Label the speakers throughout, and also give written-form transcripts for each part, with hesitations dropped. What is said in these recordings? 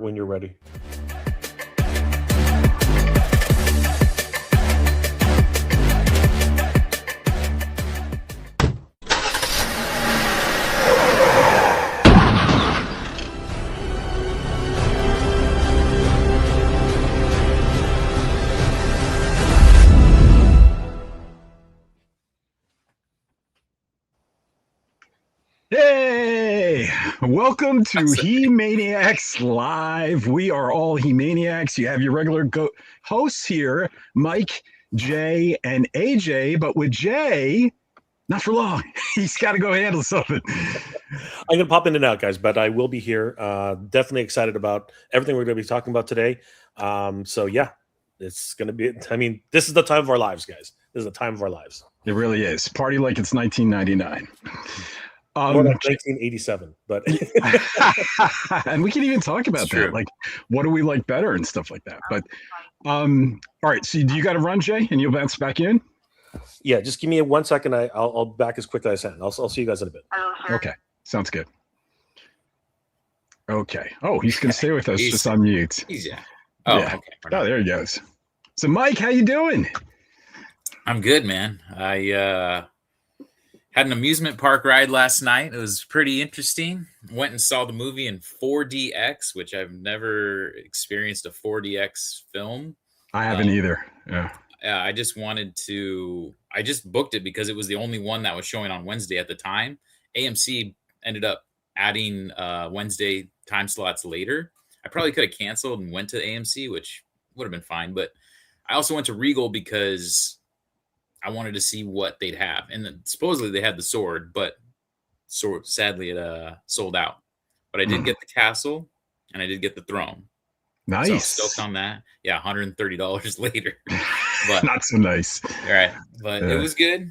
Speaker 1: When you're ready.
Speaker 2: Hey, welcome to HE-MANIACS Live. We are all HE-MANIACs. You have your regular hosts here, Mike, Jay, and AJ, but with Jay, not for long. He's got to go handle something.
Speaker 1: I'm going to pop in and out, guys, but I will be here. Definitely excited about everything we're going to be talking about today. So, yeah, it's going to be, I mean, this is the time of our lives, guys. This is the time of our lives.
Speaker 2: It really is. Party like it's 1999.
Speaker 1: More like 1987, but
Speaker 2: and we can even talk about that. Like, what do we like better and stuff like that. But all right, so do you got to run, Jay, and you'll bounce back in?
Speaker 1: Yeah, just give me 1 second. I'll back as quickly as I can. I'll see you guys in a bit.
Speaker 2: Okay, sounds good. Okay. Oh, he's gonna stay with us just on mute.
Speaker 3: Yeah.
Speaker 2: Oh, yeah. Okay. Oh, there he goes. So, Mike, how you doing?
Speaker 3: I'm good, man. I had an amusement park ride last night. It was pretty interesting. Went and saw the movie in 4DX, which I've never experienced a 4DX film.
Speaker 2: I haven't either. Yeah.
Speaker 3: I just booked it because it was the only one that was showing on Wednesday at the time. AMC ended up adding Wednesday time slots later. I probably could have canceled and went to AMC, which would have been fine. But I also went to Regal because I wanted to see what they'd have. And then supposedly they had the sword, but sadly it sold out. But I did get the castle and I did get the throne.
Speaker 2: Nice.
Speaker 3: So I'm stoked on that. Yeah, $130 later. But
Speaker 2: not so nice.
Speaker 3: All right. But it was good.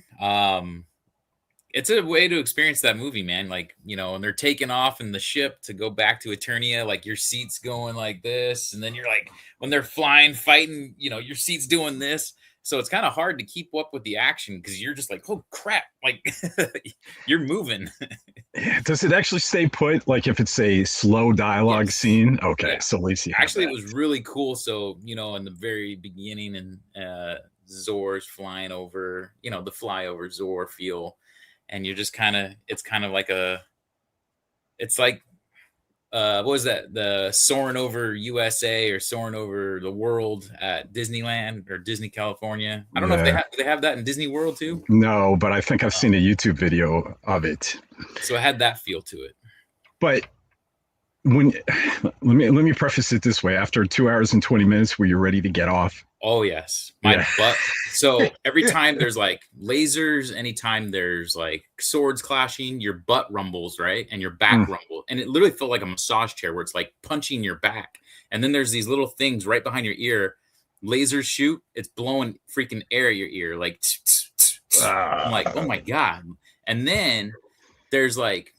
Speaker 3: It's a way to experience that movie, man. Like, you know, and they're taking off in the ship to go back to Eternia, like your seat's going like this. And then you're like, when they're flying, fighting, you know, your seat's doing this. So it's kind of hard to keep up with the action because you're just like, oh crap, like you're moving.
Speaker 2: Does it actually stay put? Like if it's a slow dialogue scene? Okay, yeah. So at least you
Speaker 3: actually, it was really cool. So, you know, in the very beginning and Zor's flying over, you know, the flyover Zor feel. And you're just it's kind of like it's like, what was that? The soaring over USA or soaring over the world at Disneyland or Disney California. I don't know if they have that in Disney World too.
Speaker 2: No, but I think I've seen a YouTube video of it.
Speaker 3: So it had that feel to it.
Speaker 2: But let me preface it this way: after 2 hours and 20 minutes, were you ready to get off?
Speaker 3: Oh yes, my butt. So every time there's like lasers, anytime there's like swords clashing, your butt rumbles, right? And your back rumbles. And it literally felt like a massage chair where it's like punching your back. And then there's these little things right behind your ear. Lasers shoot, it's blowing freaking air at your ear. Like, I'm like, oh my God. And then there's like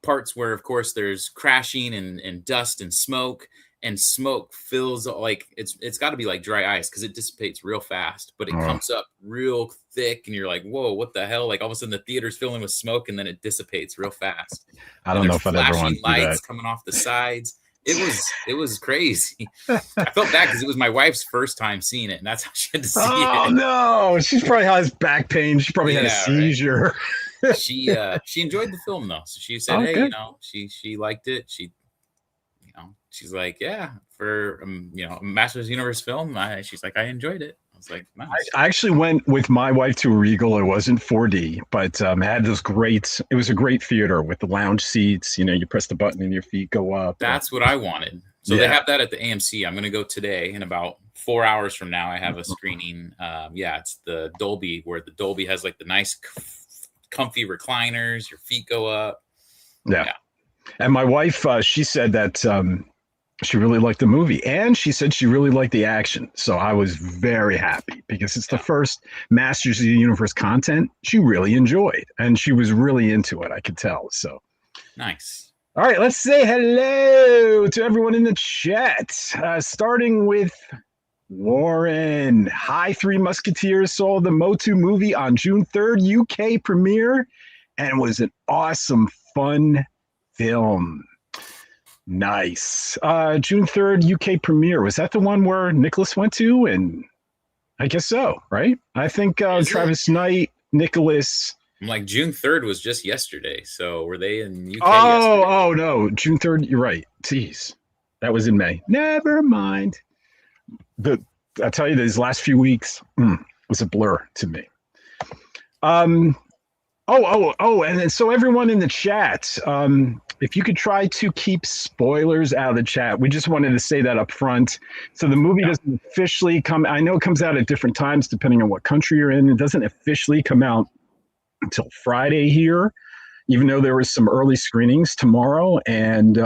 Speaker 3: parts where, of course, there's crashing and dust and smoke. And smoke fills like it's got to be like dry ice because it dissipates real fast, but it comes up real thick, and you're like, "Whoa, what the hell?" Like all of a sudden, the theater's filling with smoke, and then it dissipates real fast.
Speaker 2: I don't know if I'd ever want to do
Speaker 3: lights
Speaker 2: that.
Speaker 3: Coming off the sides. It was crazy. I felt bad because it was my wife's first time seeing it, and that's how she had to see it.
Speaker 2: Oh no, she probably has back pain. She probably had a seizure.
Speaker 3: Right. She enjoyed the film though, so she said, "Hey, you know, she liked it." She's like, yeah, for you know, a Masters Universe film. She's like, I enjoyed it. I was like, nice.
Speaker 2: I actually went with my wife to a Regal. It wasn't 4D, but it had this great. It was a great theater with the lounge seats. You know, you press the button and your feet go up.
Speaker 3: That's what I wanted. So they have that at the AMC. I'm going to go today. In about 4 hours from now, I have a screening. It's the Dolby, where the Dolby has like the nice, comfy recliners. Your feet go up.
Speaker 2: Yeah. And my wife, she said that she really liked the movie, and she said she really liked the action. So I was very happy because it's the first Masters of the Universe content she really enjoyed, and she was really into it. I could tell. So
Speaker 3: nice.
Speaker 2: All right, let's say hello to everyone in the chat. Starting with Warren. Hi, Three Musketeers saw the Motu movie on June 3rd, UK premiere, and it was an awesome, fun film. Nice. June 3rd, UK premiere. Was that the one where Nicholas went to? And I guess so, right? I think Travis Knight, Nicholas.
Speaker 3: I'm like, June 3rd was just yesterday. So were they in UK
Speaker 2: Oh,
Speaker 3: yesterday?
Speaker 2: oh no, June 3rd. You're right. Jeez, that was in May. Never mind. I tell you, these last few weeks was a blur to me. And then so everyone in the chat, if you could try to keep spoilers out of the chat, we just wanted to say that up front. So the movie doesn't officially come. I know it comes out at different times depending on what country you're in. It doesn't officially come out until Friday here, even though there was some early screenings tomorrow, and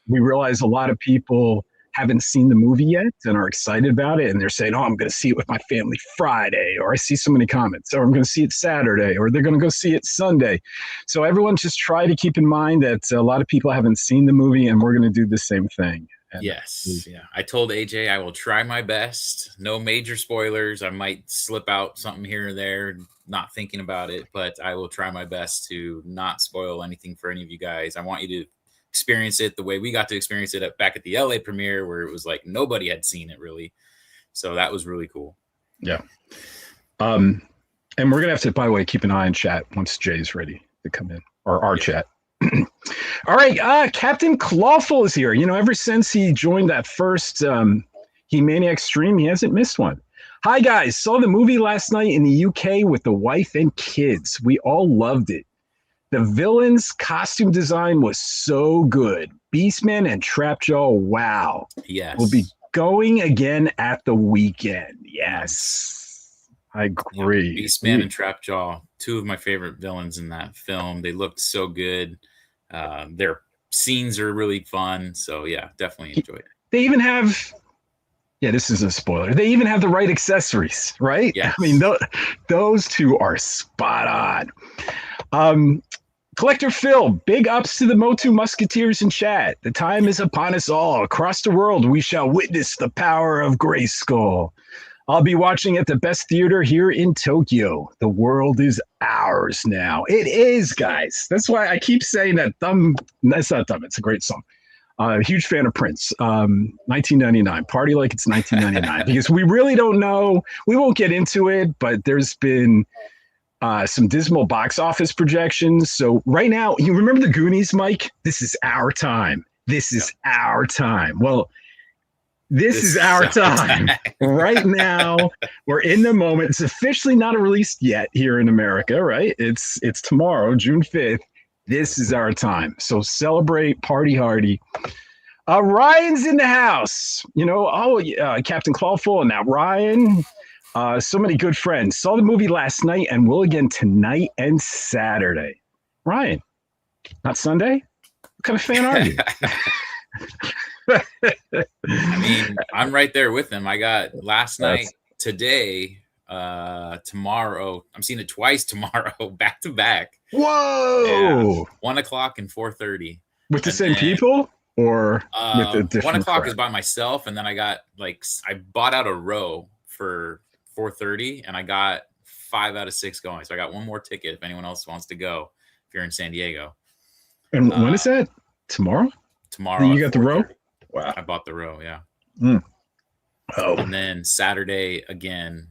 Speaker 2: we realize a lot of people haven't seen the movie yet and are excited about it, and they're saying, oh, I'm going to see it with my family Friday, or I see so many comments, or I'm going to see it Saturday, or they're going to go see it Sunday. So everyone just try to keep in mind that a lot of people haven't seen the movie, and we're going to do the same thing. And
Speaker 3: yes. Yeah. I told AJ I will try my best. No major spoilers. I might slip out something here or there, not thinking about it, but I will try my best to not spoil anything for any of you guys. I want you to experience it the way we got to experience it back at the LA premiere, where it was like nobody had seen it really. So that was really cool.
Speaker 2: Yeah. And we're gonna have to, by the way, keep an eye on chat once Jay's ready to come in, or our chat. All right, Captain Clawful is here. You know, ever since he joined that first HE-MANIACS stream, he hasn't missed one. Hi guys, saw the movie last night in the UK with the wife and kids. We all loved it. The villain's costume design was so good. Beastman and Trapjaw, wow.
Speaker 3: Yes.
Speaker 2: We'll be going again at the weekend. Yes. I agree.
Speaker 3: Yeah, Beastman and Trapjaw, two of my favorite villains in that film. They looked so good. Their scenes are really fun. So yeah, definitely enjoy it.
Speaker 2: They even have, yeah, this is a spoiler. They even have the right accessories, right?
Speaker 3: Yes.
Speaker 2: I mean, those two are spot on. Collector Phil, big ups to the Motu Musketeers in chat. The time is upon us all. Across the world, we shall witness the power of Grayskull. I'll be watching at the best theater here in Tokyo. The world is ours now. It is, guys. That's why I keep saying that. That's not dumb. It's a great song. Huge fan of Prince. 1999. Party like it's 1999. Because we really don't know. We won't get into it, but there's been some dismal box office projections. So right now, you remember the Goonies, Mike? This is our time. This is our time. Well, this is our time. Right now, we're in the moment. It's officially not released yet here in America, right? It's tomorrow, June 5th. This is our time. So celebrate, party hardy. Ryan's in the house. You know, Captain Clawful and now Ryan. So many good friends. Saw the movie last night and will again tonight and Saturday. Ryan, not Sunday? What kind of fan are you?
Speaker 3: I mean, I'm right there with him. I got last night, today, tomorrow. I'm seeing it twice tomorrow, back to back.
Speaker 2: Whoa!
Speaker 3: Yeah, 1 o'clock and 4:30.
Speaker 2: With the same people, or with a different
Speaker 3: 1 o'clock
Speaker 2: crowd?
Speaker 3: is by myself, and then I got I bought out a row for 4:30, and I got 5 out of 6 going. So I got one more ticket if anyone else wants to go. If you're in San Diego.
Speaker 2: And when is that? Tomorrow?
Speaker 3: Tomorrow.
Speaker 2: And you got the row? Wow.
Speaker 3: I bought the row, yeah.
Speaker 2: Oh.
Speaker 3: And then Saturday again,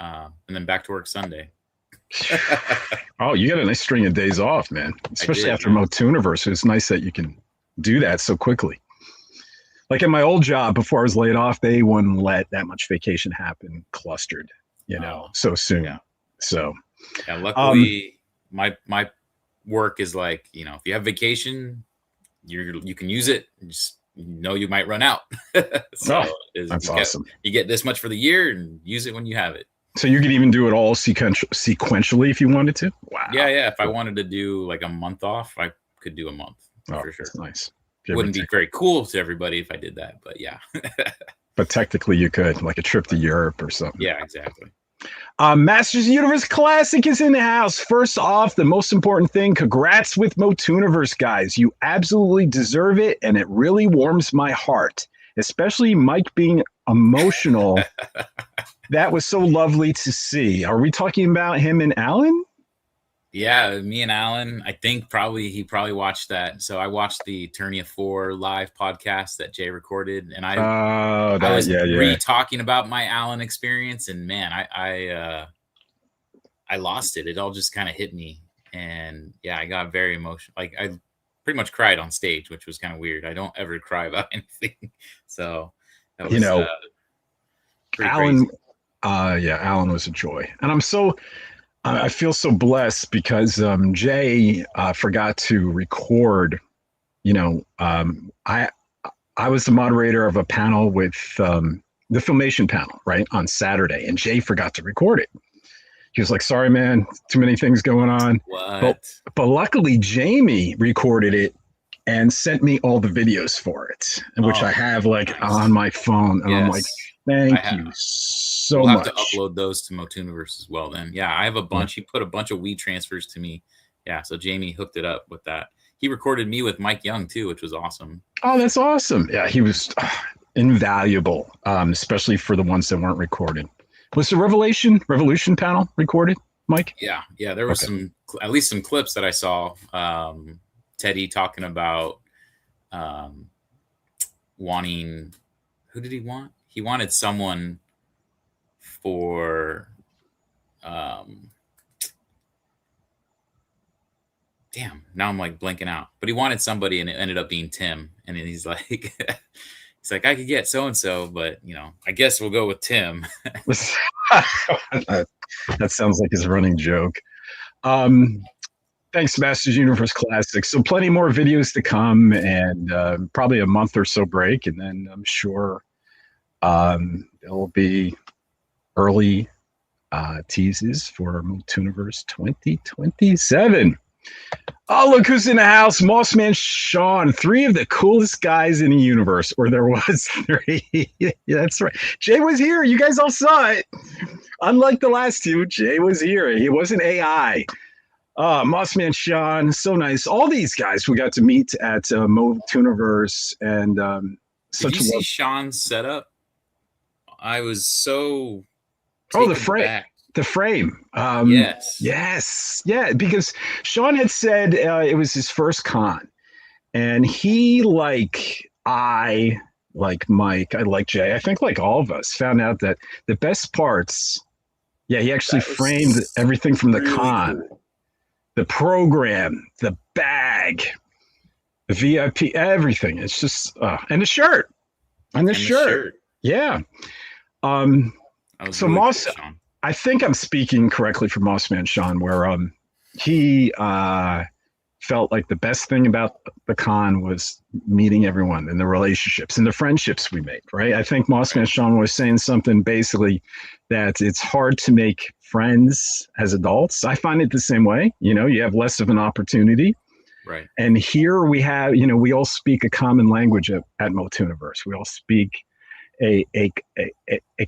Speaker 3: and then back to work Sunday.
Speaker 2: Oh, you got a nice string of days off, man. Especially after Motuniverse. It's nice that you can do that so quickly. Like in my old job, before I was laid off, they wouldn't let that much vacation happen clustered, so soon. Yeah. So,
Speaker 3: yeah, luckily, my work is like, if you have vacation, you can use it. Just you might run out. So
Speaker 2: that's awesome.
Speaker 3: You get this much for the year and use it when you have it.
Speaker 2: So you could even do it all sequentially if you wanted to. Wow.
Speaker 3: Yeah. If I wanted to do like a month off, I could do a month for sure.
Speaker 2: That's nice.
Speaker 3: Wouldn't be very cool to everybody if I did that, but yeah.
Speaker 2: But technically you could, like a trip to Europe or something.
Speaker 3: Yeah, exactly.
Speaker 2: Masters of the Universe Classic is in the house. First off, the most important thing, congrats with Motuniverse, guys. You absolutely deserve it, and it really warms my heart, especially Mike being emotional. That was so lovely to see. Are we talking about him and Alan?
Speaker 3: Yeah, me and Alan, I think he probably watched that. So I watched the Eternia 4 live podcast that Jay recorded, and I was talking about my Alan experience, and man, I lost it. It all just kind of hit me, and yeah, I got very emotional. Like I pretty much cried on stage, which was kind of weird. I don't ever cry about anything, so that was
Speaker 2: Alan. Alan was a joy, and I feel so blessed because Jay forgot to record. I was the moderator of a panel with the Filmation panel, right, on Saturday, and Jay forgot to record it. He was like, "Sorry, man, too many things going on."
Speaker 3: What?
Speaker 2: But luckily, Jamie recorded it and sent me all the videos for it, which I have on my phone, and I'm like, "Thank you so much."
Speaker 3: We'll have to upload those to Motuniverse as well. Then, yeah, I have a bunch. He put a bunch of Wii transfers to me. Yeah, so Jamie hooked it up with that. He recorded me with Mike Young too, which was awesome.
Speaker 2: Oh, that's awesome! Yeah, he was invaluable, especially for the ones that weren't recorded. Was the Revolution panel recorded, Mike?
Speaker 3: Yeah, there was at least some clips that I saw. Teddy talking about wanting. Who did he want? He wanted someone for. Damn, now I'm like blanking out. But he wanted somebody, and it ended up being Tim. And then he's like. He's like, I could get so and so, but I guess we'll go with Tim.
Speaker 2: That sounds like his running joke. Thanks, Masters Universe Classic. So plenty more videos to come, and probably a month or so break, and then I'm sure there'll be early teases for Mootuniverse 2027. Oh, look who's in the house. Mossman Sean, 3 of the coolest guys in the universe, or there was 3. Yeah, that's right. Jay was here. You guys all saw it. Unlike the last 2, Jay was here. He wasn't AI. Mossman Sean, so nice. All these guys we got to meet at Mootuniverse, and
Speaker 3: did you see Sean's setup? I was so
Speaker 2: the frame.
Speaker 3: Yes.
Speaker 2: Yeah, because Sean had said it was his first con, and he, like Mike, I like Jay, I think like all of us, found out that the best parts, he actually framed everything from the con, cool. The program, the bag, the VIP, everything. It's just, and the shirt. Yeah. So really Moss, cool, I think I'm speaking correctly for Mossman Sean, where he felt like the best thing about the con was meeting everyone and the relationships and the friendships we made, right? I think Mossman Sean was saying something basically that it's hard to make friends as adults. I find it the same way. You have less of an opportunity.
Speaker 3: Right.
Speaker 2: And here we have, we all speak a common language at Mootuniverse. We all speak a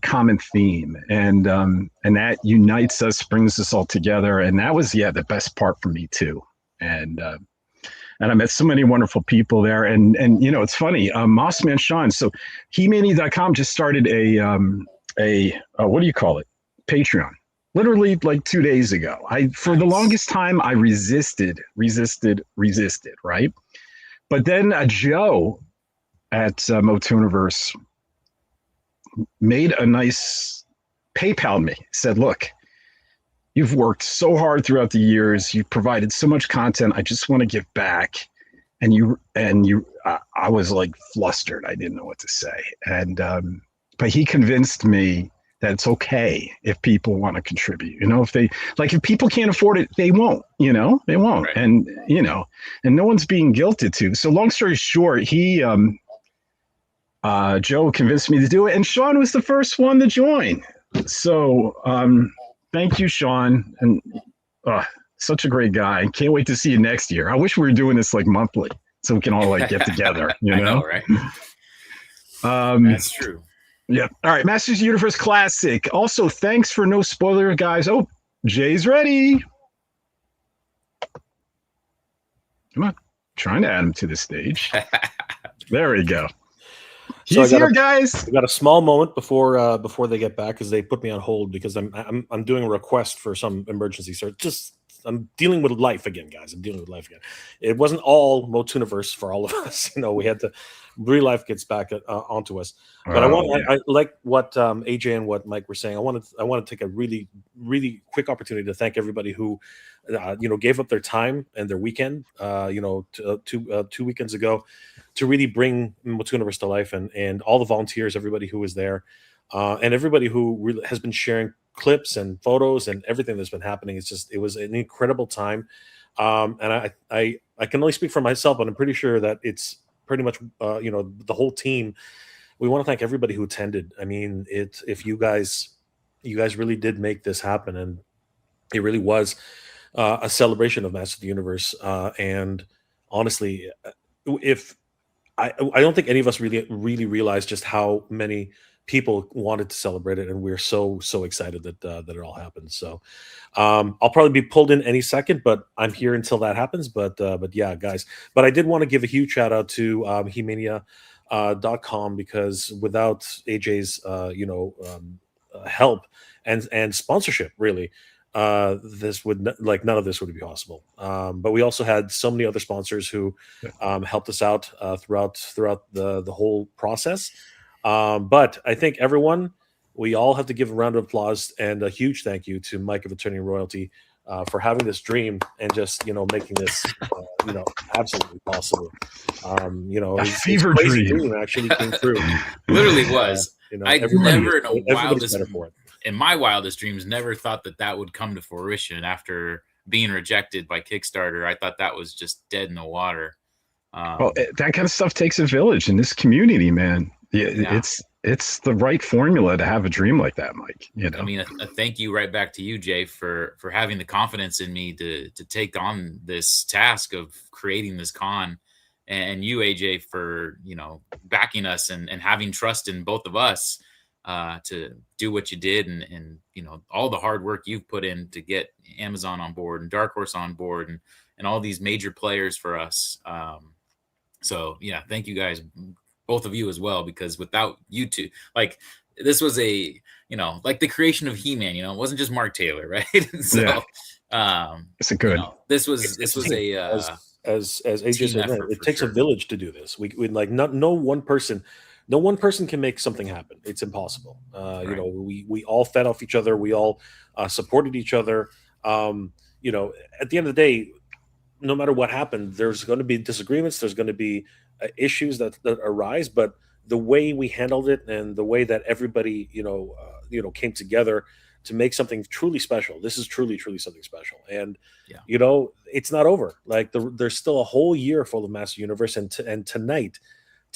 Speaker 2: common theme, and that unites us, brings us all together, and that was the best part for me too. And I met so many wonderful people there, and it's funny, Mossman Sean. So HE-MANIA.com just started a what do you call it? Patreon. Literally like 2 days ago. For the longest time I resisted, right? But then Joe at Mootuniverse made a nice PayPal me, said, look, you've worked so hard throughout the years. You've provided so much content. I just want to give back. And I was like flustered. I didn't know what to say. And, but he convinced me that it's okay if people want to contribute, if people can't afford it, they won't, they won't. Right. And, and no one's being guilted to. So long story short, Joe convinced me to do it, and Sean was the first one to join. So thank you, Sean, and such a great guy. Can't wait to see you next year. I wish we were doing this like monthly so we can all like get together. I know,
Speaker 3: right? That's true.
Speaker 2: Yeah. All right, Masters Universe Classic. Also, thanks for no spoiler, guys. Oh, Jay's ready. Come on, trying to add him to the stage. There we go. He's here, guys.
Speaker 1: We got a small moment before they get back because they put me on hold because I'm doing a request for some emergency search. Just I'm dealing with life again, guys. I'm dealing with life again. It wasn't all Motuniverse for all of us. We had to real life gets back onto us. But I like what AJ and what Mike were saying. I want to take a really, really quick opportunity to thank everybody who, gave up their time and their weekend, 2 weekends ago, to really bring Motuniverse to life, and all the volunteers, everybody who was there, and everybody who really has been sharing clips and photos and everything that's been happening. It was an incredible time. And I can only speak for myself, but I'm pretty sure that it's pretty much, the whole team. We want to thank everybody who attended. I mean, if you guys really did make this happen, and it really was a celebration of Master of the Universe. And honestly, if I don't think any of us really realized just how many people wanted to celebrate it, and we're so excited that it all happened. So I'll probably be pulled in any second, but I'm here until that happens. But yeah, guys. But I did want to give a huge shout out to HE-MANIA.com, because without AJ's help and sponsorship, really, this would none of this would be possible. But we also had so many other sponsors who helped us out throughout the whole process. But I think we all have to give a round of applause and a huge thank you to Mike of Attorney Royalty for having this dream and just making this absolutely possible.
Speaker 2: A fever dream
Speaker 1: actually came true.
Speaker 3: Literally was. I never in my wildest dreams never thought that would come to fruition after being rejected by Kickstarter. I thought that was just dead in the water.
Speaker 2: Well, that kind of stuff takes a village in this community, man. Yeah. It's the right formula to have a dream like that, Mike.
Speaker 3: I mean, a thank you right back to you, Jay, for having the confidence in me to take on this task of creating this con, and you, AJ, for backing us and having trust in both of us to do what you did, and all the hard work you've put in to get Amazon on board and Dark Horse on board and all these major players for us. So yeah, thank you guys, both of you as well, because without you two, this was the creation of He-Man, it wasn't just Mark Taylor, right? So
Speaker 2: yeah. It's a good.
Speaker 3: This was
Speaker 1: as AJ said, it takes a village to do this. We no one person can make something happen. It's impossible. Right. We all fed off each other. We all supported each other. At the end of the day, no matter what happened, there's going to be disagreements. There's going to be issues that arise. But the way we handled it, and the way that everybody, came together to make something truly special. This is truly something special. And it's not over. There's still a whole year full of Master Universe, and tonight,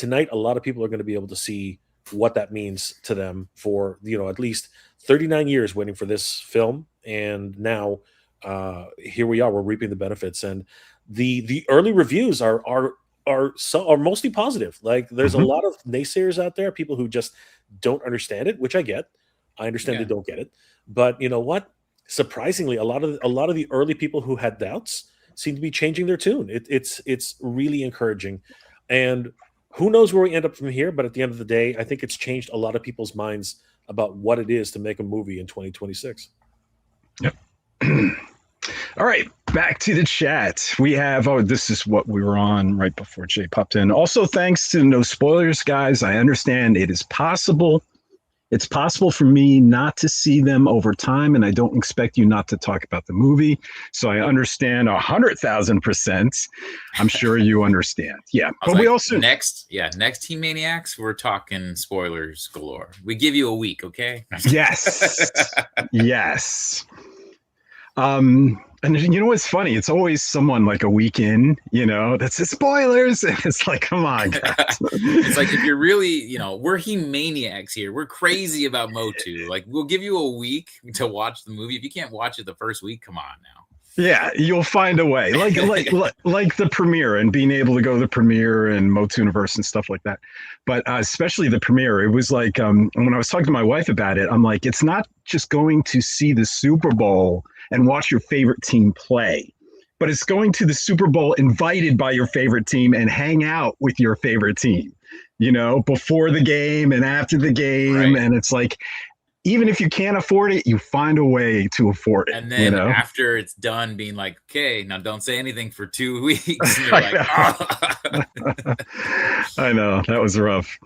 Speaker 1: a lot of people are going to be able to see what that means to them for at least 39 years waiting for this film, and now here we are. We're reaping the benefits, and the early reviews are mostly positive. There's a lot of naysayers out there, people who just don't understand it, which I get. I understand they don't get it, but you know what? Surprisingly, a lot of the early people who had doubts seem to be changing their tune. It's really encouraging, and who knows where we end up from here. But at the end of the day, I think it's changed a lot of people's minds about what it is to make a movie in 2026.
Speaker 2: Yep. All right, back to the chat. We have, this is what we were on right before Jay popped in. Also, thanks to No Spoilers, guys. I understand it is possible. It's possible for me not to see them over time, and I don't expect you not to talk about the movie. So I understand 100,000%. I'm sure you understand. Yeah, but we also
Speaker 3: next HE-MANIACS, we're talking spoilers galore. We give you a week, okay?
Speaker 2: Yes, yes. And you know what's funny? It's always someone like a week in, that says spoilers. And it's like, come on, guys.
Speaker 3: It's like, if you're really, we're He-MANIACS here. We're crazy about Motu. We'll give you a week to watch the movie. If you can't watch it the first week, come on now.
Speaker 2: Yeah, you'll find a way. Like the premiere, and being able to go to the premiere and Motuniverse and stuff like that. But especially the premiere, it was like when I was talking to my wife about it, I'm like, it's not just going to see the Super Bowl and watch your favorite team play, but it's going to the Super Bowl invited by your favorite team and hang out with your favorite team, before the game and after the game. Right. And it's like, even if you can't afford it, you find a way to afford it.
Speaker 3: And then after it's done, being like, okay, now don't say anything for 2 weeks. And you're like,
Speaker 2: I know, that was rough.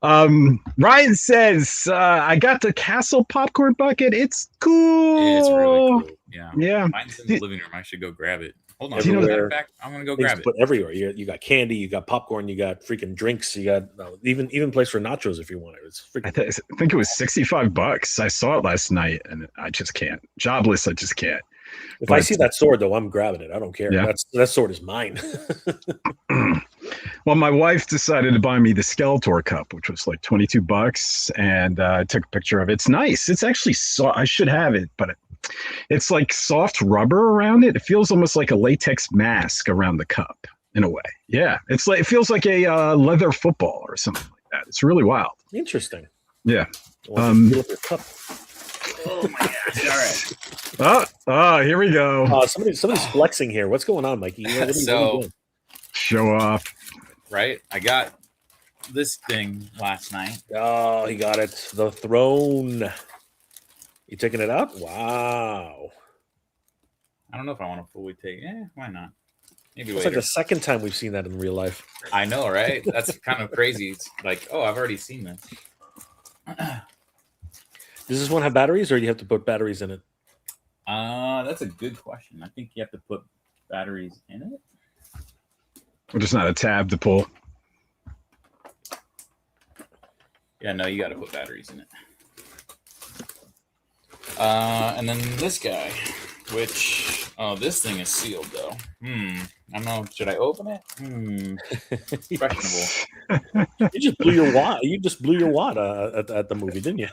Speaker 2: Ryan says, I got the Castle popcorn bucket. It's cool.
Speaker 3: It's really cool.
Speaker 2: Yeah.
Speaker 3: Mine's in the living room. I should go grab it. Hold on.
Speaker 1: Everywhere.
Speaker 3: In fact, I'm gonna go grab it.
Speaker 1: Put everywhere. You got candy, you got popcorn, you got freaking drinks, you got even place for nachos if you want it. It's freaking.
Speaker 2: I think it was $65. I saw it last night, and I just can't. Jobless, I just can't.
Speaker 1: If I see that sword though, I'm grabbing it. I don't care.
Speaker 2: Yeah.
Speaker 1: That sword is mine.
Speaker 2: Well, my wife decided to buy me the Skeletor cup, which was like $22, and I took a picture of it. It's nice. It's actually I should have it, but it's like soft rubber around it. It feels almost like a latex mask around the cup in a way. Yeah, it feels like a leather football or something like that. It's really wild.
Speaker 1: Interesting.
Speaker 2: Yeah.
Speaker 1: Cup.
Speaker 3: Oh my gosh! All right.
Speaker 2: Oh, here we go.
Speaker 1: Somebody's flexing here. What's going on, Mikey? What are you doing?
Speaker 2: Show off.
Speaker 3: Right. I got this thing last night.
Speaker 1: Oh, he got it. The throne. You taking it out? Wow.
Speaker 3: I don't know if I want to fully take. Why not? Maybe
Speaker 1: It's
Speaker 3: later.
Speaker 1: like the second time we've seen that in real life.
Speaker 3: I know, right? That's kind of crazy. It's like, oh, I've already seen this.
Speaker 1: Does this one have batteries, or do you have to put batteries in it?
Speaker 3: That's a good question. I think you have to put batteries in it.
Speaker 2: There's not a tab to pull.
Speaker 3: Yeah, no, you got to put batteries in it. And then this guy, which this thing is sealed though. I don't know. Should I open it? Questionable.
Speaker 1: You just blew your wad. You just blew your wad at the movie, didn't you?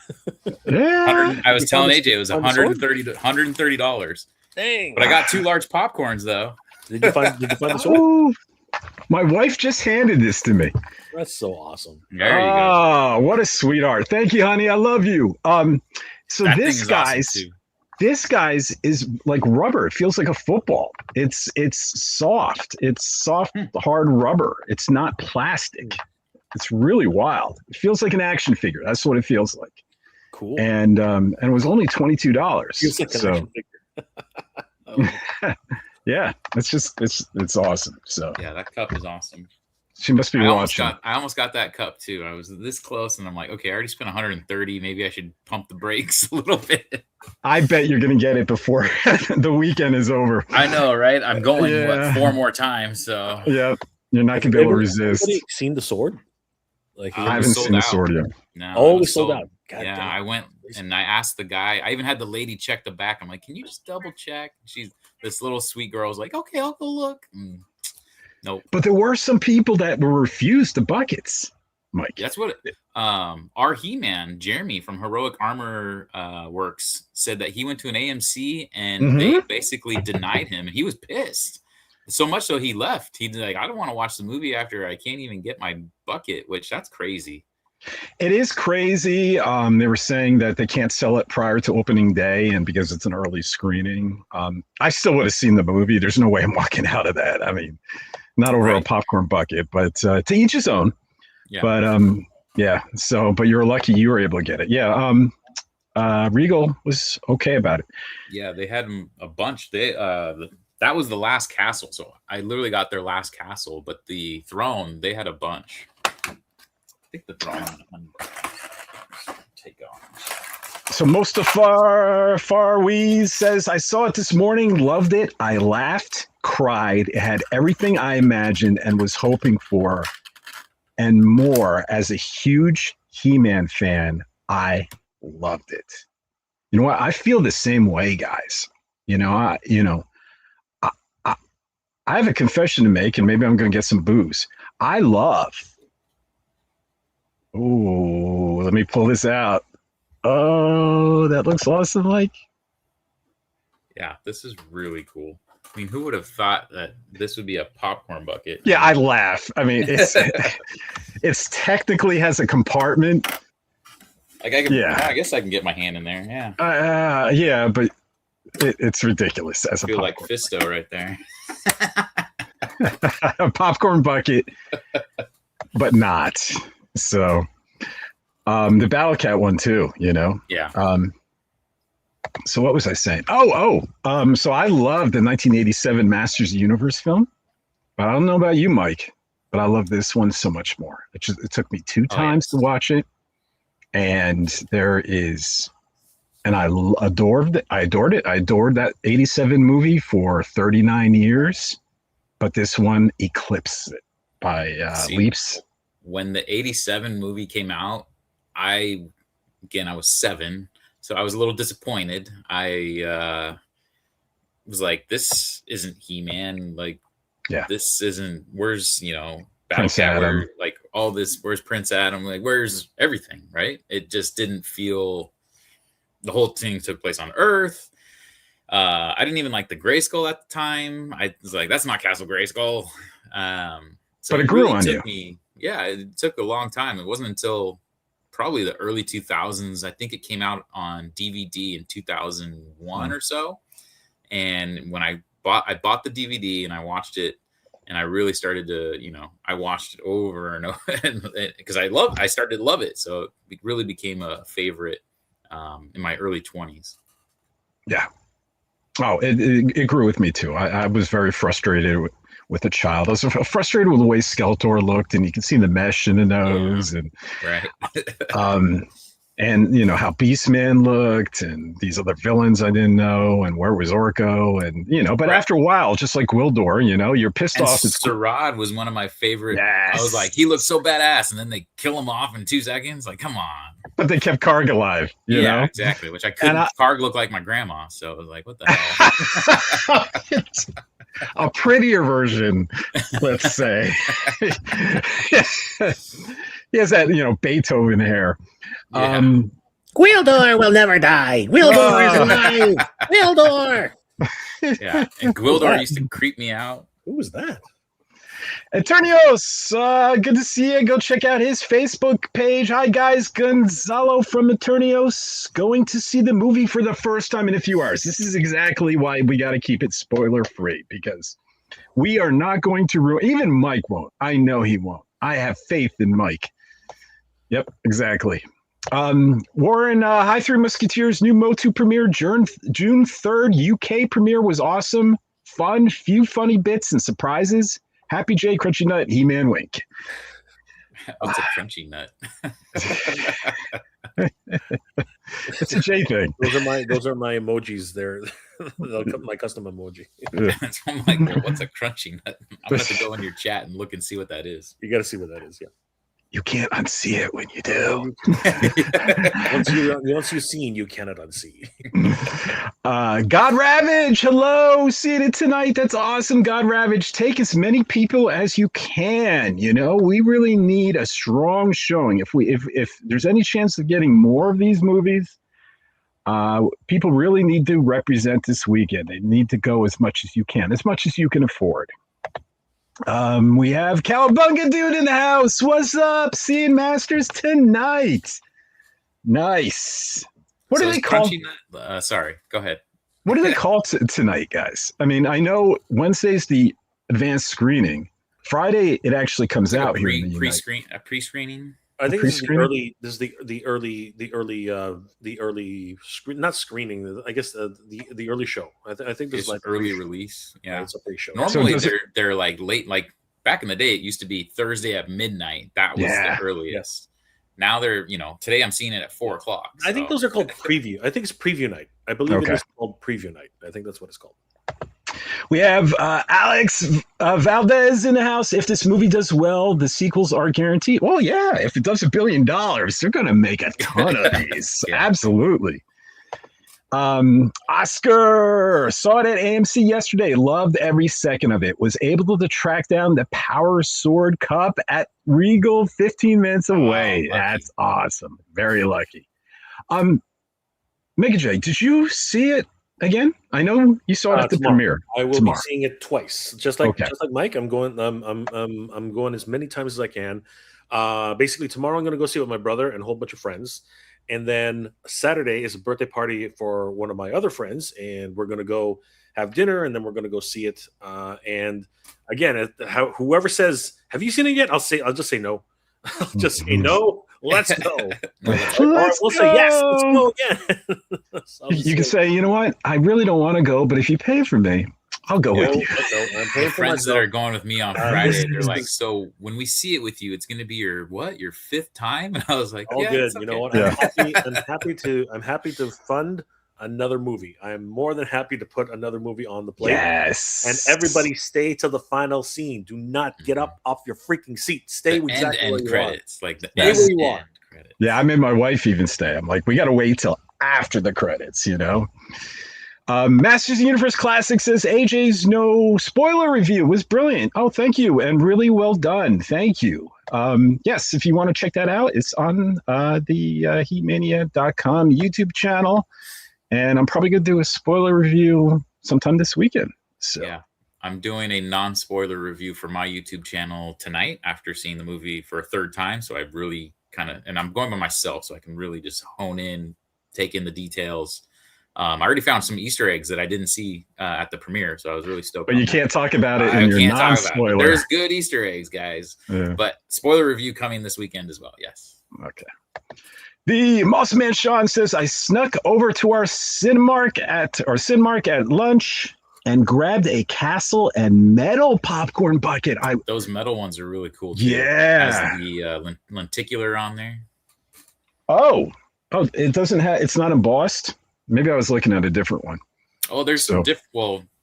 Speaker 2: Yeah.
Speaker 3: I was telling AJ it was $130.
Speaker 1: Dang.
Speaker 3: But I got 2 large popcorns though.
Speaker 1: Did you find the sword?
Speaker 2: Oh, my wife just handed this to me.
Speaker 1: That's so awesome.
Speaker 3: There you go.
Speaker 2: Oh, what a sweetheart. Thank you, honey. I love you. So
Speaker 3: That
Speaker 2: this
Speaker 3: thing is
Speaker 2: guy's
Speaker 3: awesome, too.
Speaker 2: this guy's is like rubber. It feels like a football. It's soft. It's soft, hard rubber. It's not plastic. It's really wild. It feels like an action figure. That's what it feels like.
Speaker 1: Cool.
Speaker 2: And it was only $22.
Speaker 1: Feels like an
Speaker 2: So
Speaker 1: action figure.
Speaker 2: yeah, it's awesome. So
Speaker 3: Yeah, that cup is awesome.
Speaker 2: she must be
Speaker 3: I almost
Speaker 2: watching.
Speaker 3: got that cup too. I was this close, and I'm like, okay, I already spent 130. Maybe I should pump the brakes a little bit.
Speaker 2: I bet you're gonna get it before the weekend is over.
Speaker 3: I know, right? I'm going
Speaker 2: Yeah.
Speaker 3: 4 more times, so
Speaker 2: Yeah, you're not gonna be able to resist.
Speaker 1: Anybody seen the sword? Like
Speaker 2: I haven't
Speaker 3: sold
Speaker 2: seen the
Speaker 3: out.
Speaker 2: sword yet.
Speaker 3: no.
Speaker 1: oh,
Speaker 3: it
Speaker 1: we
Speaker 3: was
Speaker 1: sold out. God
Speaker 3: Yeah,
Speaker 1: damn.
Speaker 3: I went and I asked the guy. I even had the lady check the back. I'm like, can you just double check? She's this little sweet girl was like, okay, I'll go look. Nope.
Speaker 2: But there were some people that were refused the buckets, Mike.
Speaker 3: That's what our He-Man, Jeremy from Heroic Armor Works, said that he went to an AMC and they basically denied him. He was pissed. So much so he left. He's like, I don't want to watch the movie after I can't even get my bucket, which that's crazy.
Speaker 2: It is crazy. They were saying that they can't sell it prior to opening day, and because it's an early screening. I still would have seen the movie. There's no way I'm walking out of that. I mean, not over a popcorn bucket, but to each his own.
Speaker 3: Yeah.
Speaker 2: But yeah. So, but you're lucky you were able to get it. Yeah. Regal was okay about it.
Speaker 3: Yeah, they had a bunch. That was the last castle. So I literally got their last castle, but the throne, they had a bunch. I think the throne take off.
Speaker 2: So Mustafar Farweez says, I saw it this morning, loved it. I laughed, cried. It had everything I imagined and was hoping for and more. As a huge He-Man fan, I loved it. You know what? I feel the same way, guys. I have a confession to make, and maybe I'm going to get some booze. I love. Oh, let me pull this out. Oh, that looks awesome, Mike.
Speaker 3: Yeah, this is really cool. I mean, who would have thought that this would be a popcorn bucket?
Speaker 2: Yeah, I laugh. I mean, it's technically has a compartment.
Speaker 3: Like I guess I can get my hand in there. Yeah.
Speaker 2: Yeah, but it's ridiculous as a
Speaker 3: feel
Speaker 2: popcorn
Speaker 3: like Fisto right there.
Speaker 2: a popcorn bucket, but not. So, The Battle Cat one too, you know.
Speaker 3: Yeah.
Speaker 2: So what was I saying? So I love the 1987 Masters of the Universe film, but I don't know about you, Mike, but I love this one so much more. It took me two times to watch it, and I adored it. I adored that 87 movie for 39 years, but this one eclipses it by leaps.
Speaker 3: When the 87 movie came out, I was 7. So I was a little disappointed. I was like, this isn't He-Man. Like, this isn't, where's,
Speaker 2: Prince Adam.
Speaker 3: like all this, where's Prince Adam? Like, where's everything, right? It just didn't feel, the whole thing took place on Earth. I didn't even like the Grayskull at the time. I was like, that's not Castle Grayskull. So
Speaker 2: but it grew on you.
Speaker 3: It took a long time. It wasn't until probably the early 2000s. I think it came out on DVD in 2001 or so. And when I bought the DVD and I watched it, and I really started to, I watched it over and over because I started to love it. So it really became a favorite in my early 20s.
Speaker 2: Yeah. Oh, it grew with me too. I was very frustrated with the child. I was frustrated with the way Skeletor looked, and you can see the mesh in the nose, and
Speaker 3: right.
Speaker 2: And how Beastman looked, and these other villains I didn't know, and where was Orko, and but after a while, just like Gwildor, you're pissed off.
Speaker 3: Sarad was one of my favorite. Yes. I was like, he looks so badass, and then they kill him off in 2 seconds. Like, come on.
Speaker 2: But they kept Karg alive. You know?
Speaker 3: Exactly. Which I couldn't. Karg looked like my grandma, so I was like, what the hell?
Speaker 2: A prettier version, let's say. He has that, Beethoven hair.
Speaker 3: Yeah.
Speaker 4: Gwildor will never die. Gwildor is alive. Gwildor.
Speaker 3: Yeah, and Gwildor used to creep me out.
Speaker 1: Who was that?
Speaker 2: Eternios, good to see you. Go check out his Facebook page. Hi, guys. Gonzalo from Eternios, going to see the movie for the first time in a few hours. This is exactly why we got to keep it spoiler-free, because we are not going to ruin. Even Mike won't. I know he won't. I have faith in Mike. Yep, exactly. Warren, High Three Musketeers new Motu premiere June 3rd. UK premiere was awesome. Fun, few funny bits and surprises. Happy J, Crunchy Nut, He-Man wink.
Speaker 3: What's a crunchy nut?
Speaker 2: It's a J thing.
Speaker 1: Those are my emojis. They're my custom emoji.
Speaker 3: I'm like, well, what's a crunchy nut? I'm gonna have to go in your chat and look and see what that is.
Speaker 1: You got to see what that is. Yeah.
Speaker 2: You can't unsee it when you do.
Speaker 1: Once you've seen, you cannot unsee.
Speaker 2: God Ravage, hello, seeing it tonight. That's awesome. God Ravage, take as many people as you can. We really need a strong showing. If there's any chance of getting more of these movies, people really need to represent this weekend. They need to go as much as you can, as much as you can afford. We have Cowabunga Dude in the house. What's up? Seeing Masters tonight. Nice. What do they call?
Speaker 3: Sorry, go ahead.
Speaker 2: What do they call tonight, guys? I mean, I know Wednesday's the advanced screening. Friday it actually comes out here.
Speaker 3: A pre-screening.
Speaker 1: I think this is the early. This is the early screen, not screening. I guess the early show. I think this is like
Speaker 3: early release. Yeah,
Speaker 1: it's a pre-show.
Speaker 3: Normally they're like late. Like back in the day, it used to be Thursday at midnight. That was the earliest. Yes. Now they're today I'm seeing it at 4:00. So.
Speaker 1: I think those are called preview. I think it's preview night. I believe it is called preview night. I think that's what it's called.
Speaker 2: We have Alex Valdez in the house. If this movie does well, the sequels are guaranteed. Well, yeah, if it does $1 billion, they're going to make a ton of these. Absolutely. Oscar, saw it at AMC yesterday. Loved every second of it. Was able to track down the Power Sword Cup at Regal 15 minutes away. That's awesome. Very lucky. Mega J, did you see it again? I know you saw it at the premiere.
Speaker 1: I will be seeing it twice, just like Mike. I'm going. I'm going as many times as I can. Basically, tomorrow I'm going to go see it with my brother and a whole bunch of friends, and then Saturday is a birthday party for one of my other friends, and we're going to go have dinner, and then we're going to go see it. And again, whoever says, "Have you seen it yet?" I'll just say no. I'll just say no. Let's go.
Speaker 3: No,
Speaker 2: Let's
Speaker 1: Or we'll say yes. Let's
Speaker 2: go.
Speaker 1: go again. So
Speaker 2: You can say, you know what? I really don't want to go, but if you pay for me, I'll go with
Speaker 1: no,
Speaker 2: you.
Speaker 1: no, I'm
Speaker 3: the
Speaker 1: paying for
Speaker 3: friends that
Speaker 1: myself.
Speaker 3: are going with me on
Speaker 1: This
Speaker 3: Friday,
Speaker 1: is-
Speaker 3: they're like, so when we see it with you, it's going to be your 5th time? And I was like,
Speaker 1: All
Speaker 3: yeah,
Speaker 1: good.
Speaker 3: it's
Speaker 1: You know
Speaker 3: okay.
Speaker 1: what?
Speaker 2: Yeah.
Speaker 1: I'm happy to fund another movie. I am more than happy to put another movie on the plate.
Speaker 2: Yes.
Speaker 1: And everybody stay to the final scene. Do not get up off your freaking seat. Stay
Speaker 3: The
Speaker 1: exactly where
Speaker 3: end
Speaker 1: you
Speaker 3: credits, like the
Speaker 1: Stay where
Speaker 3: end
Speaker 1: you are.
Speaker 3: credits.
Speaker 2: Yeah, I made my wife even stay. I'm like, we got to wait till after the credits, you know? Masters of the Universe Classic says AJ's no spoiler review was brilliant. Oh, thank you. And really well done. Thank you. Yes, if you want to check that out, it's on the HE-MANIA.com YouTube channel. And I'm probably going to do a spoiler review sometime this weekend. So
Speaker 3: Yeah. I'm doing a non-spoiler review for my YouTube channel tonight after seeing the movie for a third time. So I really and I'm going by myself, so I can really just hone in, take in the details. I already found some Easter eggs that I didn't see at the premiere, so I was really stoked.
Speaker 2: But you can't talk about it in
Speaker 3: I
Speaker 2: your
Speaker 3: can't talk about it.
Speaker 2: non-spoiler.
Speaker 3: There's good Easter eggs, guys.
Speaker 2: Yeah.
Speaker 3: But spoiler review coming this weekend as well. Yes.
Speaker 2: Okay. The Moss Man Sean says, I snuck over to our Cinemark at lunch and grabbed a Castle and Metal popcorn bucket.
Speaker 3: Those metal ones are really cool too.
Speaker 2: Yeah.
Speaker 3: Has the lenticular on there.
Speaker 2: Oh, it doesn't have. It's not embossed. Maybe I was looking at a different one.
Speaker 3: Oh, there's some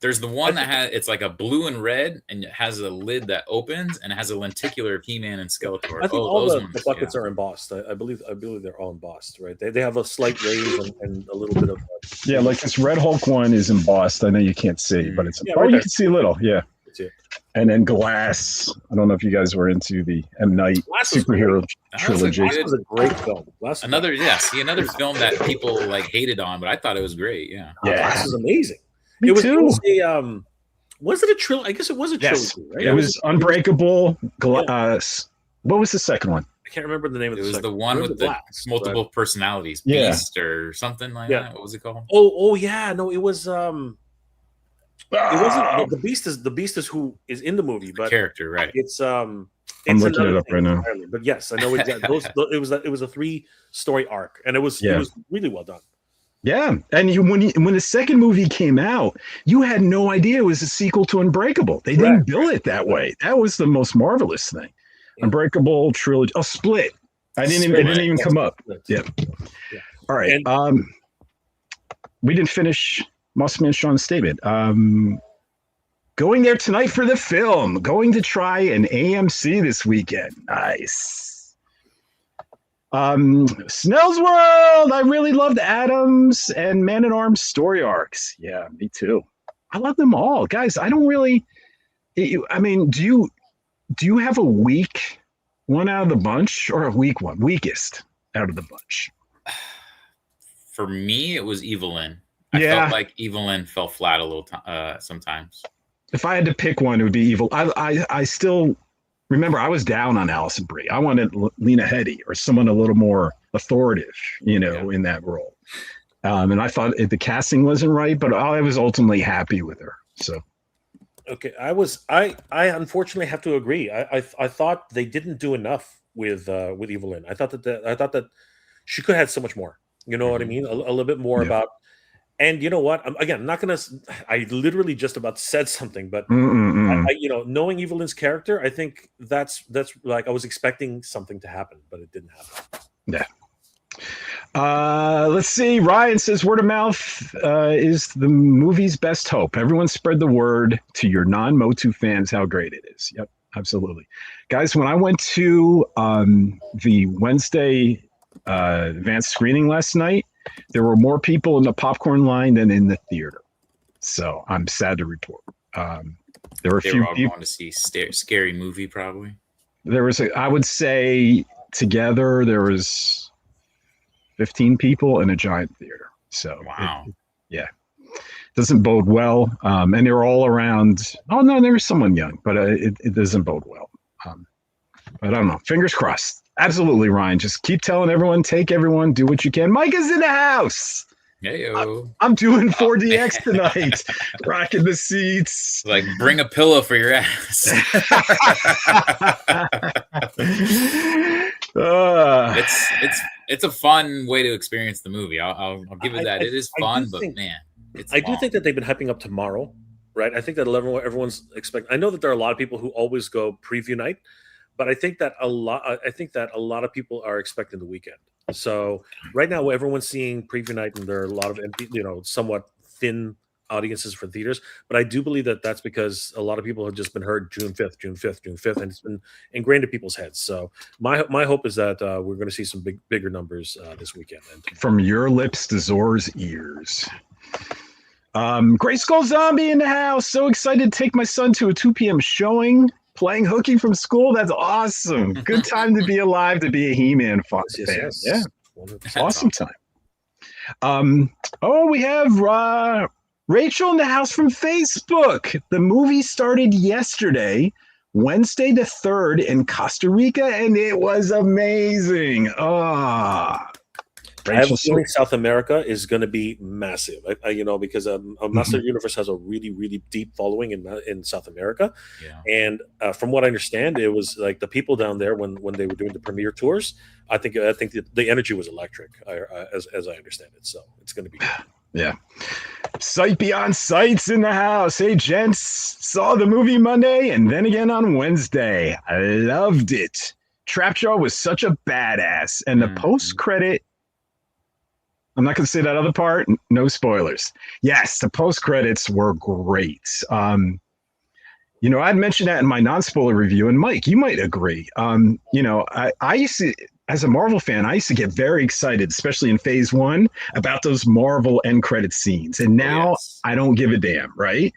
Speaker 3: there's the one that has, it's like a blue and red, and it has a lid that opens, and it has a lenticular of He-Man and Skeletor.
Speaker 1: I think all the buckets are embossed. I believe they're all embossed, right? They have a slight raise and a little bit of
Speaker 2: yeah, like this Red Hulk one is embossed. I know you can't see, but it's
Speaker 1: right
Speaker 2: you
Speaker 1: there.
Speaker 2: can see a little, yeah. And then Glass. I don't know if you guys were into the M. Night superhero trilogy.
Speaker 1: Glass was a great film.
Speaker 3: Another film that people like hated on, but I thought it was great. Yeah,
Speaker 1: Glass was amazing.
Speaker 2: Me
Speaker 1: it was,
Speaker 2: too.
Speaker 1: It was a was it a trilogy? I guess it was a trilogy, right?
Speaker 2: It was Unbreakable. Glass. What was the second one?
Speaker 1: I can't remember the name of
Speaker 3: it.
Speaker 1: It
Speaker 3: was the one with the multiple personalities, Beast or something like that. What was it called?
Speaker 1: Oh yeah, no, it was it wasn't the Beast is who is in the movie, but
Speaker 3: character, right?
Speaker 1: It's
Speaker 2: I'm looking it up right now.
Speaker 1: But yes, I know exactly. It was a 3-story arc, and it was really well done.
Speaker 2: Yeah, and when the second movie came out, you had no idea it was a sequel to Unbreakable. They didn't bill it that way. That was the most marvelous thing. Yeah. Unbreakable trilogy. Oh, Split. It didn't even come up. Yeah. All right. And, we didn't finish Mossman Sean's statement. Going there tonight for the film. Going to try an AMC this weekend. Nice. Snell's World. I really loved Adams and Man at Arms story arcs. Yeah, me too. I love them all, guys. I don't really. I mean, do you have a weak one out of the bunch or a weak one? Weakest out of the bunch?
Speaker 3: For me, it was Evelyn. I felt like Evelyn fell flat a little sometimes. If
Speaker 2: I had to pick one, it would be Evil. I still remember I was down on Allison Brie. I wanted Lena Headey or someone a little more authoritative, in that role. And I thought the casting wasn't right, but I was ultimately happy with her. So.
Speaker 1: Okay, I unfortunately have to agree. I thought they didn't do enough with Evelyn. I thought that she could have had so much more. You know what I mean? A little bit more about. And you know what? I'm not gonna. I literally just about said something, but knowing Evelyn's character, I think that's like I was expecting something to happen, but it didn't happen.
Speaker 2: Yeah. Let's see. Ryan says word of mouth is the movie's best hope. Everyone spread the word to your non-Motu fans how great it is. Yep, absolutely, guys. When I went to the Wednesday advanced screening last night, there were more people in the popcorn line than in the theater. So I'm sad to report. There were a few people
Speaker 3: going to see scary movie. Probably
Speaker 2: there was. I would say together there was 15 people in a giant theater. So
Speaker 3: wow,
Speaker 2: doesn't bode well. And they were all around. Oh no, there was someone young, but it doesn't bode well. But I don't know. Fingers crossed. Absolutely, Ryan. Just keep telling everyone, take everyone, do what you can. Mike is in the house.
Speaker 3: Hey-o.
Speaker 2: I'm doing 4DX tonight. Rocking the seats.
Speaker 3: Like, bring a pillow for your ass. It's a fun way to experience the movie. I'll give it that. It is fun, but man, it's
Speaker 1: I do think that they've been hyping up tomorrow, right? I think that everyone's expecting. I know that there are a lot of people who always go preview night, but I think that a lot of people are expecting the weekend. So right now, everyone's seeing preview night, and there are a lot of empty, somewhat thin audiences for theaters. But I do believe that that's because a lot of people have just been heard June 5th, June 5th, June 5th, and it's been ingrained in people's heads. So my hope is that we're going to see some bigger numbers this weekend.
Speaker 2: From your lips to Zor's ears. Gray Skull Zombie in the house. So excited to take my son to a 2 p.m. showing. Playing hooky from school. That's awesome. Good time to be alive, to be a He-Man fan.
Speaker 1: Yes.
Speaker 2: Yeah. It's awesome time. We have Rachel in the house from Facebook. The movie started yesterday, Wednesday the 3rd in Costa Rica, and it was amazing.
Speaker 1: I have a feeling South America is going to be massive, because Master Universe has a really, really deep following in South America.
Speaker 3: Yeah.
Speaker 1: And from what I understand, it was like the people down there when they were doing the premiere tours. I think the energy was electric, as I understand it. So it's going to be good.
Speaker 2: Yeah. Sight Beyond Sights in the house. Hey, gents, saw the movie Monday and then again on Wednesday. I loved it. Trapjaw was such a badass, and the post-credit. I'm not going to say that other part. No spoilers. Yes, the post-credits were great. I'd mentioned that in my non-spoiler review, and Mike, you might agree. I used to, as a Marvel fan, I used to get very excited, especially in Phase 1, about those Marvel end credit scenes. And now I don't give a damn, right?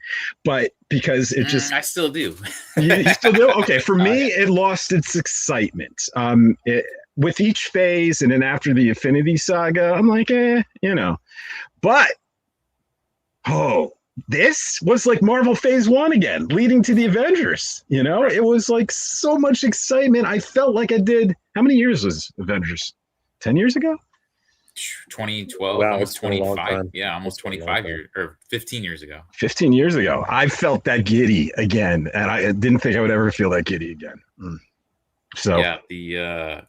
Speaker 2: But because it just...
Speaker 3: I still do.
Speaker 2: You still do? Okay, for me, it lost its excitement. With each phase, and then after the Infinity Saga, I'm like, But, this was like Marvel Phase 1 again, leading to the Avengers. It was like so much excitement. I felt like I did. How many years was Avengers? 10 years ago?
Speaker 3: 2012,
Speaker 1: wow,
Speaker 3: almost 25. Yeah, almost 25 years, or 15 years ago.
Speaker 2: 15 years ago. I felt that giddy again, and I didn't think I would ever feel that giddy again. So,
Speaker 3: yeah, the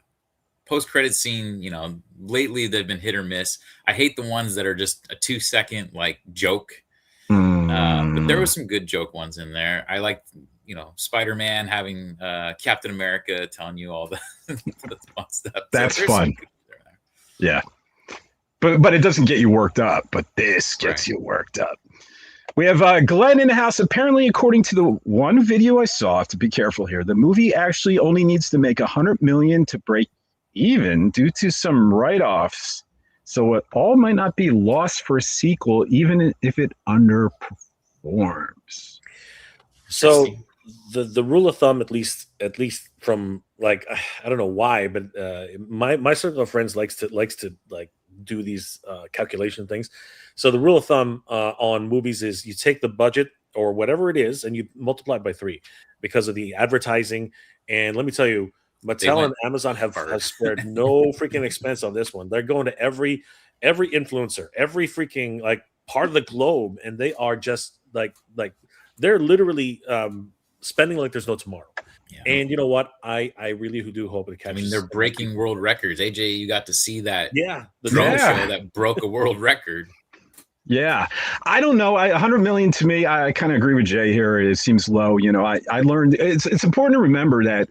Speaker 3: post-credit scene, lately they've been hit or miss. I hate the ones that are just a 2-second joke. But there was some good joke ones in there. I like, Spider-Man having Captain America telling you all the fun stuff.
Speaker 2: That's fun. Yeah. But it doesn't get you worked up, but this gets you worked up. We have Glenn in the house. Apparently, according to the one video I saw, to be careful here, the movie actually only needs to make $100 million to break even due to some write-offs. So it all might not be lost for a sequel, even if it underperforms.
Speaker 1: So the rule of thumb, at least from I don't know why, but my circle of friends likes to do these calculation things. So the rule of thumb on movies is you take the budget or whatever it is and you multiply it by 3 because of the advertising. And let me tell you, Mattel and Amazon have spared no freaking expense on this one. They're going to every influencer, every freaking part of the globe, and they are just like they're literally spending like there's no tomorrow. Yeah. And you know what? I really do hope it catches.
Speaker 3: They're breaking world records. AJ, you got to see that
Speaker 1: the
Speaker 3: drone show that broke a world record.
Speaker 2: Yeah, I don't know. 100 million to me, I kind of agree with Jay here. It seems low. I learned it's important to remember that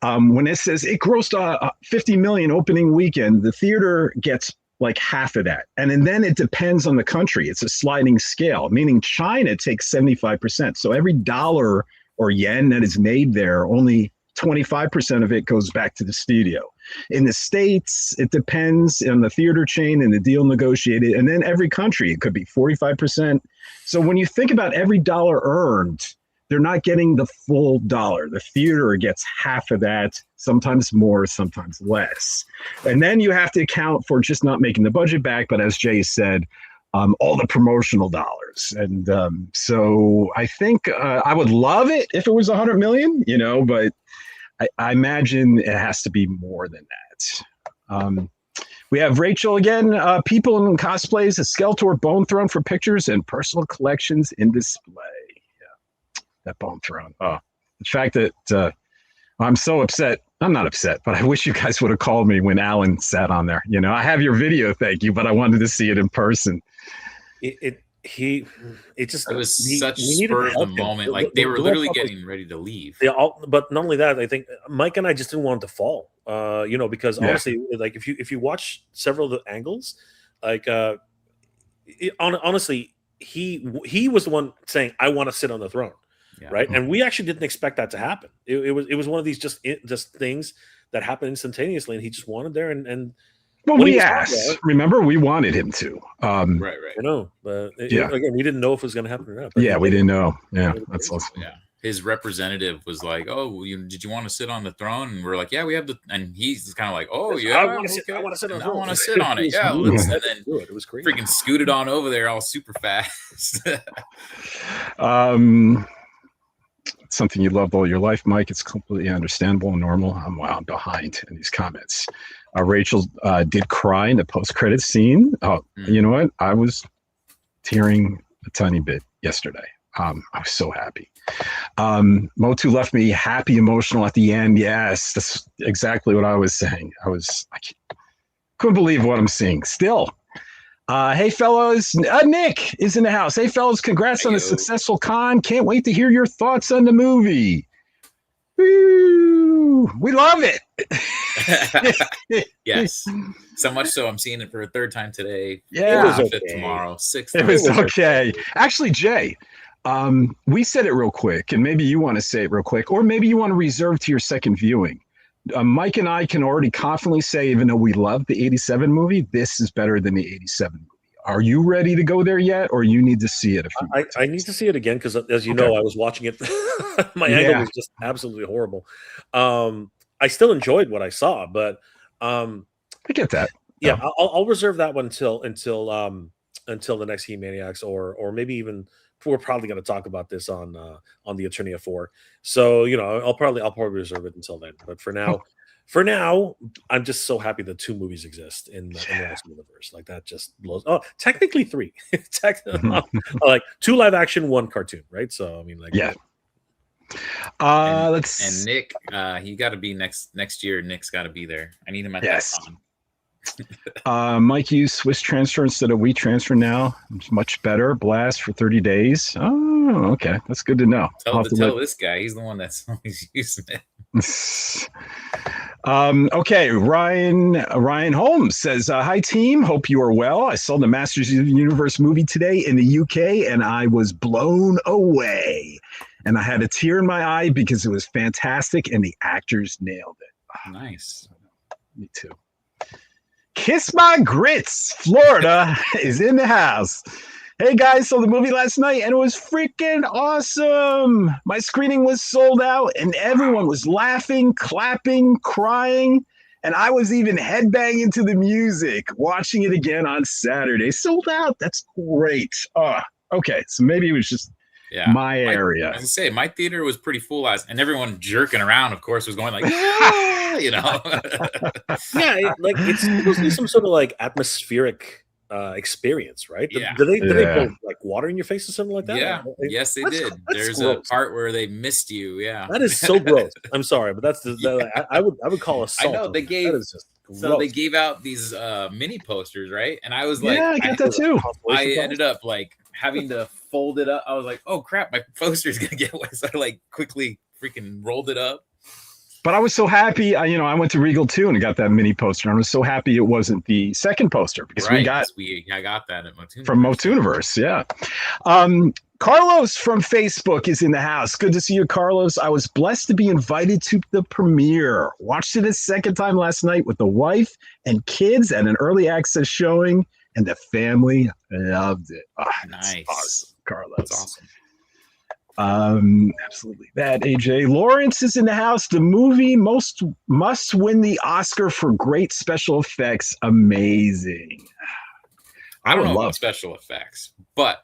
Speaker 2: when it says it grossed 50 million opening weekend, the theater gets like half of that. And then it depends on the country. It's a sliding scale, meaning China takes 75%. So every dollar or yen that is made there, only 25% of it goes back to the studio. In the States, it depends on the theater chain and the deal negotiated. And then every country, it could be 45%. So when you think about every dollar earned, they're not getting the full dollar. The theater gets half of that, sometimes more, sometimes less. And then you have to account for just not making the budget back. But as Jay said, all the promotional dollars. And so I think I would love it if it was 100 million, but I imagine it has to be more than that. We have Rachel again. People in cosplays, a Skeletor Bone Throne for pictures and personal collections in display. Yeah, that Bone Throne. The fact that I'm so upset. I'm not upset, but I wish you guys would have called me when Alan sat on there. You know, I have your video, thank you, but I wanted to see it in person.
Speaker 1: It just,
Speaker 3: It was
Speaker 1: we
Speaker 3: such
Speaker 1: needed
Speaker 3: spur
Speaker 1: to
Speaker 3: of the
Speaker 1: help him.
Speaker 3: moment. Like they were literally getting ready to leave.
Speaker 1: But not only that, I think Mike and I just didn't want it to fall. Because honestly, like if you watch several of the angles, like honestly, he was the one saying, "I want to sit on the throne," right? And we actually didn't expect that to happen. It was one of these just things that happened instantaneously, and he just wanted there. And
Speaker 2: well, we asked. Remember, we wanted him to.
Speaker 3: Right.
Speaker 1: I know, but again, we didn't know if it was going to happen or not.
Speaker 2: Yeah, we didn't know. Yeah, that's awesome.
Speaker 3: Yeah. His representative was like, "Oh, did you want to sit on the throne?" And we're like, "Yeah, we have the." And he's kind of like, "Oh, yeah,
Speaker 1: I want to sit. I want to sit on.
Speaker 3: I want to sit on it. Yeah, let's." And then
Speaker 1: it was crazy.
Speaker 3: Freaking scooted on over there, all super fast.
Speaker 2: Something you loved all your life, Mike. It's completely understandable and normal. I'm behind in these comments. Rachel did cry in the post-credit scene. You know what? I was tearing a tiny bit yesterday. I was so happy. Motu left me happy, emotional at the end. Yes, that's exactly what I was saying. I couldn't believe what I'm seeing. Still, hey fellows, Nick is in the house. Hey fellows, congrats on a successful con. Can't wait to hear your thoughts on the movie. Woo! We love it.
Speaker 3: Yes, so much so I'm seeing it for a third time today.
Speaker 2: Yeah,
Speaker 3: it was okay. Tomorrow, 6th.
Speaker 2: It was okay. Actually, Jay, we said it real quick, and maybe you want to say it real quick, or maybe you want to reserve to your second viewing. Mike and I can already confidently say, even though we love the 87 movie, this is better than the 87 movie. Are you ready to go there yet, or you need to see it?
Speaker 1: I need to see it again because, as you know, I was watching it. My angle was just absolutely horrible. I still enjoyed what I saw, but
Speaker 2: I get that.
Speaker 1: Yeah, I'll reserve that one until the next HE-MANIACS, or maybe even we're probably going to talk about this on the Attorney of Four. So I'll probably reserve it until then. But for now, I'm just so happy that 2 movies exist in the universe. Like that just blows. Oh, technically 3. Like 2 live action, 1 cartoon, right? So I mean, like
Speaker 3: and Nick, he got to be next year. Nick's got to be there. I need him at that con.
Speaker 2: Mike used Swiss transfer instead of WeTransfer now. It's much better. Blast for 30 days. Oh, okay. That's good to know.
Speaker 3: Tell this guy. He's the one that's always using it.
Speaker 2: Okay. Ryan Holmes says, hi team. Hope you are well. I saw the Masters of the Universe movie today in the UK and I was blown away. And I had a tear in my eye because it was fantastic and the actors nailed it.
Speaker 3: Oh, nice.
Speaker 2: Me too. Kiss My Grits, Florida is in the house. Hey guys, saw the movie last night and it was freaking awesome. My screening was sold out and everyone was laughing, clapping, crying, and I was even headbanging to the music, watching it again on Saturday. Sold out. That's great. Okay, so maybe it was just my area.
Speaker 3: As I say, my theater was pretty full, and everyone jerking around, of course, was going like, yeah,
Speaker 1: Yeah, it was some sort of like atmospheric experience, right?
Speaker 3: Yeah.
Speaker 1: Did they put like water in your face or something like that?
Speaker 3: Yeah, yes, they did. There's
Speaker 1: gross.
Speaker 3: A part where they missed you. Yeah,
Speaker 1: that is so gross. I'm sorry, but that's I would call assault.
Speaker 3: I know they gave. So they gave out these mini posters, right? And I was like,
Speaker 2: I get that too.
Speaker 3: I ended up like having to fold it up. I was like, oh crap, my poster's gonna get wet. So I like quickly freaking rolled it up.
Speaker 2: But I was so happy. I went to Regal too and got that mini poster. And I was so happy it wasn't the second poster because I got
Speaker 3: that at Motooniverse.
Speaker 2: From Motooniverse, yeah. Carlos from Facebook is in the house. Good to see you, Carlos. I was blessed to be invited to the premiere. Watched it a second time last night with the wife and kids at an early access showing, and the family loved it.
Speaker 3: Nice,
Speaker 2: awesome, Carlos.
Speaker 3: That's awesome.
Speaker 2: Absolutely. That AJ Lawrence is in the house. The movie must win the Oscar for great special effects. Amazing.
Speaker 3: I don't know about special effects, but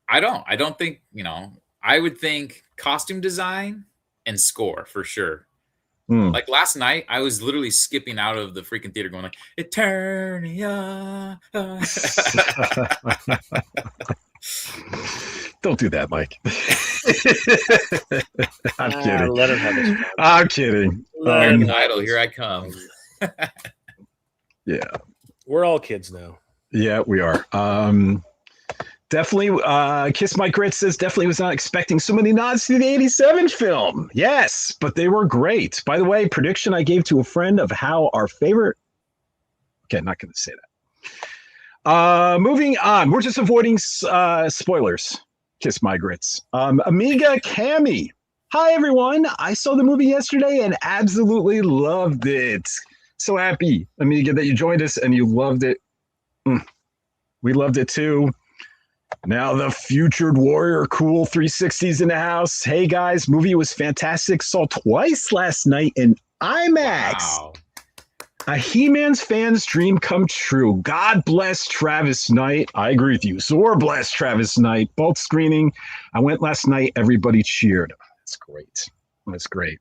Speaker 3: I don't think, I would think costume design and score for sure. Like last night, I was literally skipping out of the freaking theater going like, Eternia.
Speaker 2: Don't do that, Mike. I'm kidding.
Speaker 1: Let him have his fun.
Speaker 2: I'm kidding.
Speaker 3: American Idol, here I come.
Speaker 2: Yeah.
Speaker 1: We're all kids now.
Speaker 2: Yeah, we are. Definitely, Kiss My Grit says definitely was not expecting so many nods to the 87 film. Yes, but they were great. By the way, prediction I gave to a friend of how our favorite... Okay, not going to say that. Moving on. We're just avoiding spoilers. Kiss My Grits. Amiga Cami. Hi, everyone. I saw the movie yesterday and absolutely loved it. So happy, Amiga, that you joined us and you loved it. We loved it too. Now the Futured Warrior Cool 360s in the house. Hey guys, movie was fantastic. Saw twice last night in IMAX.
Speaker 3: Wow.
Speaker 2: A He-Man's fan's dream come true. God bless Travis Knight. I agree with you. Zor bless Travis Knight. Both screening. I went last night. Everybody cheered. That's great. That's great.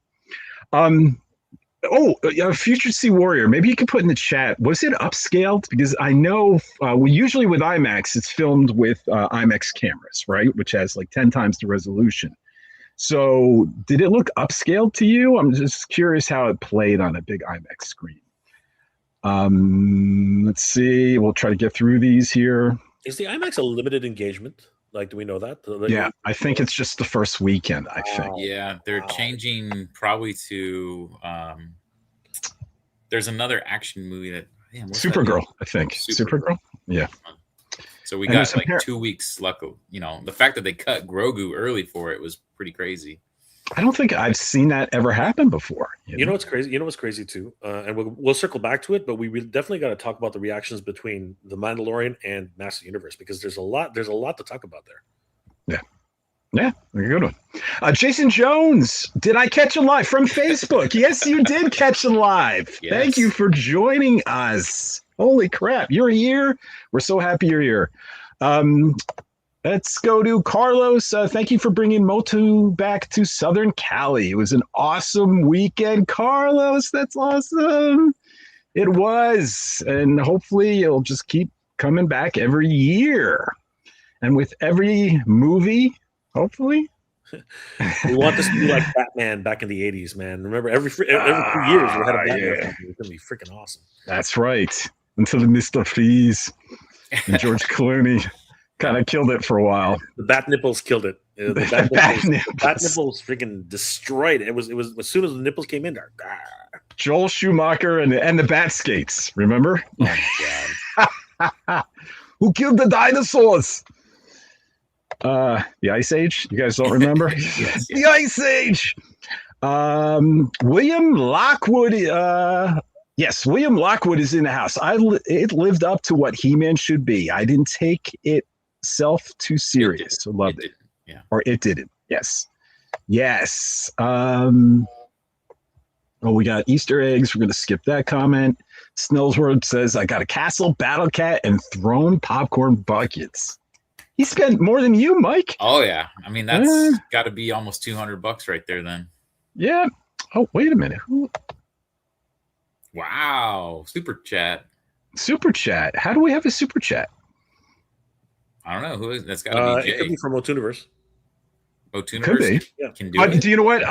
Speaker 2: Future Sea Warrior. Maybe you could put in the chat. Was it upscaled? Because I know usually with IMAX, it's filmed with IMAX cameras, right? Which has like 10 times the resolution. So did it look upscaled to you? I'm just curious how it played on a big IMAX screen. Let's see. We'll try to get through these here.
Speaker 1: Is the IMAX a limited engagement? Like, do we know that?
Speaker 2: Yeah, I think it's just the first weekend, I think.
Speaker 3: Yeah, they're changing probably to there's another action movie that
Speaker 2: Supergirl, I think. Supergirl? Yeah.
Speaker 3: So we got like 2 weeks lucky. You know, the fact that they cut Grogu early for it was pretty crazy.
Speaker 2: I don't think I've seen that ever happen before.
Speaker 1: You know what's crazy? You know what's crazy too? And we'll circle back to it, but we definitely got to talk about the reactions between The Mandalorian and Master Universe, because there's a lot to talk about there.
Speaker 2: Yeah, a good one. Jason Jones, did I catch a live from Facebook? Yes, you did catch a live.
Speaker 3: Yes.
Speaker 2: Thank you for joining us. Holy crap, you're here. We're so happy you're here. Let's go to Carlos. Thank you for bringing Motu back to Southern Cali. It was an awesome weekend, Carlos. That's awesome. It was. And hopefully it'll just keep coming back every year. And with every movie, hopefully.
Speaker 1: We want this to be like Batman back in the 80s, man. Remember, every 2 years we had a Batman movie. It's going to be freaking awesome.
Speaker 2: That's right. Until the Mr. Freeze and George Clooney kind of killed it for a while.
Speaker 1: The bat nipples killed it. The bat nipples freaking destroyed it. It was as soon as the nipples came in there.
Speaker 2: Joel Schumacher and the bat skates. Remember?
Speaker 3: Oh my god!
Speaker 2: Who killed the dinosaurs? The Ice Age. You guys don't remember?
Speaker 3: Yes.
Speaker 2: The Ice Age. William Lockwood. Yes, William Lockwood is in the house. It lived up to what He-Man should be. I didn't take itself too serious. So loved it.
Speaker 3: Yeah.
Speaker 2: Or it didn't. Yes. Yes. We got Easter eggs. We're going to skip that comment. Snellsworth says, I got a castle, battle cat, and thrown popcorn buckets. He spent more than you, Mike.
Speaker 3: Oh yeah. I mean, that's got to be almost $200 right there then.
Speaker 2: Yeah. Oh, wait a minute.
Speaker 3: Wow. Super chat.
Speaker 2: Super chat. How do we have a super chat?
Speaker 3: I don't know who is that's. Got to be Jay.
Speaker 1: It could be from Otuniverse.
Speaker 3: Otuniverse
Speaker 2: Could be.
Speaker 1: Yeah.
Speaker 3: Can do it.
Speaker 2: Do you know what?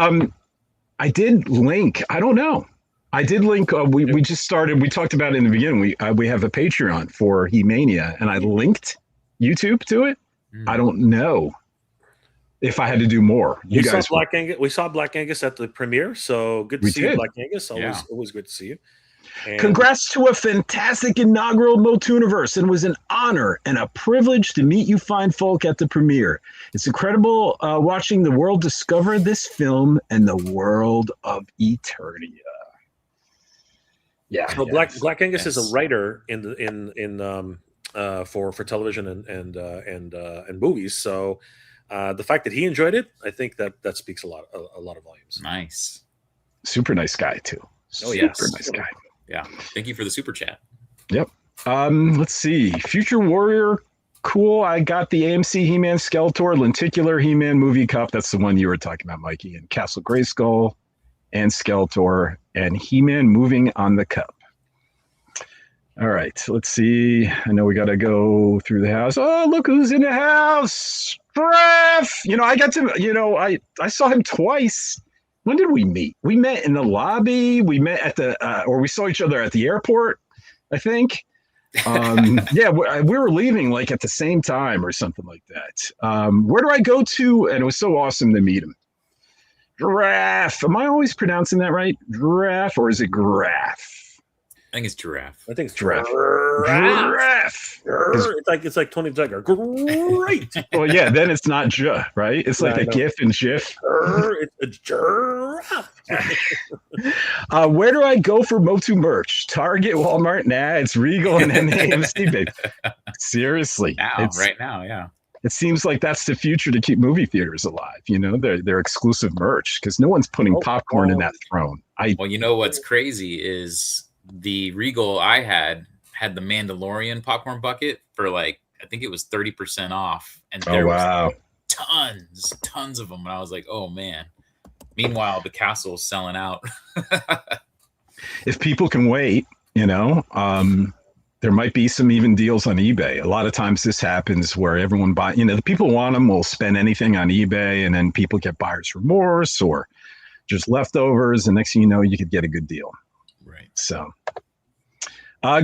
Speaker 2: I did link. I don't know. I did link. We just started. We talked about it in the beginning. We have a Patreon for HE-MANIA, and I linked YouTube to it. I don't know if I had to do more.
Speaker 1: We saw Black Angus at the premiere, so good to see you, Black Angus. Always good to see you. And
Speaker 2: congrats to a fantastic inaugural Motuniverse, and it was an honor and a privilege to meet you fine folk at the premiere. It's incredible watching the world discover this film and the world of Eternia. Yeah.
Speaker 1: So Black Angus is a writer for television and movies. So the fact that he enjoyed it, I think that speaks a lot of volumes.
Speaker 3: Nice.
Speaker 2: Super nice guy too.
Speaker 3: Oh yes.
Speaker 2: Super nice guy.
Speaker 3: Yeah. Thank you for the super chat.
Speaker 2: Yep. Let's see. Future Warrior. Cool. I got the AMC He-Man Skeletor Lenticular He-Man movie cup. That's the one you were talking about, Mikey. And Castle Grayskull and Skeletor and He-Man moving on the cup. All right, let's see. I know we got to go through the house. Oh, look who's in the house. Breath. I got to, I saw him twice. When did we meet? We met in the lobby. We met at or we saw each other at the airport, I think. Yeah, we were leaving like at the same time or something like that. Where do I go to? And it was so awesome to meet him. Giraffe. Am I always pronouncing that right? Giraffe, or is it giraffe?
Speaker 3: I think it's giraffe.
Speaker 1: I think it's
Speaker 2: Giraffe.
Speaker 1: giraffe.
Speaker 2: Giraffe.
Speaker 1: It's like Tony Tiger. Great.
Speaker 2: Well, yeah, then it's not j, right? It's like a GIF and GIF.
Speaker 1: It's a giraffe.
Speaker 2: Where do I go for Motu merch? Target, Walmart? Nah, it's Regal and then AMC, babe. Seriously.
Speaker 3: Right now, yeah.
Speaker 2: It seems like that's the future to keep movie theaters alive. They're exclusive merch because no one's putting popcorn in that throne.
Speaker 3: Well, you know what's crazy is the Regal I had the Mandalorian popcorn bucket for like, I think it was 30% off. And there was tons of them. And I was like, oh man. Meanwhile, the castle is selling out.
Speaker 2: If people can wait, there might be some even deals on eBay. A lot of times this happens where everyone the people want them will spend anything on eBay, and then people get buyer's remorse or just leftovers. And next thing you know, you could get a good deal.
Speaker 3: Right.
Speaker 2: So,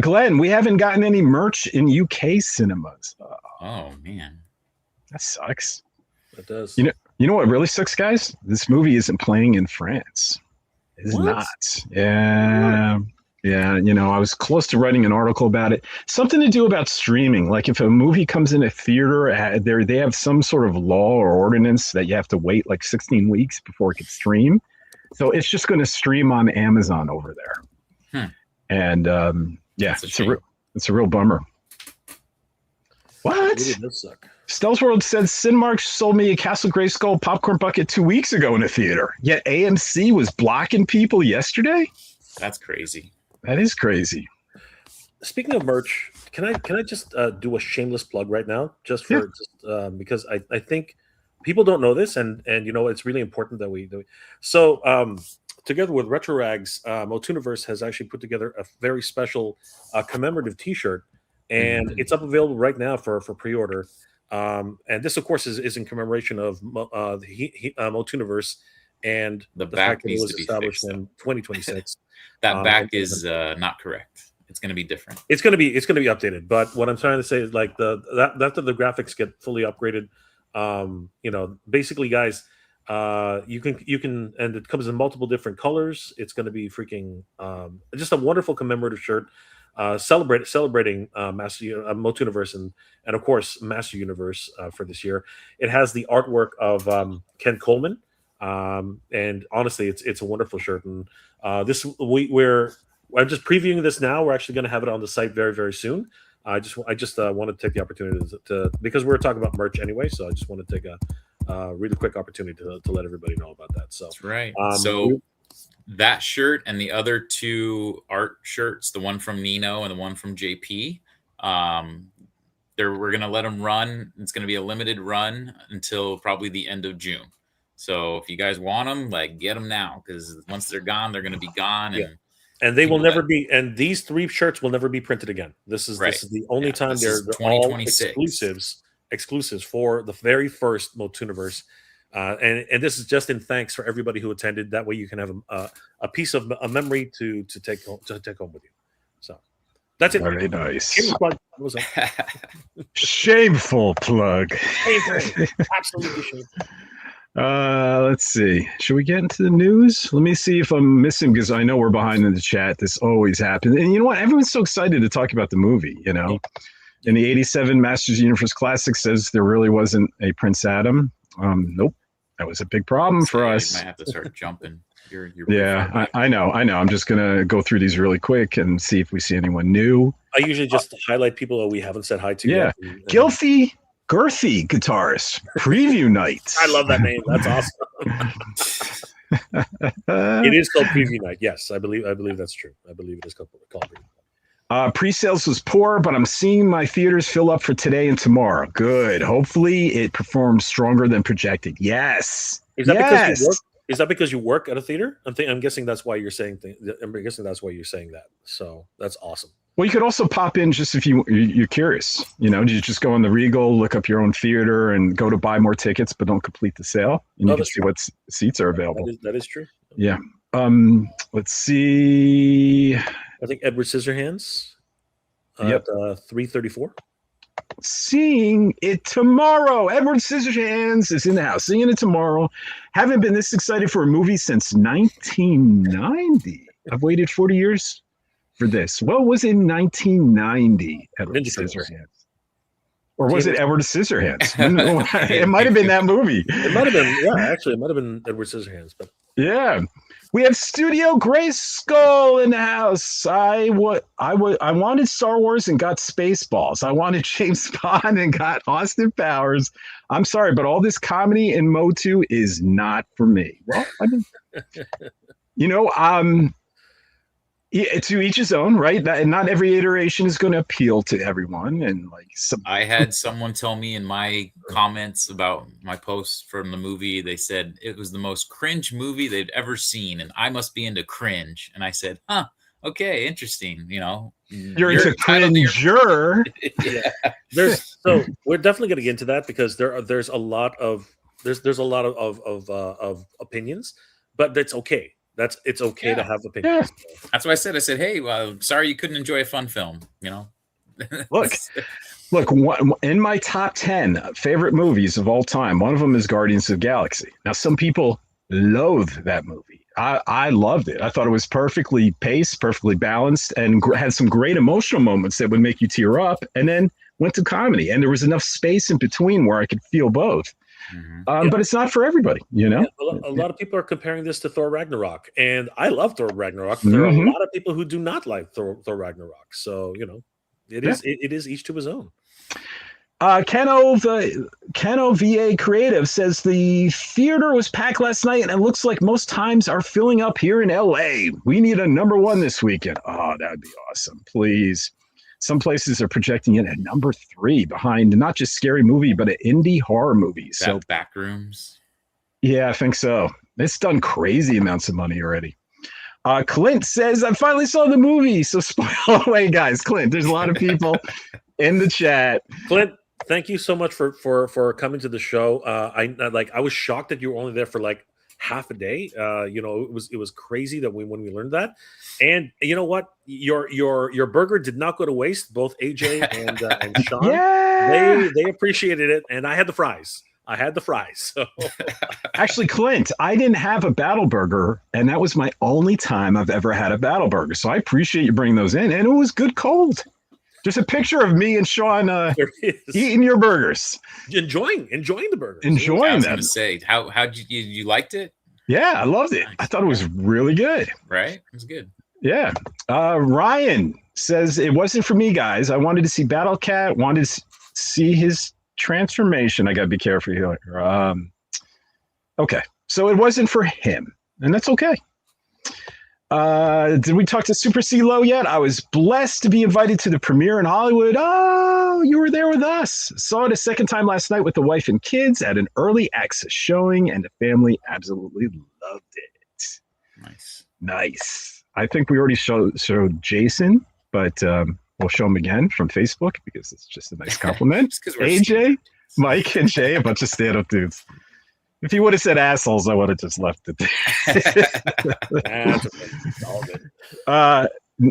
Speaker 2: Glenn, we haven't gotten any merch in UK cinemas.
Speaker 3: Oh man,
Speaker 2: that sucks.
Speaker 1: It does.
Speaker 2: You know what really sucks, guys? This movie isn't playing in France. It is not. Yeah. What? Yeah, I was close to writing an article about it. Something to do about streaming. Like if a movie comes in a theater, they have some sort of law or ordinance that you have to wait like 16 weeks before it can stream. So it's just going to stream on Amazon over there. And yeah, it's a real bummer. What?
Speaker 1: It does suck.
Speaker 2: Stealth World says Cinemark sold me a Castle Grayskull popcorn bucket 2 weeks ago in a theater. Yet AMC was blocking people yesterday.
Speaker 3: That's crazy.
Speaker 2: That is crazy.
Speaker 1: Speaking of merch, can I just do a shameless plug right now, just for because I think people don't know this, and it's really important that we do. So together with Retro Rags, Motuniverse has actually put together a very special commemorative T-shirt, and it's up available right now for pre-order. And this, of course, is in commemoration of Motuniverse and
Speaker 3: the fact that it was
Speaker 1: established in 2026.
Speaker 3: That back is not correct. It's going to be different.
Speaker 1: It's going to be updated. But what I'm trying to say is like after the graphics get fully upgraded, basically, guys, you can, and it comes in multiple different colors. It's going to be freaking just a wonderful commemorative shirt, celebrating Motuniverse and of course Master Universe for this year. It has the artwork of Ken Coleman. And honestly, it's a wonderful shirt, and I'm just previewing this now. We're actually going to have it on the site very, very soon. I just want to take the opportunity to because we're talking about merch anyway, so I just want to take a really quick opportunity to let everybody know about that. So
Speaker 3: that's right. So that shirt and the other two art shirts, the one from Nino and the one from JP, we're going to let them run. It's going to be a limited run until probably the end of June. So if you guys want them, get them now, because once they're gone, they're going to be gone.
Speaker 1: And they will never be. And these 3 shirts will never be printed again. This is the only time they're all exclusives for the very first Motuniverse. And this is just in thanks for everybody who attended. That way you can have a piece of a memory to take home with you. So that's it.
Speaker 2: Very nice.
Speaker 1: Shameful plug.
Speaker 2: Shameful plug.
Speaker 1: Absolutely shameful.
Speaker 2: Let's see. Should we get into the news? Let me see if I'm missing, because I know we're behind in the chat. This always happens. And you know what? Everyone's so excited to talk about the movie, And the 87 Masters Universe Classic says there really wasn't a Prince Adam. Nope. That was a big problem for us.
Speaker 3: You might have to start jumping.
Speaker 2: Yeah, I know. I'm just going to go through these really quick and see if we see anyone new.
Speaker 1: I usually just highlight people that we haven't said hi to yet.
Speaker 2: Yeah. Gilfy Girthy guitarist preview night.
Speaker 1: I love that name. That's awesome. It is called preview night. Yes, I believe that's true. I believe it is called preview night.
Speaker 2: Pre-sales was poor, but I'm seeing my theaters fill up for today and tomorrow. Good. Hopefully, it performs stronger than projected. Yes.
Speaker 1: Is that because you work at a theater? I'm guessing that's why you're saying. I'm guessing that's why you're saying that. So that's awesome.
Speaker 2: Well, you could also pop in just if you're curious. You just go on the Regal, look up your own theater, and go to buy more tickets, but don't complete the sale, and you can see what seats are available.
Speaker 1: That is true.
Speaker 2: Yeah. Let's see.
Speaker 1: I think Edward Scissorhands.
Speaker 2: Yep.
Speaker 1: At 3:34.
Speaker 2: Seeing it tomorrow. Edward Scissorhands is in the house. Seeing it tomorrow. Haven't been this excited for a movie since 1990. I've waited 40 years for this. What was in 1990? Edward Scissorhands. Or was it Edward Scissorhands? It might have been that movie.
Speaker 1: It might have been, yeah, actually, it might have been Edward Scissorhands. But
Speaker 2: yeah. We have Studio Grayskull in the house. I wanted Star Wars and got Spaceballs. I wanted James Bond and got Austin Powers. I'm sorry, but all this comedy in Motu is not for me. Well, I mean, to each his own, right? And not every iteration is going to appeal to everyone. And
Speaker 3: I had someone tell me in my comments about my post from the movie, they said it was the most cringe movie they'd ever seen, and I must be into cringe. And I said, huh, okay, interesting. You're
Speaker 2: into cringer.
Speaker 1: Yeah. So we're definitely going to get into that because there's a lot of opinions, but that's okay. It's okay to have opinions.
Speaker 2: Yeah.
Speaker 3: That's what I said. I said, hey, well, sorry you couldn't enjoy a fun film.
Speaker 2: Look, in my top 10 favorite movies of all time, one of them is Guardians of the Galaxy. Now, some people loathe that movie. I loved it. I thought it was perfectly paced, perfectly balanced, and had some great emotional moments that would make you tear up, and then went to comedy. And there was enough space in between where I could feel both. Mm-hmm. But it's not for everybody, A
Speaker 1: lot of people are comparing this to Thor Ragnarok, and I love Thor Ragnarok. There are a lot of people who do not like Thor Ragnarok. So it is each to his own.
Speaker 2: Keno VA Creative says the theater was packed last night, and it looks like most times are filling up here in LA. We need a number 1 this weekend. Oh, that'd be awesome, please. Some places are projecting it at number 3 behind not just Scary Movie, but an indie horror movie. So
Speaker 3: Backrooms.
Speaker 2: Yeah, I think so. It's done crazy amounts of money already. Clint says, I finally saw the movie. So spoil away, guys. Clint, there's a lot of people in the chat.
Speaker 1: Clint, thank you so much for coming to the show. I was shocked that you were only there for like half a day. It was crazy that when we learned that. And you know what? Your burger did not go to waste. Both AJ and Sean, they appreciated it, and I had the fries. So.
Speaker 2: Actually, Clint, I didn't have a Battle Burger, and that was my only time I've ever had a Battle Burger. So I appreciate you bringing those in, and it was good cold. Just a picture of me and Sean eating your burgers,
Speaker 1: enjoying the burgers,
Speaker 2: enjoying them. I was
Speaker 3: going to say, how you liked it?
Speaker 2: Yeah, I loved it. I thought it was really good.
Speaker 3: Right, it was good.
Speaker 2: Yeah. Ryan says it wasn't for me, guys. I wanted to see Battle Cat. Wanted to see his transformation. I got to be careful here. Okay, so it wasn't for him, and that's okay. Did we talk to Super C-Lo yet? I was blessed to be invited to the premiere in Hollywood. Oh, you were there with us. Saw it a second time last night with the wife and kids at an early access showing, and the family absolutely loved it. Nice. I think we already showed Jason, but we'll show him again from Facebook because it's just a nice compliment. AJ, Mike, and Jay, a bunch of stand-up dudes. If he would have said assholes, I would have just left it there.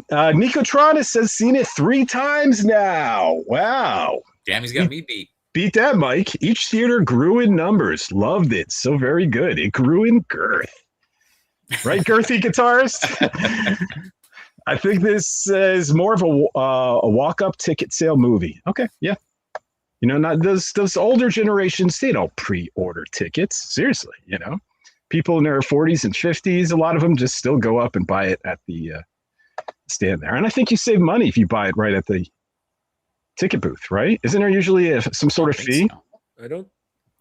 Speaker 2: Nicotronis says seen it 3 times now. Wow.
Speaker 3: Damn, he's got me beat.
Speaker 2: Beat that, Mike. Each theater grew in numbers. Loved it. So very good. It grew in girth. Right, girthy guitarist? I think this is more of a walk-up ticket sale movie. Okay, yeah. Not those older generations, they don't pre-order tickets. Seriously, people in their 40s and 50s, a lot of them just still go up and buy it at the stand there. And I think you save money if you buy it right at the ticket booth, right? Isn't there usually some sort of fee?
Speaker 1: So. I don't.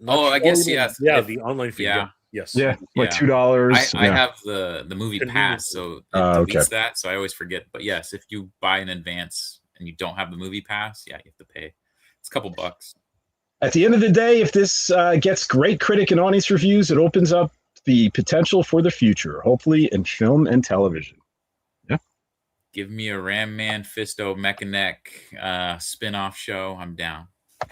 Speaker 3: I guess yes.
Speaker 1: Yeah, the online fee. Yeah. Yes.
Speaker 2: Yeah, like $2.
Speaker 3: I have the movie pass, so it deletes that, so I always forget. But yes, if you buy in advance and you don't have the movie pass, you have to pay. It's a couple bucks.
Speaker 2: At the end of the day, if this gets great critic and audience reviews, it opens up the potential for the future, hopefully in film and television. Yeah.
Speaker 3: Give me a Ram Man Fisto Mechanic spin-off show. I'm down.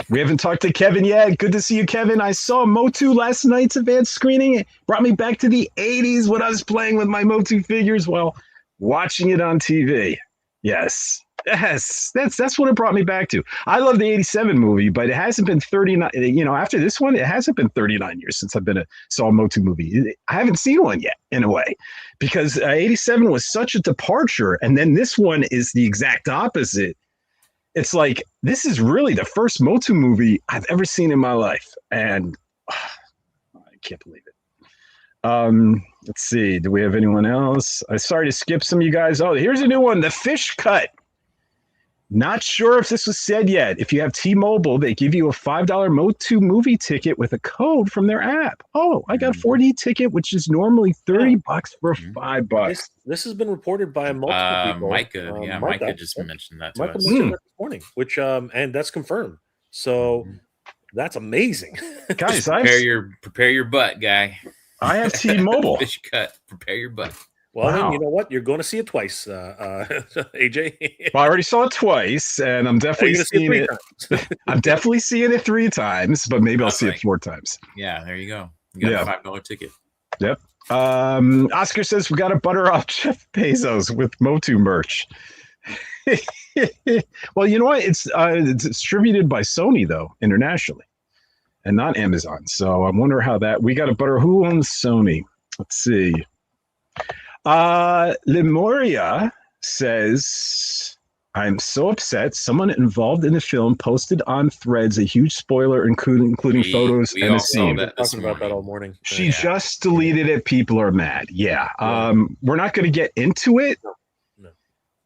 Speaker 2: We haven't talked to Kevin yet. Good to see you, Kevin. I saw Motu last night's advanced screening. It brought me back to the 80s when I was playing with my Motu figures while watching it on TV. Yes. That's what it brought me back to. I love the 87 movie, but it hasn't been 39. After this one, it hasn't been 39 years since I've saw a Motu movie. I haven't seen one yet, in a way, because 87 was such a departure. And then this one is the exact opposite. It's like, this is really the first Motu movie I've ever seen in my life. And I can't believe it. Let's see. Do we have anyone else? I'm sorry to skip some of you guys. Oh, here's a new one. The Fish Cut. Not sure if this was said yet. If you have T-Mobile, they give you a $5 Motu movie ticket with a code from their app. Oh, I got a 4D ticket, which is normally $30 for $5.
Speaker 1: This has been reported by multiple people.
Speaker 3: Micah just mentioned that to
Speaker 1: Micah
Speaker 3: us.
Speaker 1: mentioned that this morning, which and that's confirmed. So that's amazing,
Speaker 2: guys.
Speaker 3: Prepare your butt, guy.
Speaker 2: I have T-Mobile.
Speaker 3: Fish Cut. Prepare your butt.
Speaker 1: Well, then, you know what? You're going to see it twice, AJ.
Speaker 2: Well, I already saw it twice, and I'm definitely seeing it. I'm definitely seeing it 3 times, but maybe I'll see it 4 times.
Speaker 3: Yeah, there you go. You got a $5 ticket.
Speaker 2: Yep. Oscar says we got to butter off Jeff Bezos with Motu merch. Well, you know what? It's distributed by Sony though, internationally, and not Amazon. So I wonder how that. We got to butter. Who owns Sony? Let's see. Lemuria says, I'm so upset. Someone involved in the film posted on Threads a huge spoiler, including photos and a scene.
Speaker 1: Talking about that all morning.
Speaker 2: She just deleted it. People are mad. Yeah. We're not going to get into it,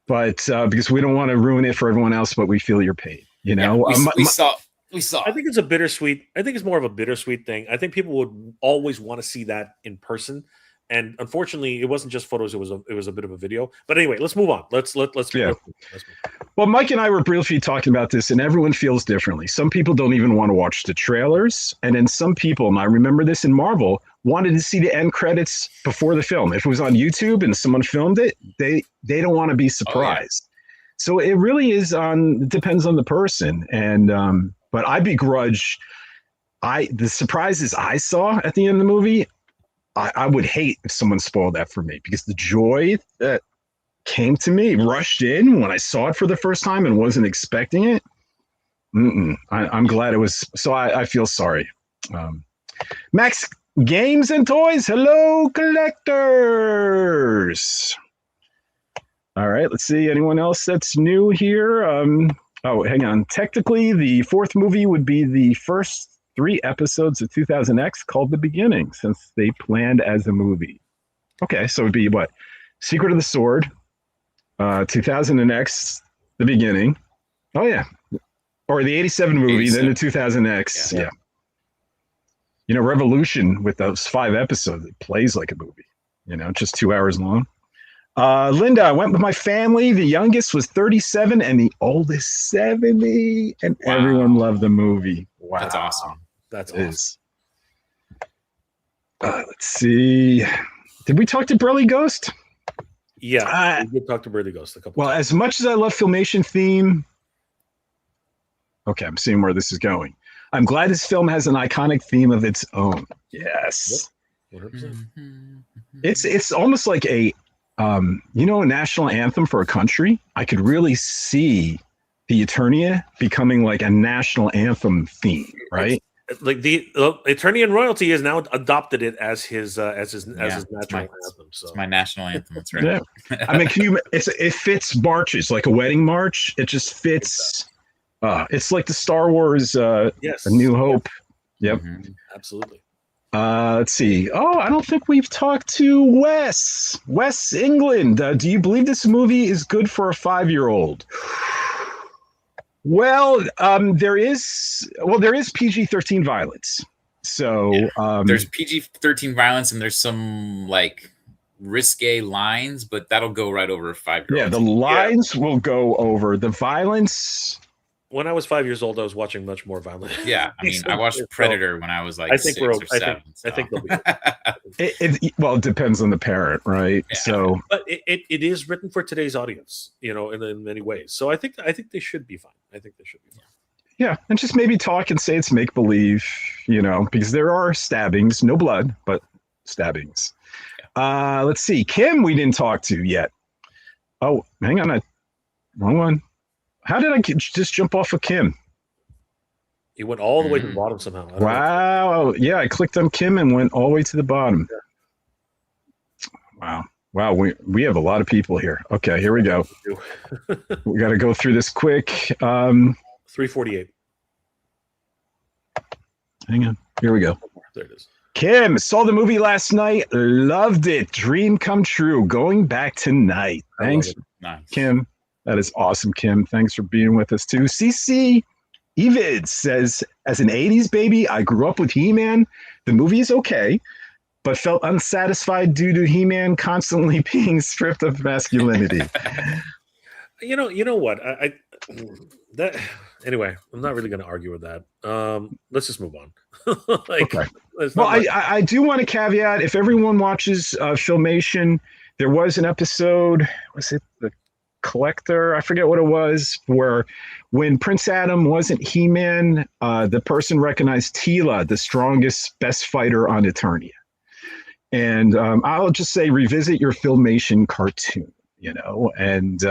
Speaker 2: but because we don't want to ruin it for everyone else, but we feel your pain. You know,
Speaker 3: we saw.
Speaker 1: I think it's a bittersweet. I think it's more of a bittersweet thing. I think people would always want to see that in person. And unfortunately, it wasn't just photos; it was a bit of a video. But anyway, let's move on. Let's move on.
Speaker 2: Well, Mike and I were briefly talking about this, and everyone feels differently. Some people don't even want to watch the trailers, and then some people, and I remember this in Marvel, wanted to see the end credits before the film. If it was on YouTube and someone filmed it, they don't want to be surprised. So it really depends on the person. And but I begrudge the surprises I saw at the end of the movie. I would hate if someone spoiled that for me, because the joy that came to me, rushed in when I saw it for the first time and wasn't expecting it. I'm glad it was. So I feel sorry. Max Games and Toys. Hello, collectors. All right. Let's see. Anyone else that's new here? Oh, hang on. Technically, the 4th movie would be the first 3 episodes of 2000X called The Beginning, since they planned as a movie. Okay, so it'd be what? Secret of the Sword, 2000X, The Beginning. Oh, yeah. Or the 87 movie, 87. Then the 2000X. Yeah. You know, Revolution with those 5 episodes, it plays like a movie, just 2 hours long. Linda, I went with my family. The youngest was 37 and the oldest 70, and everyone loved the movie. Wow.
Speaker 3: That's awesome.
Speaker 1: That's awesome.
Speaker 2: Let's see. Did we talk to Burly Ghost?
Speaker 1: Yeah, we did talk to Burly Ghost a couple times.
Speaker 2: As much as I love Filmation theme, okay, I'm seeing where this is going. I'm glad this film has an iconic theme of its own. Yes.
Speaker 1: Yep. 100%.
Speaker 2: It's almost like a national anthem for a country. I could really see the Eternia becoming like a national anthem theme, right?
Speaker 1: Like the Eternian royalty has now adopted it as his national anthem. So
Speaker 3: it's my national anthem. That's right.
Speaker 2: Yeah. I mean, it fits marches, like a wedding march. It just fits. It's like the Star Wars A New Hope. Yep.
Speaker 1: Mm-hmm. Absolutely.
Speaker 2: Let's see. Oh, I don't think we've talked to Wes England. Do you believe this movie is good for a 5-year-old? Well, there is PG-13 violence. So
Speaker 3: there's PG-13 violence, and there's some like risque lines, but that'll go right over a 5-year-old.
Speaker 2: Yeah, the lines will go over. The violence
Speaker 1: when I was 5 years old, I was watching much more violent.
Speaker 3: Yeah, I mean, I watched Predator when I was like
Speaker 1: I think
Speaker 3: 6
Speaker 1: we're.
Speaker 3: or 7.
Speaker 1: I think they'll be.
Speaker 2: Well, it depends on the parent, right?
Speaker 3: Yeah.
Speaker 2: So,
Speaker 1: But it is written for today's audience, in many ways. So I think they should be fine. I think they should be fine.
Speaker 2: yeah, and just maybe talk and say it's make believe, because there are stabbings, no blood, but stabbings. Let's see, Kim, we didn't talk to yet. Oh, hang on, wrong one. How did I just jump off of Kim?
Speaker 1: He went all the way to the bottom somehow. I don't know.
Speaker 2: Wow. Yeah, I clicked on Kim and went all the way to the bottom. Wow. Wow, we have a lot of people here. Okay, here we go. We got to go through this quick.
Speaker 1: 348.
Speaker 2: Hang on. Here we go.
Speaker 1: There it is.
Speaker 2: Kim, saw the movie last night. Loved it. Dream come true. Going back tonight. Thanks,
Speaker 3: Nice.
Speaker 2: Kim. That is awesome, Kim. Thanks for being with us, too. CC Evid says, as an 80s baby, I grew up with He-Man. The movie is okay, but felt unsatisfied due to He-Man constantly being stripped of masculinity.
Speaker 1: You know what? Anyway, I'm not really going to argue with that. Let's just move on.
Speaker 2: Okay. Well, I do want to caveat, if everyone watches Filmation, there was an episode, was it The Collector? I forget what it was, where when Prince Adam wasn't He-Man, the person recognized Tila, the strongest, best fighter on Eternia. And I'll just say, revisit your Filmation cartoon, and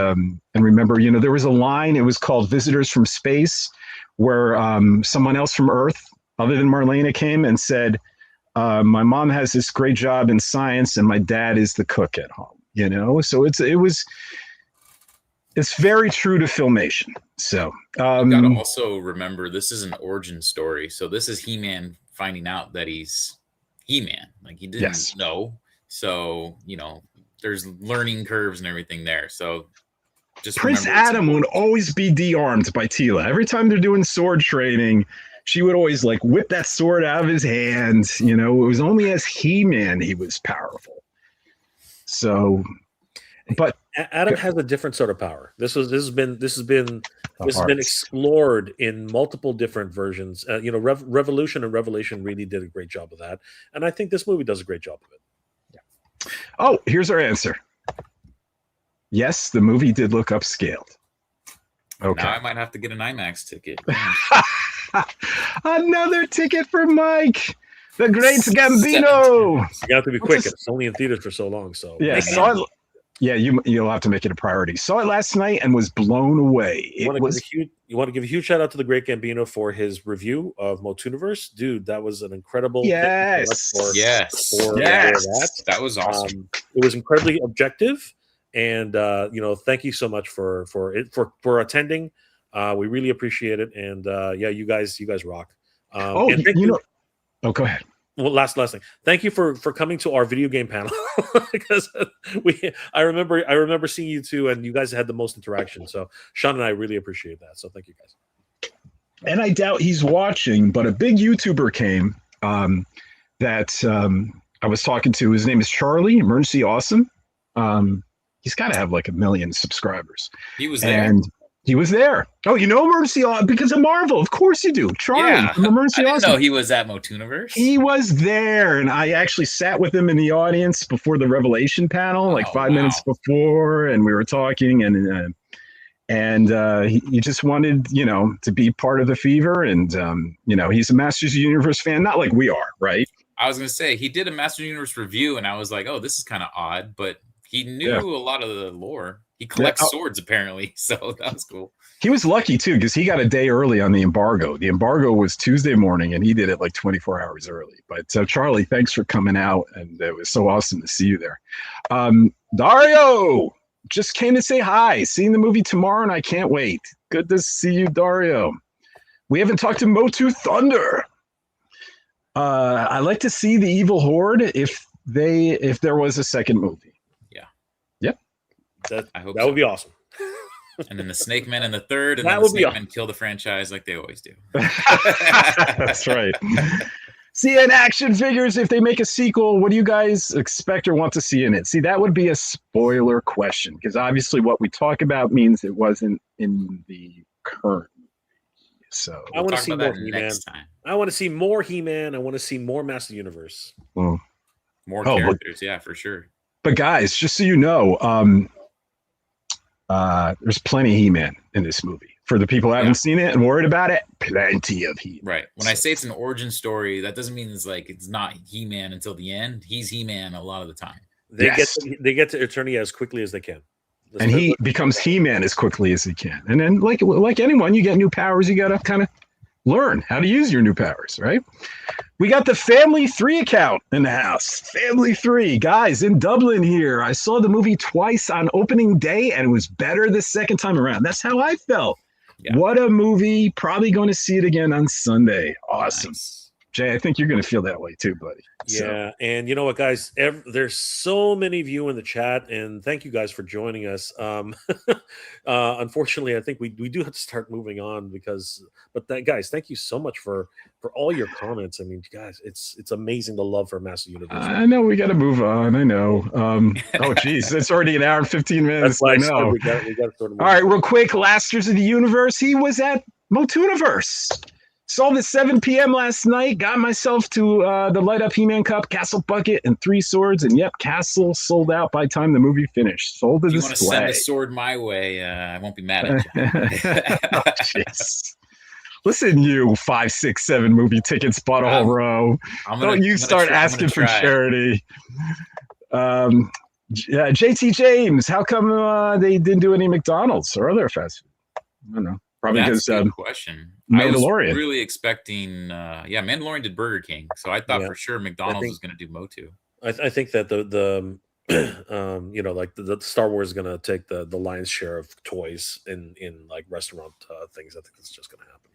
Speaker 2: remember, there was a line, it was called Visitors from Space, where someone else from Earth, other than Marlena, came and said, my mom has this great job in science and my dad is the cook at home, So it's very true to Filmation. So
Speaker 3: you gotta also remember, this is an origin story. So this is He-Man finding out that he's He-Man. Like, he didn't know. So, there's learning curves and everything there. So just
Speaker 2: Prince Adam would always be de-armed by Tila. Every time they're doing sword training, she would always whip that sword out of his hand. It was only as He-Man he was powerful. So, but
Speaker 1: Adam has a different sort of power. This has been explored in multiple different versions. Revolution and Revelation really did a great job of that, and I think this movie does a great job of it.
Speaker 2: Yeah. Oh, here's our answer. Yes, the movie did look upscaled. Okay.
Speaker 3: Now I might have to get an IMAX ticket.
Speaker 2: Another ticket for Mike, the great Gambino.
Speaker 1: You have to be quick. It's only in theaters for so long. So
Speaker 2: yeah, you'll have to make it a priority. Saw it last night and was blown away. You want
Speaker 1: to give a huge shout out to the great Gambino for his review of Motuniverse, dude. That was an incredible.
Speaker 2: Yes,
Speaker 3: that was awesome.
Speaker 1: It was incredibly objective, and thank you so much for attending. We really appreciate it, and you guys rock.
Speaker 2: Oh, go ahead.
Speaker 1: Well, last thing. Thank you for coming to our video game panel because I remember seeing you two, and you guys had the most interaction. So Sean and I really appreciate that. So thank you guys.
Speaker 2: And I doubt he's watching, but a big YouTuber came that I was talking to. His name is Charlie, Emergency Awesome. He's got to have 1 million subscribers.
Speaker 3: He was there.
Speaker 2: And he was there. Oh, Emergency Awesome because of Marvel. Of course you do. Charlie from Emergency
Speaker 3: Awesome. I didn't know he was at Motuniverse.
Speaker 2: He was there, and I actually sat with him in the audience before the Revelation panel, 5 minutes before, and we were talking, and he just wanted, to be part of the fever, and he's a Masters of the Universe fan, not like we are, right?
Speaker 3: I was gonna say, he did a Masters of the Universe review, and I was like, oh, this is kind of odd, but he knew a lot of the lore. He collects swords, apparently, so that was cool. He
Speaker 2: was lucky, too, because he got a day early on the embargo. The embargo was Tuesday morning, and he did it 24 hours early. But Charlie, thanks for coming out, and it was so awesome to see you there. Dario just came to say hi. Seeing the movie tomorrow, and I can't wait. Good to see you, Dario. We haven't talked to Motu Thunder. I'd like to see the Evil Horde if there was a second movie.
Speaker 1: I hope that would be awesome.
Speaker 3: And then the Snake Men in the third, and then the Snake Men kill the franchise like they always do.
Speaker 2: That's right. See, in action figures, if they make a sequel, what do you guys expect or want to see in it? See, that would be a spoiler question, because obviously what we talk about means it wasn't in the current movie. So
Speaker 1: I want to
Speaker 3: talk
Speaker 1: see
Speaker 3: about
Speaker 1: more
Speaker 3: that
Speaker 1: He-Man.
Speaker 3: next time.
Speaker 1: I want to see more He-Man. I want to see more Master Universe.
Speaker 2: well,
Speaker 3: More
Speaker 2: Oh, but-
Speaker 3: characters, yeah, for sure.
Speaker 2: but guys, just so you know, there's plenty of He-Man in this movie. For the people who haven't seen it and worried about it, plenty of He-Man.
Speaker 3: Right. When I say it's an origin story, that doesn't mean it's like it's not He-Man until the end. He's He-Man a lot of the time.
Speaker 1: They get to Eternity as quickly as they can.
Speaker 2: And he becomes He-Man as quickly as he can. And then, like anyone, you get new powers. You got to kind of learn how to use your new powers, right? We got the Family 3 account in the house. Family 3. Guys, in Dublin here. I saw the movie twice on opening day, and it was better the second time around. That's how I felt.
Speaker 3: Yeah.
Speaker 2: What a movie. Probably going to see it again on Sunday. Awesome.
Speaker 3: Nice.
Speaker 2: Jay, I think you're going to feel that way too, buddy.
Speaker 1: Yeah, and you know what, guys? There's so many of you in the chat, and thank you guys for joining us. Unfortunately, I think we do have to start moving on guys, thank you so much for all your comments. I mean, guys, it's amazing the love for Master Universe.
Speaker 2: I know we got to move on. I know. Oh, geez, it's already an hour and 15 minutes.
Speaker 1: That's why
Speaker 2: I know.
Speaker 1: we got to sort of
Speaker 2: All right, real quick, Lasters of the Universe. He was at Motuniverse. Saw the 7 p.m. last night. Got myself to the Light Up He-Man Cup, Castle Bucket, and 3 swords. And yep, Castle sold out by the time the movie finished. Sold the
Speaker 3: If you want to
Speaker 2: display.
Speaker 3: send a sword my way, I won't be mad at you.
Speaker 2: Oh, jeez. Listen, you 5, 6, 7 movie tickets bought a whole row. Don't you start asking for charity. JT James, how come they didn't do any McDonald's or other fast food? I don't know. Probably
Speaker 3: That's
Speaker 2: because
Speaker 3: a good question.
Speaker 2: Mandalorian.
Speaker 3: I was really expecting, Mandalorian did Burger King, so I thought for sure McDonald's was going to do Motu.
Speaker 1: I think that the like the Star Wars is going to take the lion's share of toys in like restaurant things. I think it's just going to happen.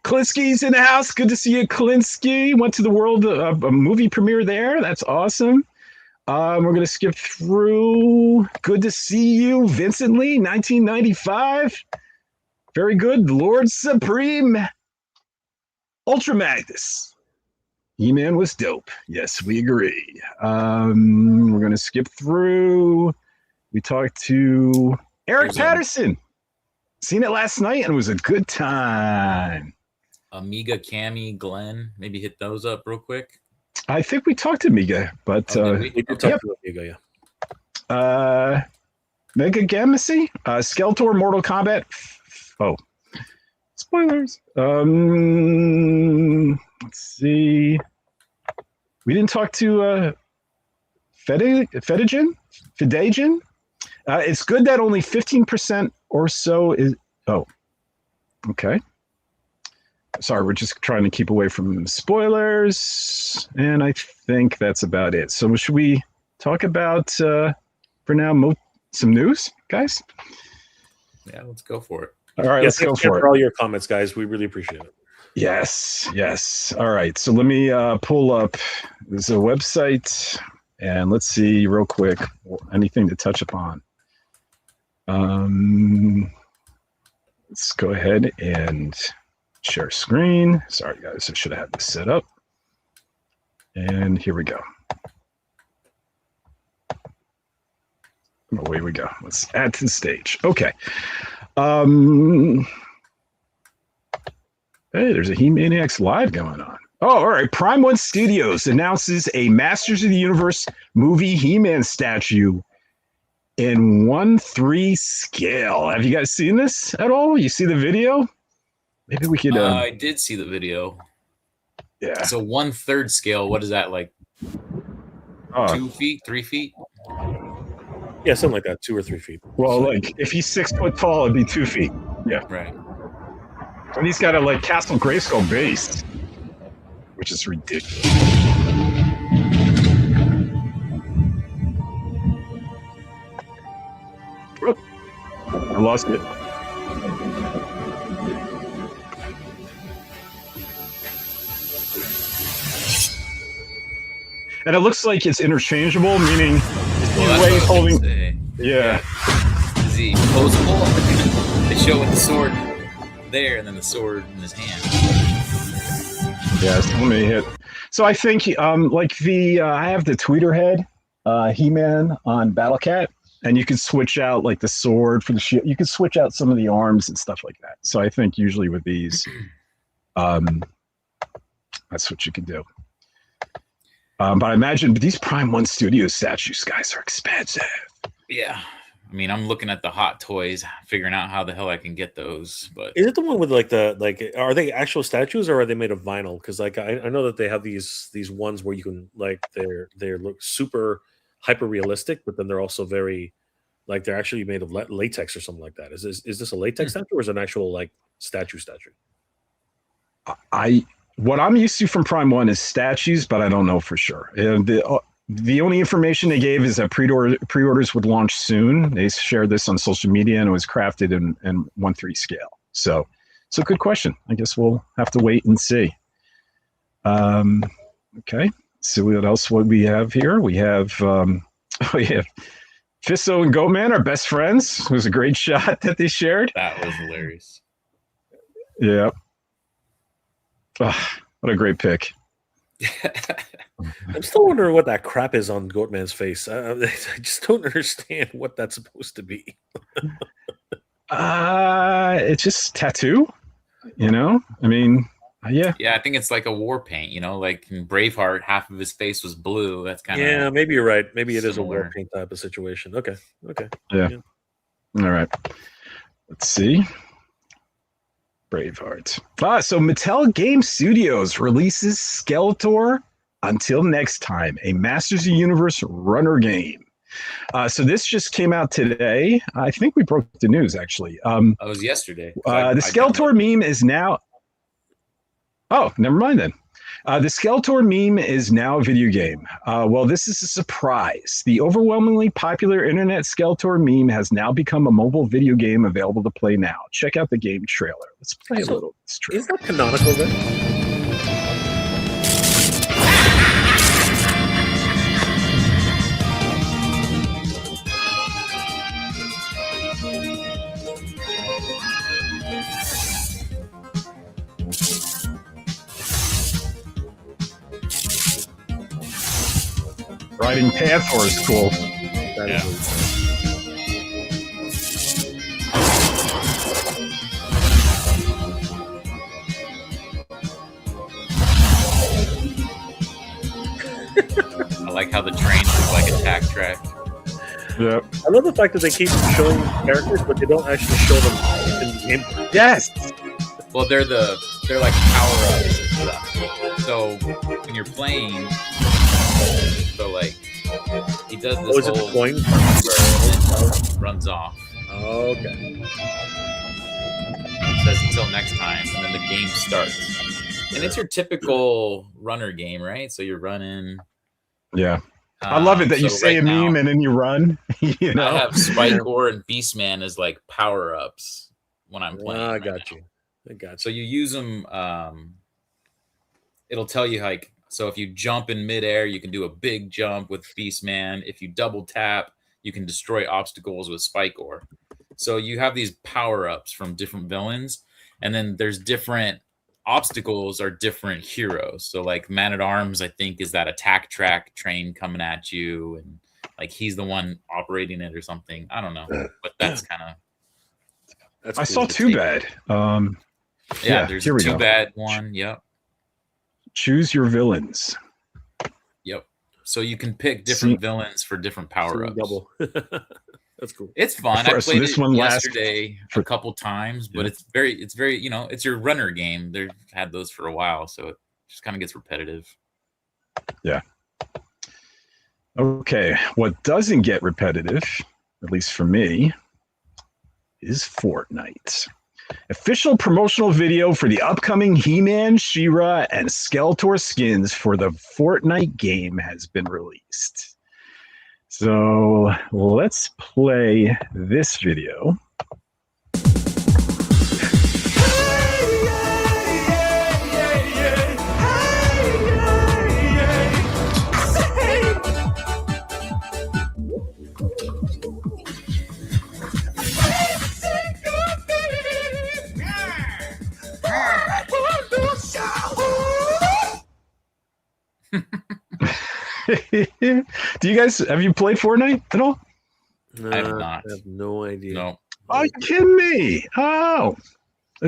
Speaker 2: Klinsky's in the house. Good to see you, Klinsky. Went to the world a movie premiere there. That's awesome. We're going to skip through. Good to see you, Vincent Lee, 1995. Very good. Lord Supreme. Ultra Magnus. He-Man was dope. Yes, we agree. We're going to skip through. We talked to Eric Patterson. Seen it last night and it was a good time.
Speaker 3: Amiga, Cammy, Glenn. Maybe hit those up real quick.
Speaker 2: I think we talked to Amiga, but
Speaker 1: we did talk to Amiga,
Speaker 2: yeah. Mega Gamacy, Skeletor, Mortal Kombat. Oh, spoilers. Let's see. We didn't talk to Fedagen. It's good that only 15% or so is. Oh, okay. Sorry, we're just trying to keep away from spoilers, and I think that's about it. So should we talk about for now some news, guys?
Speaker 3: Yeah, let's go for it.
Speaker 2: All right, let's go for it.
Speaker 1: For all your comments, guys, we really appreciate it.
Speaker 2: Yes. All right, so let me pull up. There's a website, and let's see real quick anything to touch upon. Let's go ahead and share screen. Sorry, guys, I should have had this set up. And here we go. Away we go. Let's add to the stage. Okay. Hey, there's a He-Maniacs live going on. Oh, all right. Prime One Studios announces a Masters of the Universe movie He-Man statue in 1:3 scale. Have you guys seen this at all? You see the video? Maybe we could.
Speaker 3: I did see the video.
Speaker 2: Yeah.
Speaker 3: So 1/3 scale. What is that, like 2 feet, 3 feet?
Speaker 1: Yeah, something like that, 2 or 3 feet.
Speaker 2: Well, like if he's 6 foot tall, it'd be 2 feet. Yeah.
Speaker 3: Right.
Speaker 2: And he's got a like Castle Grayskull base, which is ridiculous. Whoop. I lost it. And it looks like it's interchangeable, meaning
Speaker 3: Well,
Speaker 2: way he's
Speaker 3: that's what I was
Speaker 2: holding.
Speaker 3: gonna say.
Speaker 2: Yeah.
Speaker 3: Is he posable? They show with the sword there and then the sword in his hand.
Speaker 2: Yes, let me hit. So I think like I have the tweeter head He-Man on Battlecat, and you can switch out like the sword for the shield. You can switch out some of the arms and stuff like that. So I think usually with these, That's what you can do. But I imagine these Prime 1 Studio statues, guys, are expensive.
Speaker 3: Yeah. I mean, I'm looking at the hot toys, figuring out how the hell I can get those. But
Speaker 1: Is it the one with like are they actual statues or are they made of vinyl? Because like I know that they have these ones where you can like they look super hyper realistic, but then they're also very like they're actually made of latex or something like that. Is this a latex statue or is it an actual like statue?
Speaker 2: What I'm used to from Prime 1 is statues, but I don't know for sure. The only information they gave is that pre-orders would launch soon. They shared this on social media, and it was crafted in 1/3 scale. So good question. I guess we'll have to wait and see. Okay. So what else would we have here? We have Fisto and Goatman are best friends. It was a great shot that they shared.
Speaker 3: that was hilarious.
Speaker 2: Yeah. What a great pick.
Speaker 1: I'm still wondering what that crap is on Goatman's face. I just don't understand what that's supposed to be.
Speaker 2: It's just tattoo. I mean, yeah.
Speaker 3: Yeah, I think it's like a war paint. Like in Braveheart, half of his face was blue. That's kind of
Speaker 1: Yeah, maybe you're right. Maybe it is a war
Speaker 3: similar.
Speaker 1: paint type of situation. Okay.
Speaker 2: Yeah. All right. Let's see. Braveheart. So Mattel Game Studios releases Skeletor Until Next Time, a Masters of the Universe runner game. So this just came out today. I think we broke the news, actually.
Speaker 3: That was yesterday.
Speaker 2: The Skeletor meme is now... Oh, never mind then. The Skeletor meme is now a video game. Well, this is a surprise. The overwhelmingly popular internet Skeletor meme has now become a mobile video game available to play now. Check out the game trailer. Let's play a little of this trailer.
Speaker 1: Is that canonical then?
Speaker 2: Riding Panther is cool.
Speaker 1: That is really
Speaker 3: I like how the train looks like a tack track.
Speaker 2: Yep.
Speaker 1: I love the fact that they keep showing characters, but they don't actually show them in the game.
Speaker 2: Yes.
Speaker 3: Well, they're like power ups and stuff. So when you're playing, so like he does this
Speaker 1: Oh, is it the
Speaker 3: whole
Speaker 1: coin?
Speaker 3: where it runs off.
Speaker 1: Oh, okay.
Speaker 3: It says until next time, and then the game starts. And it's your typical runner game, right? So you're running.
Speaker 2: Yeah. I love it that you
Speaker 3: so
Speaker 2: say
Speaker 3: right
Speaker 2: a meme
Speaker 3: now,
Speaker 2: and then you run. You know?
Speaker 3: I have Spike-Core and Beastman as like power ups when I'm playing.
Speaker 1: I
Speaker 3: right
Speaker 1: got
Speaker 3: now.
Speaker 1: you. I got
Speaker 3: So
Speaker 1: you.
Speaker 3: you use them. It'll tell you like, so if you jump in midair, you can do a big jump with Beastman. If you double tap, you can destroy obstacles with Spike-Core. So you have these power ups from different villains, and then there's different obstacles are different heroes. So like Man at Arms, I think, is that attack track train coming at you, and like he's the one operating it or something. I don't know, but that's kind of.
Speaker 1: That's
Speaker 2: I
Speaker 1: cool.
Speaker 2: saw Too Bad.
Speaker 3: Yeah, there's
Speaker 2: here
Speaker 3: a
Speaker 2: we
Speaker 3: Too
Speaker 2: go.
Speaker 3: Bad one. Yep.
Speaker 2: Choose your villains.
Speaker 3: Yep. So you can pick different villains for different power ups.
Speaker 1: Double. That's cool.
Speaker 3: It's fun.
Speaker 2: So
Speaker 3: I played
Speaker 2: this
Speaker 3: it
Speaker 2: one lasts
Speaker 3: yesterday
Speaker 2: for-
Speaker 3: a couple times, but
Speaker 2: Yeah.
Speaker 3: it's very, it's your runner game. They've had those for a while, so it just kind of gets repetitive.
Speaker 2: Yeah. Okay. What doesn't get repetitive, at least for me, is Fortnite. Official promotional video for the upcoming He-Man, She-Ra, and Skeletor skins for the Fortnite game has been released. So let's play this video. Do you guys, have you played Fortnite at all?
Speaker 3: I have not.
Speaker 1: I have no idea.
Speaker 3: No.
Speaker 2: Are you kidding me? Oh,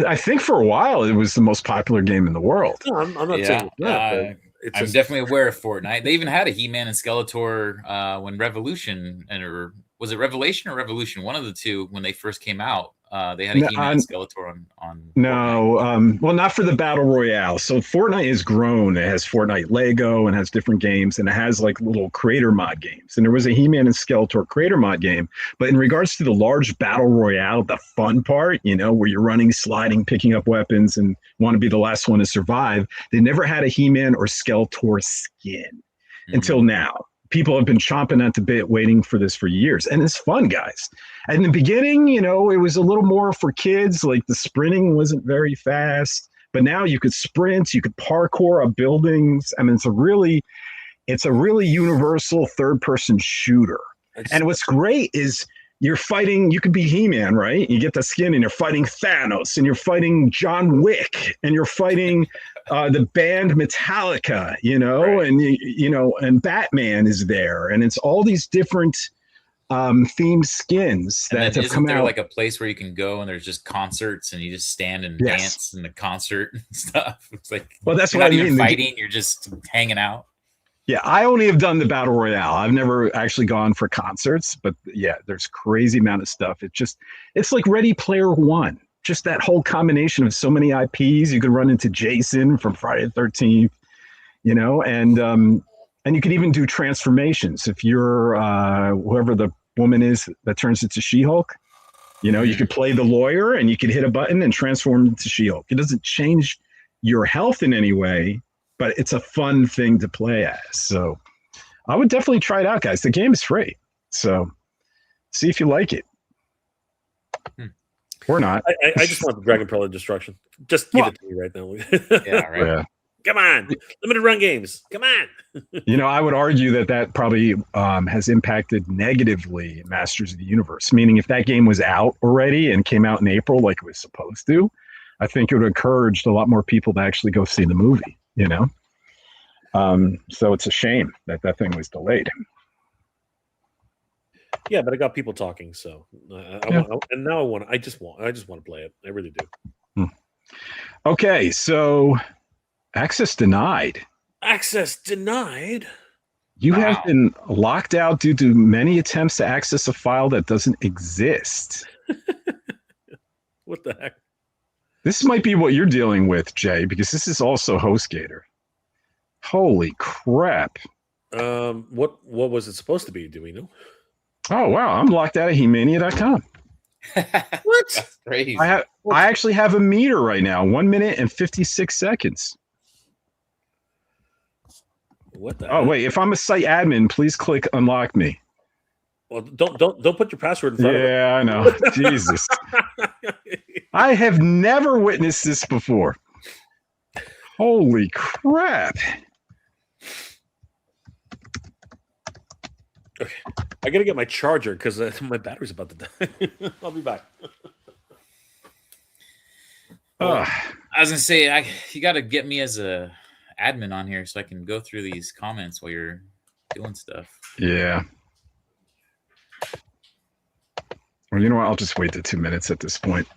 Speaker 2: I think for a while it was the most popular game in the world.
Speaker 1: No, I'm not saying it's not, but it's
Speaker 3: I'm
Speaker 1: just,
Speaker 3: definitely aware of Fortnite. They even had a He-Man and Skeletor when Revolution, or was it Revelation or Revolution? One of the two, when they first came out, they had a He-Man and Skeletor on
Speaker 2: no, well, not for the battle royale. So Fortnite has grown. It has Fortnite Lego and has different games, and it has like little creator mod games. And there was a He-Man and Skeletor creator mod game. But in regards to the large battle royale, the fun part, you know, where you're running, sliding, picking up weapons, and want to be the last one to survive, they never had a He-Man or Skeletor skin until now. People have been chomping at the bit waiting for this for years. And it's fun, guys. And in the beginning, you know, it was a little more for kids. Like the sprinting wasn't very fast. But now you could sprint, you could parkour up buildings. I mean, it's a really universal third-person shooter. And what's great is you're fighting, you could be He-Man, right? You get the skin and you're fighting Thanos and you're fighting John Wick and you're fighting the band Metallica, you know, right. And, you know, and Batman is there. And it's all these different themed skins that have come out. Isn't
Speaker 3: there like a place where you can go and there's just concerts and you just stand and dance in the concert and stuff? It's like,
Speaker 2: well, that's
Speaker 3: what I mean. You're not even fighting, you're just hanging out.
Speaker 2: Yeah, I only have done the battle royale. I've never actually gone for concerts, but yeah, there's crazy amount of stuff. It's like Ready Player One. Just that whole combination of so many IPs. You could run into Jason from Friday the 13th, you know, and you could even do transformations. If you're whoever the woman is that turns into She-Hulk, you know, you could play the lawyer and you could hit a button and transform into She-Hulk. It doesn't change your health in any way, but it's a fun thing to play as. So I would definitely try it out, guys. The game is free. So see if you like it. Or not.
Speaker 1: I just want the Dragon Pearl of Destruction. Just give it to me right now.
Speaker 3: Yeah, right.
Speaker 2: Yeah.
Speaker 1: Come on. Limited run games. Come on.
Speaker 2: You know, I would argue that probably has impacted negatively Masters of the Universe, meaning if that game was out already and came out in April like it was supposed to, I think it would have encouraged a lot more people to actually go see the movie, you know? So it's a shame that thing was delayed.
Speaker 1: Yeah, but I got people talking, so I just want to play it. I really do.
Speaker 2: Okay, so access denied.
Speaker 1: Access denied.
Speaker 2: You have been locked out due to many attempts to access a file that doesn't exist.
Speaker 1: What the heck?
Speaker 2: This might be what you're dealing with, Jay, because this is also HostGator. Holy crap.
Speaker 1: What was it supposed to be? Do we know?
Speaker 2: Oh, wow. I'm locked out of HE-MANIA.com.
Speaker 1: What?
Speaker 3: That's crazy.
Speaker 2: I actually have a meter right now, 1 minute and 56 seconds.
Speaker 1: What the
Speaker 2: heck? Wait, if I'm a site admin, please click unlock me.
Speaker 1: Well, don't put your password in front of it.
Speaker 2: Yeah, I know. Jesus. I have never witnessed this before. Holy crap.
Speaker 1: Okay. I gotta get my charger because my battery's about to die. I'll be back.
Speaker 3: I was gonna say you got to get me as a admin on here so I can go through these comments while you're doing stuff.
Speaker 2: Yeah. Well, you know what? I'll just wait the 2 minutes at this point.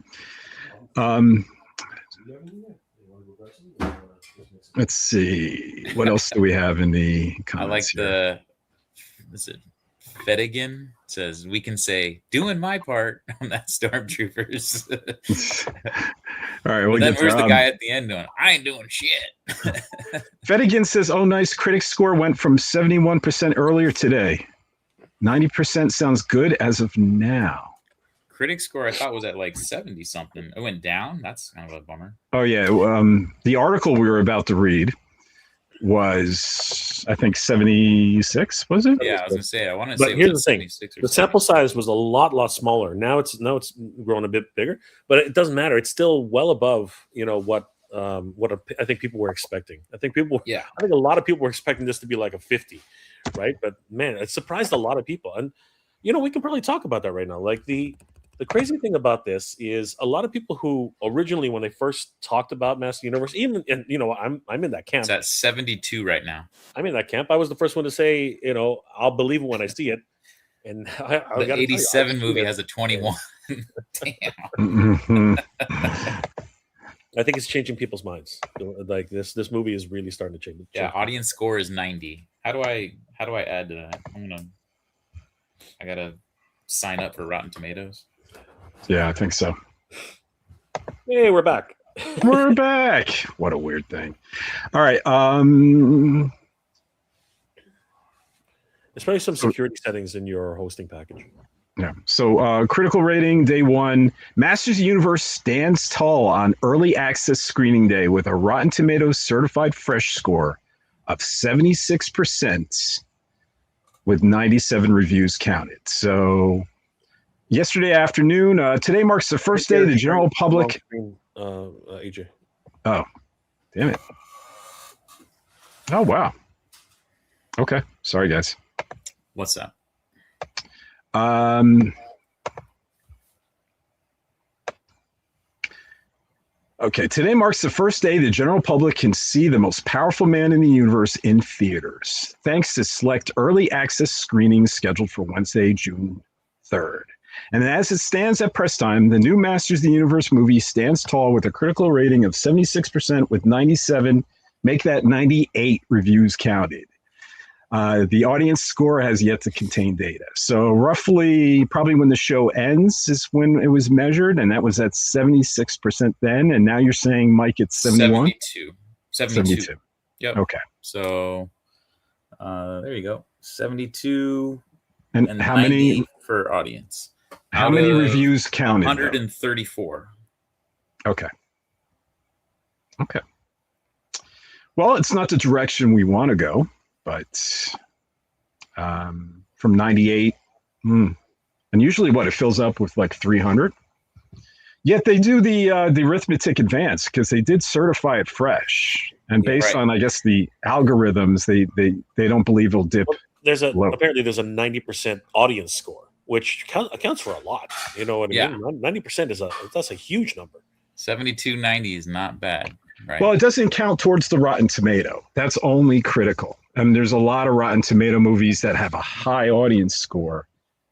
Speaker 2: Let's see. What else do we have in the comments?
Speaker 3: I like is it Fedigan says we can say doing my part on that Stormtroopers.
Speaker 2: All right. Well,
Speaker 3: then where's the guy at the end doing? I ain't doing shit.
Speaker 2: Fedigan says, "Oh, nice. Critic score went from 71% earlier today. 90% sounds good as of now."
Speaker 3: Critic score I thought was at like 70 something. It went down. That's kind of a bummer.
Speaker 2: Oh yeah. The article we were about to read was, I think, 76. Was it?
Speaker 3: Yeah, I was gonna say. I want to say.
Speaker 1: But here's the thing: the sample size was a lot smaller. Now it's grown a bit bigger, but it doesn't matter. It's still well above, you know, what I think people were expecting. I think a lot of people were expecting this to be like a 50, right? But man, it surprised a lot of people, and you know, we can probably talk about that right now. Like the crazy thing about this is a lot of people who originally, when they first talked about Master Universe, even, and you know, I'm in that camp.
Speaker 3: It's at 72 right now.
Speaker 1: I'm in that camp. I was the first one to say, you know, I'll believe it when I see it. And
Speaker 3: the 87 movie has a 21. Damn.
Speaker 1: I think it's changing people's minds. Like this movie is really starting to change.
Speaker 3: Yeah, audience score is 90. How do I add to that? I gotta sign up for Rotten Tomatoes.
Speaker 2: Yeah, I think so.
Speaker 1: Hey, we're back.
Speaker 2: We're back. What a weird thing. All right.
Speaker 1: There's probably some security settings in your hosting package.
Speaker 2: Yeah. So critical rating day 1. Masters of the Universe stands tall on early access screening day with a Rotten Tomatoes certified fresh score of 76% with 97 reviews counted. So yesterday afternoon, today marks the first day the general public.
Speaker 1: AJ.
Speaker 2: Oh, damn it. Oh, wow. Okay. Sorry, guys.
Speaker 3: What's that?
Speaker 2: Okay, today marks the first day the general public can see the most powerful man in the universe in theaters, thanks to select early access screenings scheduled for Wednesday, June 3rd. And as it stands at press time, the new Masters of the Universe movie stands tall with a critical rating of 76% with 97, make that 98 reviews counted. The audience score has yet to contain data. So roughly, probably when the show ends is when it was measured, and that was at 76% then. And now you're saying, Mike, it's 71?
Speaker 3: 72. Yep.
Speaker 2: Okay.
Speaker 3: So there you go. 72
Speaker 2: and how many
Speaker 3: for audience?
Speaker 2: How many reviews counted?
Speaker 3: 134.
Speaker 2: Okay. Okay. Well, it's not the direction we want to go. But from 98, and usually it fills up with like 300. Yet they do the arithmetic advance because they did certify it fresh, and based on I guess the algorithms, they don't believe it'll dip.
Speaker 1: Well, apparently there's a 90% audience score, which accounts for a lot. You know what I mean? 90% that's a huge number.
Speaker 3: 7290 is not bad. Right.
Speaker 2: Well, it doesn't count towards the Rotten Tomato. That's only critical. And there's a lot of Rotten Tomato movies that have a high audience score.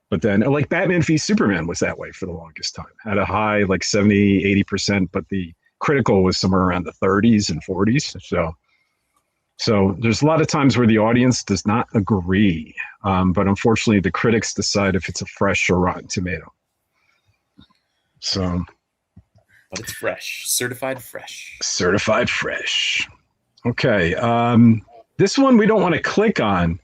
Speaker 2: But then, like Batman v Superman was that way for the longest time. Had a high, like 70, 80%, but the critical was somewhere around the 30s and 40s. So there's a lot of times where the audience does not agree. But unfortunately, the critics decide if it's a fresh or Rotten Tomato. So...
Speaker 3: But it's fresh. Certified fresh.
Speaker 2: Certified fresh. Okay. This one we don't want to click on,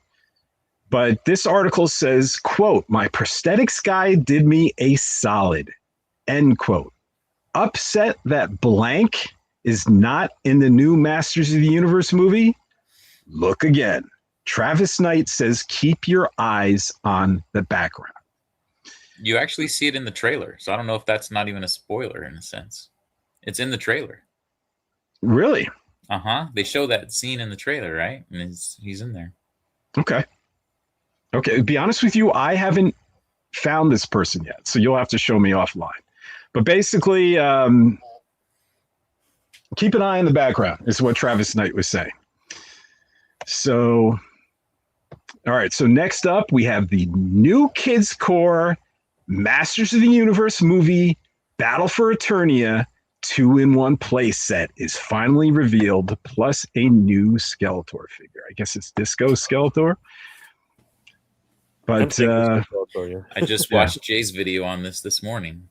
Speaker 2: but this article says, quote, "My prosthetics guy did me a solid," end quote. Upset that blank is not in the new Masters of the Universe movie? Look again. Travis Knight says, keep your eyes on the background.
Speaker 3: You actually see it in the trailer, so I don't know if that's not even a spoiler in a sense. It's in the trailer.
Speaker 2: Really?
Speaker 3: They show that scene in the trailer, right? And he's in there.
Speaker 2: Okay. To be honest with you, I haven't found this person yet, so you'll have to show me offline. But basically, keep an eye on the background is what Travis Knight was saying. So, all right. So next up, we have the new Kids Core Masters of the Universe movie Battle for Eternia 2-in-1 play set is finally revealed, plus a new Skeletor figure. I guess it's Disco Skeletor. But
Speaker 3: I just watched Jay's video on this morning.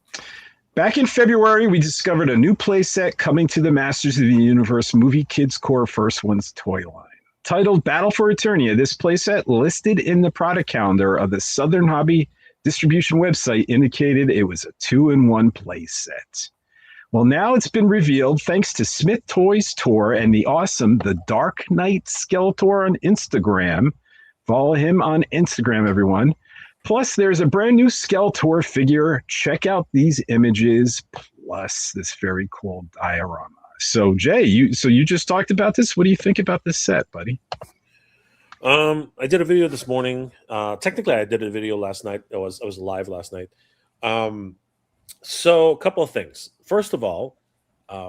Speaker 2: Back in February, we discovered a new play set coming to the Masters of the Universe movie Kids Core First One's toy line. Titled Battle for Eternia, this playset listed in the product calendar of the Southern Hobby distribution website indicated it was a 2-in-1 play set. Well, now it's been revealed thanks to Smith Toys Tour and the awesome The Dark Knight Skeletor on Instagram. Follow him on Instagram, everyone. Plus, there's a brand new Skeletor figure. Check out these images, plus this very cool diorama. So, Jay, you just talked about this. What do you think about this set, buddy?
Speaker 1: I did a video this morning. Technically, I did a video last night. I was live last night. So, a couple of things. First of all,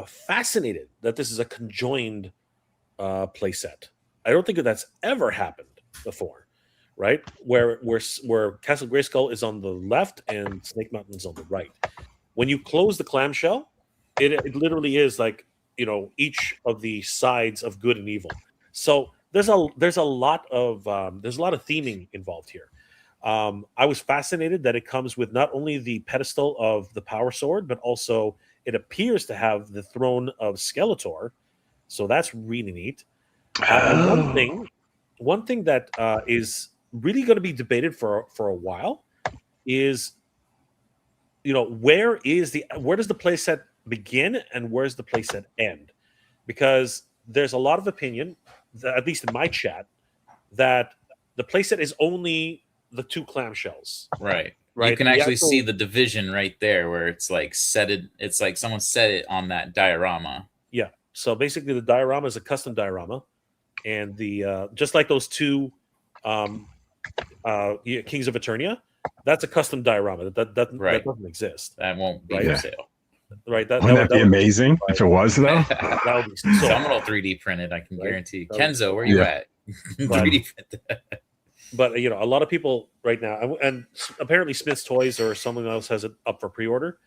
Speaker 1: fascinated that this is a conjoined play set. I don't think that's ever happened before, right? Where Castle Grayskull is on the left and Snake Mountain is on the right. When you close the clamshell, it literally is like each of the sides of good and evil. So there's a lot of theming involved here. I was fascinated that it comes with not only the pedestal of the power sword, but also it appears to have the throne of Skeletor. So that's really neat. And one thing that is really going to be debated for a while is, where does the playset begin and where's the playset end? Because there's a lot of opinion, at least in my chat, that the playset is only the two clamshells.
Speaker 3: Right.
Speaker 1: Right.
Speaker 3: You can actually see the division right there where it's like it's like someone set it on that diorama.
Speaker 1: Yeah. So basically the diorama is a custom diorama. And the just like those two Kings of Eternia, that's a custom diorama. That doesn't exist.
Speaker 3: That won't be
Speaker 1: Right?
Speaker 3: for
Speaker 2: Yeah.
Speaker 3: sale.
Speaker 1: Right.
Speaker 2: Wouldn't that be amazing if it was, though?
Speaker 1: That would be so
Speaker 3: Someone will 3D print it, I can
Speaker 1: Right.
Speaker 3: guarantee.
Speaker 1: That would-
Speaker 3: Kenzo, where you at? 3D print that.
Speaker 1: But a lot of people right now, and apparently Smith's Toys or someone else has it up for pre-order,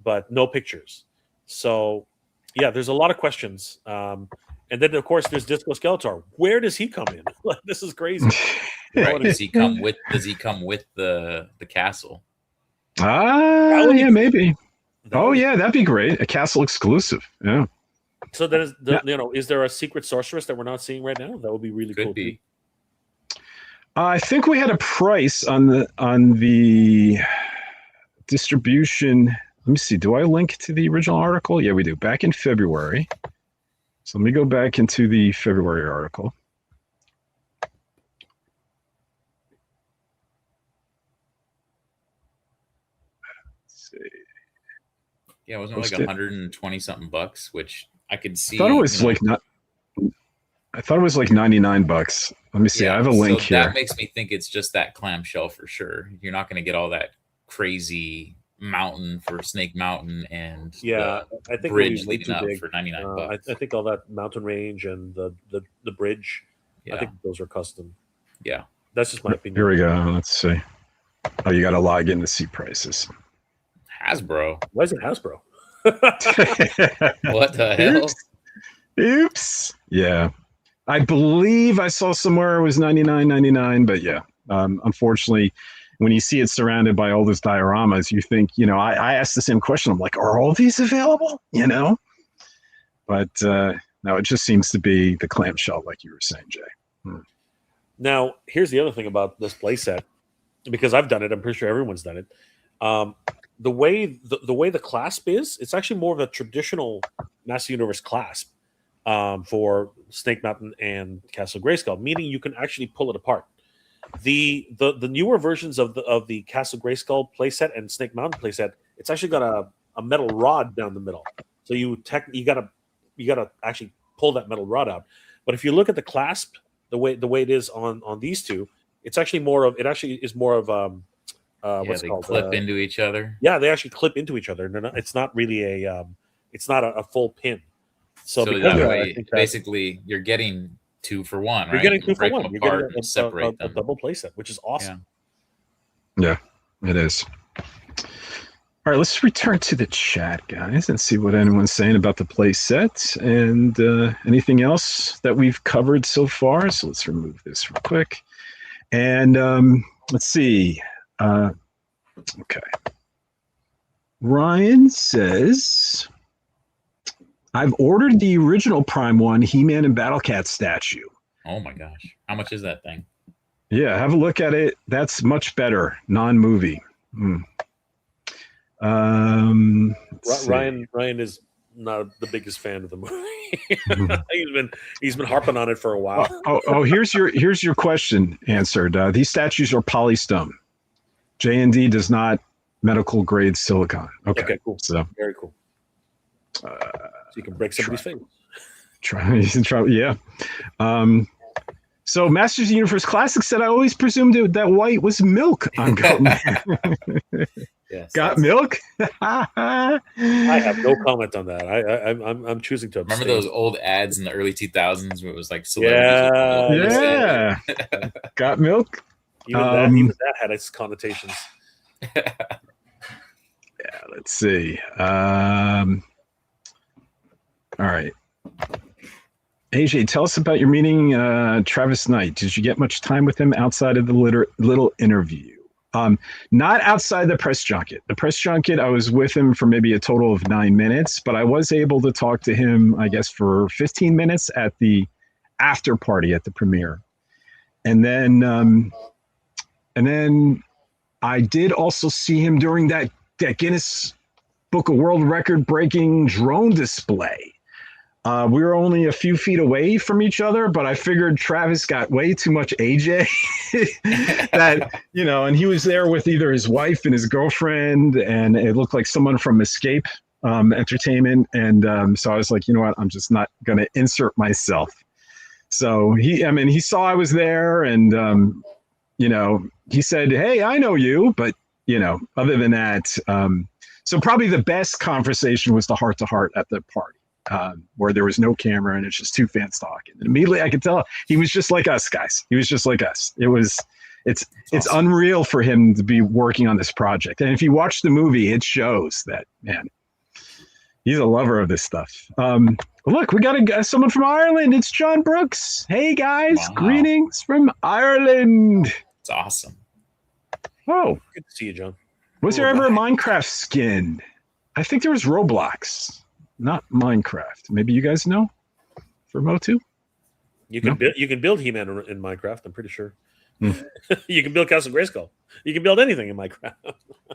Speaker 1: but no pictures. So yeah, there's a lot of questions. And then of course there's Disco Skeletor. Where does he come in? Like, this is crazy.
Speaker 3: Right. Does he come with the castle?
Speaker 2: Yeah, maybe. Oh yeah, that'd be great. A castle exclusive. Yeah.
Speaker 1: So that is is there a secret sorceress that we're not seeing right now? That would be really cool.
Speaker 3: Could be.
Speaker 2: I think we had a price on the distribution. Let me see. Do I link to the original article? Yeah, we do. Back in February. So let me go back into the February article. Let's see.
Speaker 3: Yeah, wasn't it like 120 something bucks, which I could see.
Speaker 2: I thought it was I thought it was like 99 bucks. Let me see. I have a link here.
Speaker 3: That makes me think it's just that clamshell for sure. You're not going to get all that crazy mountain for Snake Mountain and
Speaker 1: I think
Speaker 3: bridge leading up for 99 bucks.
Speaker 1: I think all that mountain range and the bridge, I think those are custom.
Speaker 3: Yeah.
Speaker 1: That's just my opinion.
Speaker 2: Here we go. Let's see. Oh, you got to log in to see prices.
Speaker 3: Hasbro.
Speaker 1: Why is it Hasbro?
Speaker 3: What the hell?
Speaker 2: Oops. Yeah. I believe I saw somewhere it was $99.99, but yeah. Unfortunately, when you see it surrounded by all those dioramas, you think, I asked the same question. I'm like, are all these available? But no, it just seems to be the clamshell, like you were saying, Jay.
Speaker 1: Now, here's the other thing about this playset, because I've done it. I'm pretty sure everyone's done it. The way the clasp is, it's actually more of a traditional Master Universe clasp for Snake Mountain and Castle Grayskull, meaning you can actually pull it apart. The newer versions of the Castle Grayskull playset and Snake Mountain playset, it's actually got a metal rod down the middle. So you gotta actually pull that metal rod out. But if you look at the clasp, the way it is on these two, it's actually more of what's
Speaker 3: they
Speaker 1: called
Speaker 3: clip into each other.
Speaker 1: Yeah, they actually clip into each other. It's not really it's not a full pin. So
Speaker 3: that way, basically, you're getting 2 for 1. Right?
Speaker 1: You're getting 2 for 1. You're getting a double playset, which is awesome.
Speaker 2: Yeah, it is. All right, let's return to the chat, guys, and see what anyone's saying about the play set and anything else that we've covered so far. So let's remove this real quick. And let's see. Okay. Ryan says, I've ordered the original Prime 1 He-Man and Battle Cat statue.
Speaker 3: Oh my gosh. How much is that thing?
Speaker 2: Yeah, have a look at it. That's much better. Non-movie.
Speaker 1: Ryan is not the biggest fan of the movie. he's been harping on it for a while.
Speaker 2: Here's your question answered. These statues are polystone. J&D does not medical grade silicon. Okay,
Speaker 1: cool.
Speaker 2: So
Speaker 1: very cool. So you can break somebody's face.
Speaker 2: Try, yeah. So Masters of the Universe Classic said, I always presumed that white was milk on Goatman.
Speaker 3: Yes,
Speaker 2: got milk?
Speaker 1: I have no comment on that. I'm choosing to abstain.
Speaker 3: Remember those old ads in the early 2000s where it was like celebrities?
Speaker 2: Yeah. Got milk?
Speaker 1: Even that had its connotations.
Speaker 2: Yeah, let's see. All right. AJ, tell us about your meeting, Travis Knight. Did you get much time with him outside of the little interview? Not outside the press junket. The press junket, I was with him for maybe a total of 9 minutes, but I was able to talk to him, I guess, for 15 minutes at the after party at the premiere. And then I did also see him during that Guinness Book of World Record breaking drone display. We were only a few feet away from each other, but I figured Travis got way too much AJ that, and he was there with either his wife and his girlfriend, and it looked like someone from Escape Entertainment. And so I was like, you know what, I'm just not going to insert myself. So he saw I was there, and, he said, hey, I know you, but, other than that, so probably the best conversation was the heart-to-heart at the party. Where there was no camera and it's just two fans talking. And immediately I could tell he was just like us, guys. He was just like us. It's unreal for him to be working on this project. And if you watch the movie, it shows that, man, he's a lover of this stuff. Look, we got someone from Ireland. It's John Brooks. Hey guys, wow. Greetings from Ireland.
Speaker 3: It's awesome.
Speaker 2: Oh,
Speaker 1: good to see you, John.
Speaker 2: Was there ever a Minecraft skin? I think there was Roblox. Not Minecraft. Maybe you guys know for Motu?
Speaker 1: You can build He-Man in Minecraft, I'm pretty sure. You can build Castle Grayskull. You can build anything in Minecraft.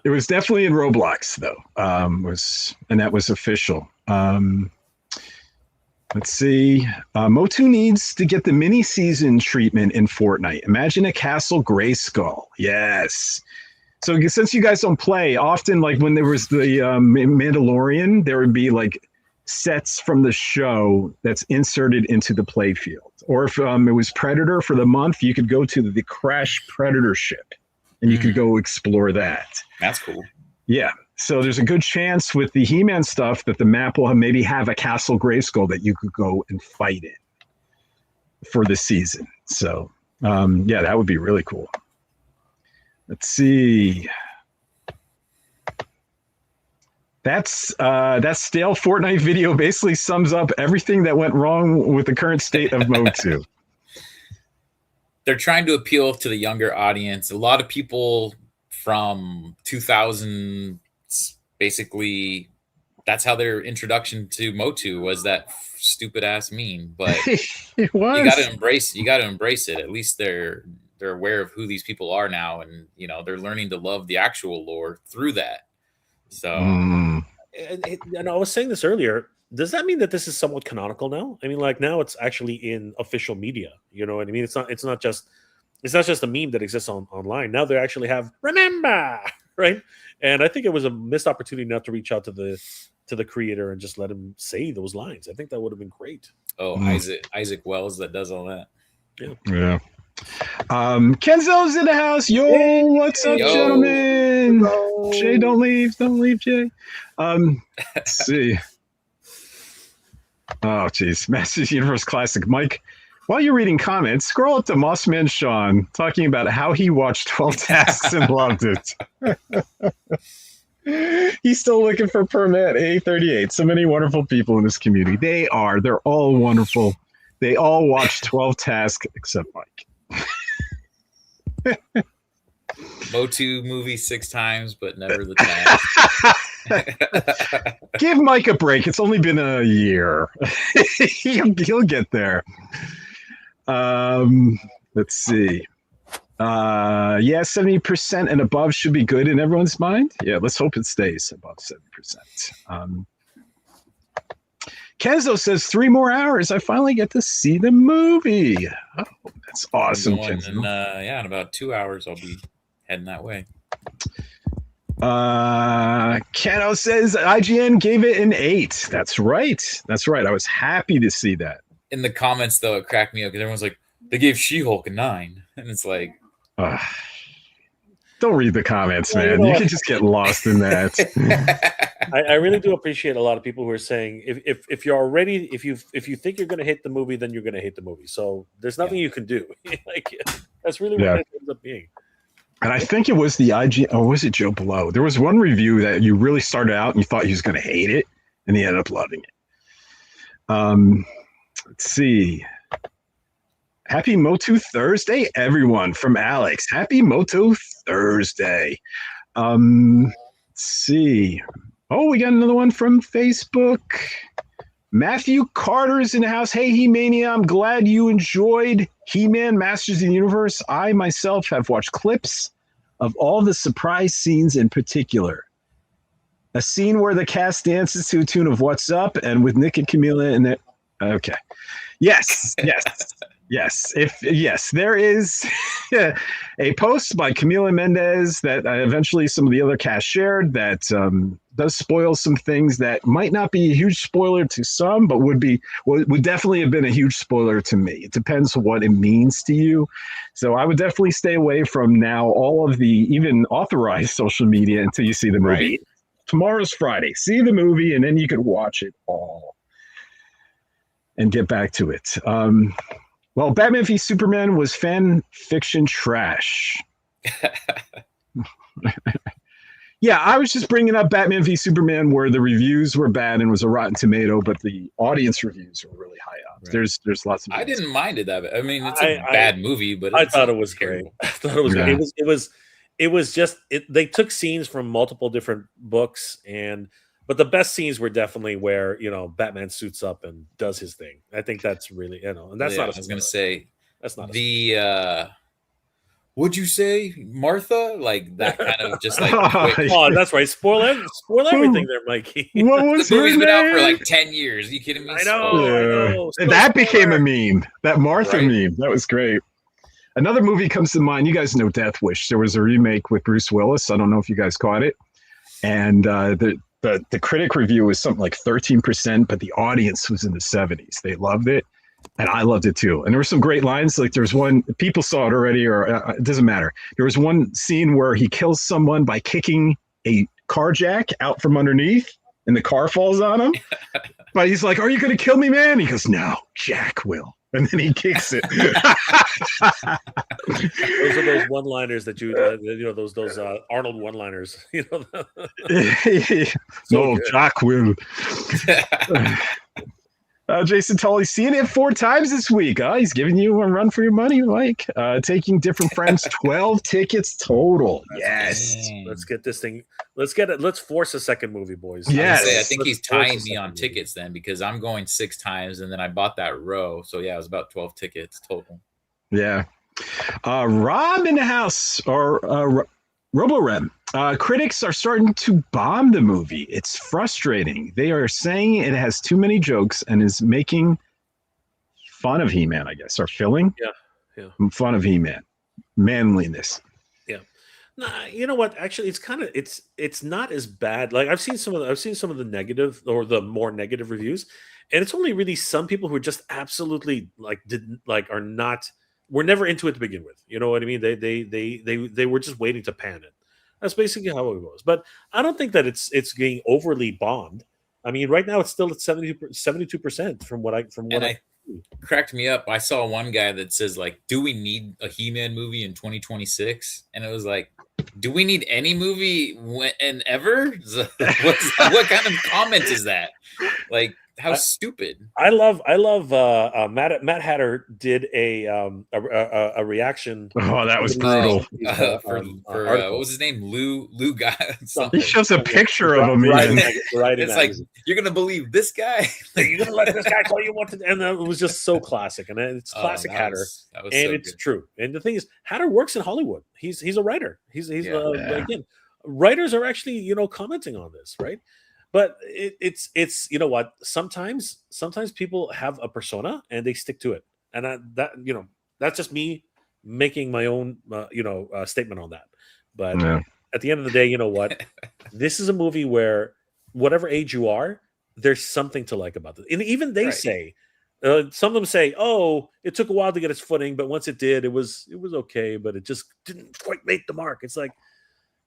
Speaker 2: It was definitely in Roblox, though. And that was official. Let's see. Motu needs to get the mini season treatment in Fortnite. Imagine a Castle Grayskull. Yes. So since you guys don't play, often like when there was the Mandalorian, there would be like sets from the show that's inserted into the play field. Or if it was Predator for the month, you could go to the Crash Predator ship and you could go explore that.
Speaker 3: That's cool.
Speaker 2: Yeah. So there's a good chance with the He-Man stuff that the map will maybe have a Castle Grayskull that you could go and fight in for the season. So yeah, that would be really cool. Let's see. That stale Fortnite video basically sums up everything that went wrong with the current state of Motu.
Speaker 3: They're trying to appeal to the younger audience. A lot of people from 2000, basically, that's how their introduction to Motu was, that stupid ass meme. But
Speaker 2: it was.
Speaker 3: You got to embrace it. At least they're aware of who these people are now, and they're learning to love the actual lore through that. So
Speaker 1: and I was saying this earlier, does that mean that this is somewhat canonical now? I mean, like now it's actually in official media, you know what I mean? It's not just a meme that exists online. Now they actually have remember, right? And I think it was a missed opportunity not to reach out to the creator and just let him say those lines. I think that would have been great.
Speaker 3: Oh, Isaac Wells that does all that.
Speaker 2: Yeah. Kenzo's in the house. Yo, what's up, gentlemen? Hello. Jay, don't leave, Jay. Let's see. Oh, geez, Masters Universe Classic. Mike, while you're reading comments, scroll up to Mossman Sean talking about how he watched 12 Tasks and loved it. He's still looking for permit A38. So many wonderful people in this community. They're all wonderful. They all watch 12 Tasks except Mike.
Speaker 3: Motu movie 6 times, but never the task.
Speaker 2: Give Mike a break. It's only been a year. He'll get there. Let's see. Yeah, 70% and above should be good in everyone's mind. Yeah, let's hope it stays above 70%. Kenzo says 3 more hours. I finally get to see the movie. Oh, that's awesome, Kenzo.
Speaker 3: In about 2 hours, I'll be heading that way.
Speaker 2: Keno says IGN gave it an 8. That's right. I was happy to see that.
Speaker 3: In the comments, though, it cracked me up because everyone's like, they gave She-Hulk a 9. And it's like...
Speaker 2: don't read the comments, man. You can just get lost in that.
Speaker 1: I really do appreciate a lot of people who are saying if you're already if you think you're going to hate the movie, then you're going to hate the movie. So there's nothing you can do. Like that's really what it ends up being.
Speaker 2: And I think it was the IGN, or was it Joe Blow? There was one review that you really started out and you thought he was going to hate it, and he ended up loving it. Let's see. Happy Moto Thursday, everyone, from Alex. Happy Moto Thursday. Let's see. Oh, we got another one from Facebook. Matthew Carter's in the house. Hey, He-Mania, I'm glad you enjoyed He-Man Masters of the Universe. I myself have watched clips of all the surprise scenes in particular. A scene where the cast dances to a tune of What's Up and with Nick and Camila in there. Okay. Yes. Yes, there is a post by Camila Mendez that eventually some of the other cast shared that does spoil some things that might not be a huge spoiler to some, but would definitely have been a huge spoiler to me. It depends what it means to you. So I would definitely stay away from now all of the even authorized social media until you see the movie.
Speaker 3: Right.
Speaker 2: Tomorrow's Friday. See the movie, and then you can watch it all and get back to it. Well, Batman v Superman was fan fiction trash. Yeah, I was just bringing up Batman v Superman where the reviews were bad and was a Rotten Tomato, but the audience reviews were really high up. Right. There's lots of.
Speaker 3: I didn't mind it that bad. I mean, it's a bad movie, but
Speaker 1: I thought it was great. I thought it was great. It was just they took scenes from multiple different books but the best scenes were definitely where, Batman suits up and does his thing. I think that's really, and that's not.
Speaker 3: I was going to say
Speaker 1: that's not
Speaker 3: what'd you say, Martha? Like that kind of just like.
Speaker 1: Oh, that's right. Spoil everything there, Mikey.
Speaker 2: What was
Speaker 3: the movie's been out for like 10 years. Are you kidding me?
Speaker 1: I know.
Speaker 2: And that became a meme. That Martha meme. That was great. Another movie comes to mind. You guys know Death Wish. There was a remake with Bruce Willis. I don't know if you guys caught it. And the critic review was something like 13%, but the audience was in the 70s. They loved it, and I loved it too. And there were some great lines. Like there's one, people saw it already, or it doesn't matter. There was one scene where he kills someone by kicking a car jack out from underneath, and the car falls on him. But he's like, "Are you going to kill me, man?" He goes, "No, Jack will." And then he kicks it.
Speaker 1: Those are those one-liners that those Arnold one-liners.
Speaker 2: No, Jack will. Jason Tully, seeing it 4 times this week. He's giving you a run for your money, Mike. Taking different friends, 12 tickets total. Yes.
Speaker 1: Let's get this thing. Let's get it. Let's force a second movie, boys.
Speaker 2: Yes.
Speaker 3: I think he's tying me on tickets then, because I'm going 6 times and then I bought that row. So yeah, it was about 12 tickets total.
Speaker 2: Yeah. Rob in the house, or RoboRem. Critics are starting to bomb the movie. It's frustrating. They are saying it has too many jokes and is making fun of He-Man, I guess, or filling fun of He-Man. Manliness.
Speaker 1: Yeah. Nah, you know what? Actually, it's not as bad. Like I've seen some of the negative or the more negative reviews, and it's only really some people who are just absolutely were never into it to begin with. You know what I mean? They were just waiting to pan it. That's basically how it goes. But I don't think that it's getting overly bombed. I mean, right now it's still at 72% from what I
Speaker 3: cracked me up. I saw one guy that says, like, do we need a He-Man movie in 2026? And it was like, do we need any movie and ever? What kind of comment is that? Like, how stupid.
Speaker 1: I love Matt Hatter did a reaction.
Speaker 2: Oh, that was brutal.
Speaker 3: For what was his name? Lou guy.
Speaker 2: He shows a picture of him.
Speaker 3: It's like, you're gonna believe this guy.
Speaker 1: You're gonna let this guy call you what to, and it was just so classic. And it's classic Hatter. And it's true. And the thing is, Hatter works in Hollywood. He's a writer. Again, writers are actually commenting on this, right? But it's you know what? Sometimes people have a persona and they stick to it, and that's just me making my own statement on that. But at the end of the day, you know what? This is a movie where whatever age you are, there's something to like about it. And even they say, some of them say, "Oh, it took a while to get its footing, but once it did, it was okay, but it just didn't quite make the mark." It's like,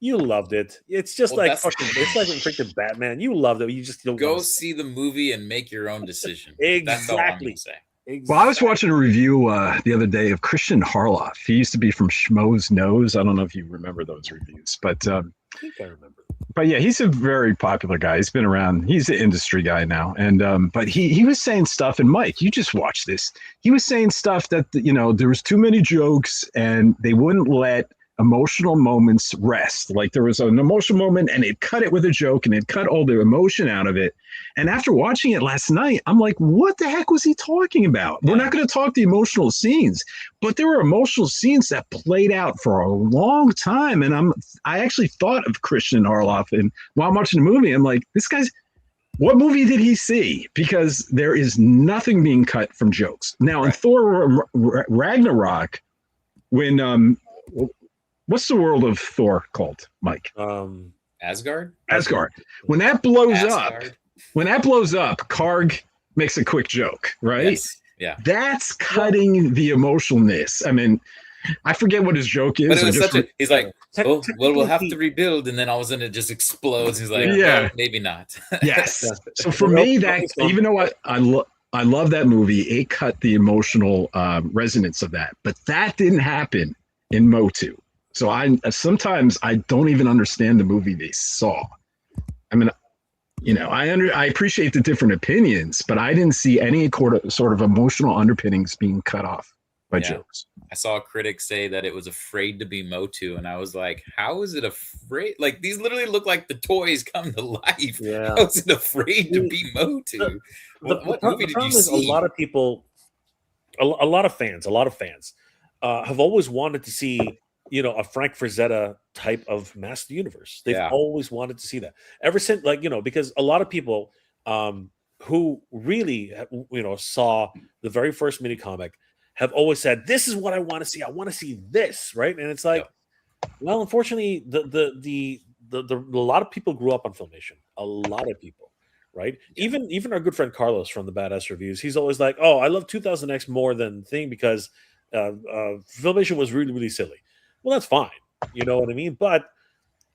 Speaker 1: you loved it. It's just it's like freaking Batman. You loved it. You just don't
Speaker 3: go see the movie and make your own decision.
Speaker 1: Exactly.
Speaker 3: That's all I'm gonna say.
Speaker 1: Exactly.
Speaker 2: Well, I was watching a review the other day of Christian Harloff. He used to be from Schmo's Nose. I don't know if you remember those reviews, but
Speaker 1: I think I remember.
Speaker 2: but yeah, he's a very popular guy. He's been around. He's an industry guy now, and but he was saying stuff. And Mike, you just watch this. He was saying stuff that there was too many jokes, and they wouldn't let emotional moments rest. Like there was an emotional moment, and they'd cut it with a joke, and they'd cut all the emotion out of it. And after watching it last night, I'm like, what the heck was he talking about? We're not going to talk the emotional scenes, but there were emotional scenes that played out for a long time. And I actually thought of Christian Harloff, and while I'm watching the movie, I'm like, what movie did he see? Because there is nothing being cut from jokes. Now in Thor Ragnarok, when what's the world of Thor called, Mike?
Speaker 3: Asgard.
Speaker 2: When that blows up, Karg makes a quick joke, right?
Speaker 3: Yes. Yeah.
Speaker 2: That's cutting the emotionalness. I mean, I forget what his joke is.
Speaker 3: But it was he's like, oh, well, we'll have to rebuild, and then all of a sudden it just explodes. He's like, yeah, maybe not.
Speaker 2: Yes. So for me, that even though I love that movie, it cut the emotional resonance of that, but that didn't happen in Motu. So sometimes I don't even understand the movie they saw. I mean, I appreciate the different opinions, but I didn't see any sort of emotional underpinnings being cut off by jokes.
Speaker 3: I saw a critic say that it was afraid to be Motu, and I was like, how is it afraid? Like, these literally look like the toys come to life.
Speaker 1: Yeah.
Speaker 3: How is it afraid to be Motu? What movie did you see?
Speaker 1: A lot of people, a lot of fans have always wanted to see a Frank Frazetta type of Master Universe. They've always wanted to see that ever since, because a lot of people who really, saw the very first mini comic have always said, this is what I want to see. I want to see this. Right. And it's like, well, unfortunately, the a lot of people grew up on Filmation, a lot of people. Right. Even our good friend Carlos from the Badass Reviews, he's always like, oh, I love 2000X more than Thing because Filmation was really, really silly. Well, that's fine. You know what I mean? But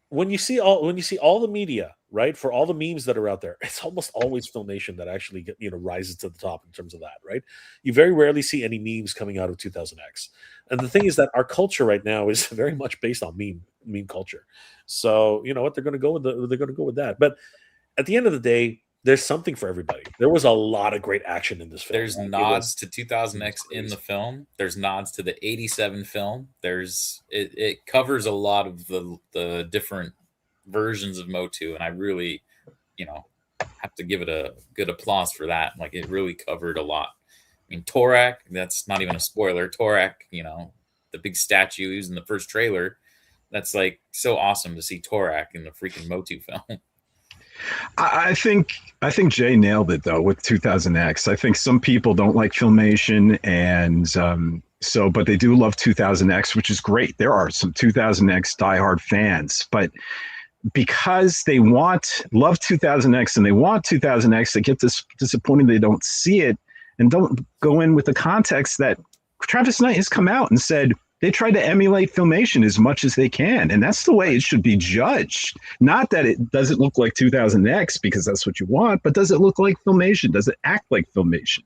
Speaker 1: when you see all the media, right, for all the memes that are out there, it's almost always Filmation that actually rises to the top in terms of that, right? You very rarely see any memes coming out of 2000X. And the thing is that our culture right now is very much based on meme culture. So, you know what, they're going to go with that. But at the end of the day, there's something for everybody. There was a lot of great action in this film.
Speaker 3: There's nods to 2000X in the film. There's nods to the 87 film. It covers a lot of the different versions of Motu, and I really, have to give it a good applause for that. Like, it really covered a lot. I mean, Torak, that's not even a spoiler. Torak, the big statue he was in the first trailer. That's like so awesome to see Torak in the freaking Motu film.
Speaker 2: I think Jay nailed it though with 2000X. I think some people don't like Filmation, and but they do love 2000X, which is great. There are some 2000X diehard fans, but because they love 2000X and they want 2000X, they get disappointed they don't see it and don't go in with the context that Travis Knight has come out and said they try to emulate Filmation as much as they can. And that's the way it should be judged. Not that it doesn't look like 2000X because that's what you want, but does it look like Filmation? Does it act like Filmation?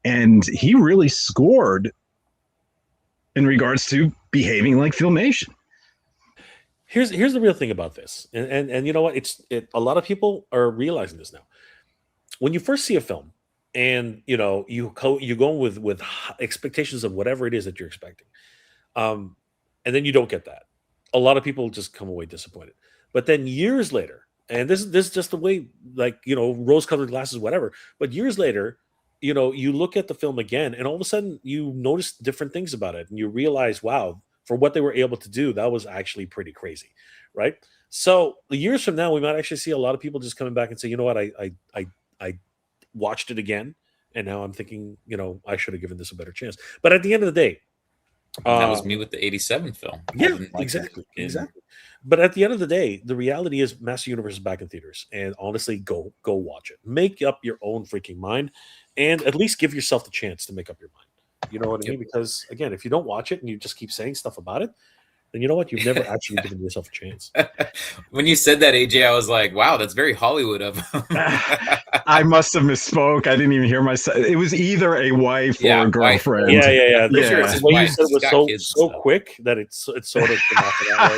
Speaker 2: And he really scored in regards to behaving like Filmation.
Speaker 1: Here's the real thing about this. And you know what? A lot of people are realizing this now. When you first see a film and you go with expectations of whatever it is that you're expecting. And then you don't get that. A lot of people just come away disappointed. But then years later, and this is just the way, rose-colored glasses, whatever. But years later, you look at the film again, and all of a sudden you notice different things about it, and you realize, wow, for what they were able to do, that was actually pretty crazy, right? So years from now, we might actually see a lot of people just coming back and say, you know what, I watched it again, and now I'm thinking, I should have given this a better chance. But at the end of the day,
Speaker 3: that was me with the 87 film.
Speaker 1: Yeah, exactly. But at the end of the day, the reality is Master Universe is back in theaters. And honestly, go watch it. Make up your own freaking mind. And at least give yourself the chance to make up your mind. You know what I mean? Because, again, if you don't watch it and you just keep saying stuff about it, then you know what? You've never actually given yourself a chance.
Speaker 3: When you said that, AJ, I was like, wow, that's very Hollywood of him.
Speaker 2: I must have misspoke. I didn't even hear myself. It was either a wife or a girlfriend.
Speaker 1: Wife. Yeah.
Speaker 3: Sure it's his
Speaker 1: what
Speaker 3: wife.
Speaker 1: You said was so quick that it's sort of come off of that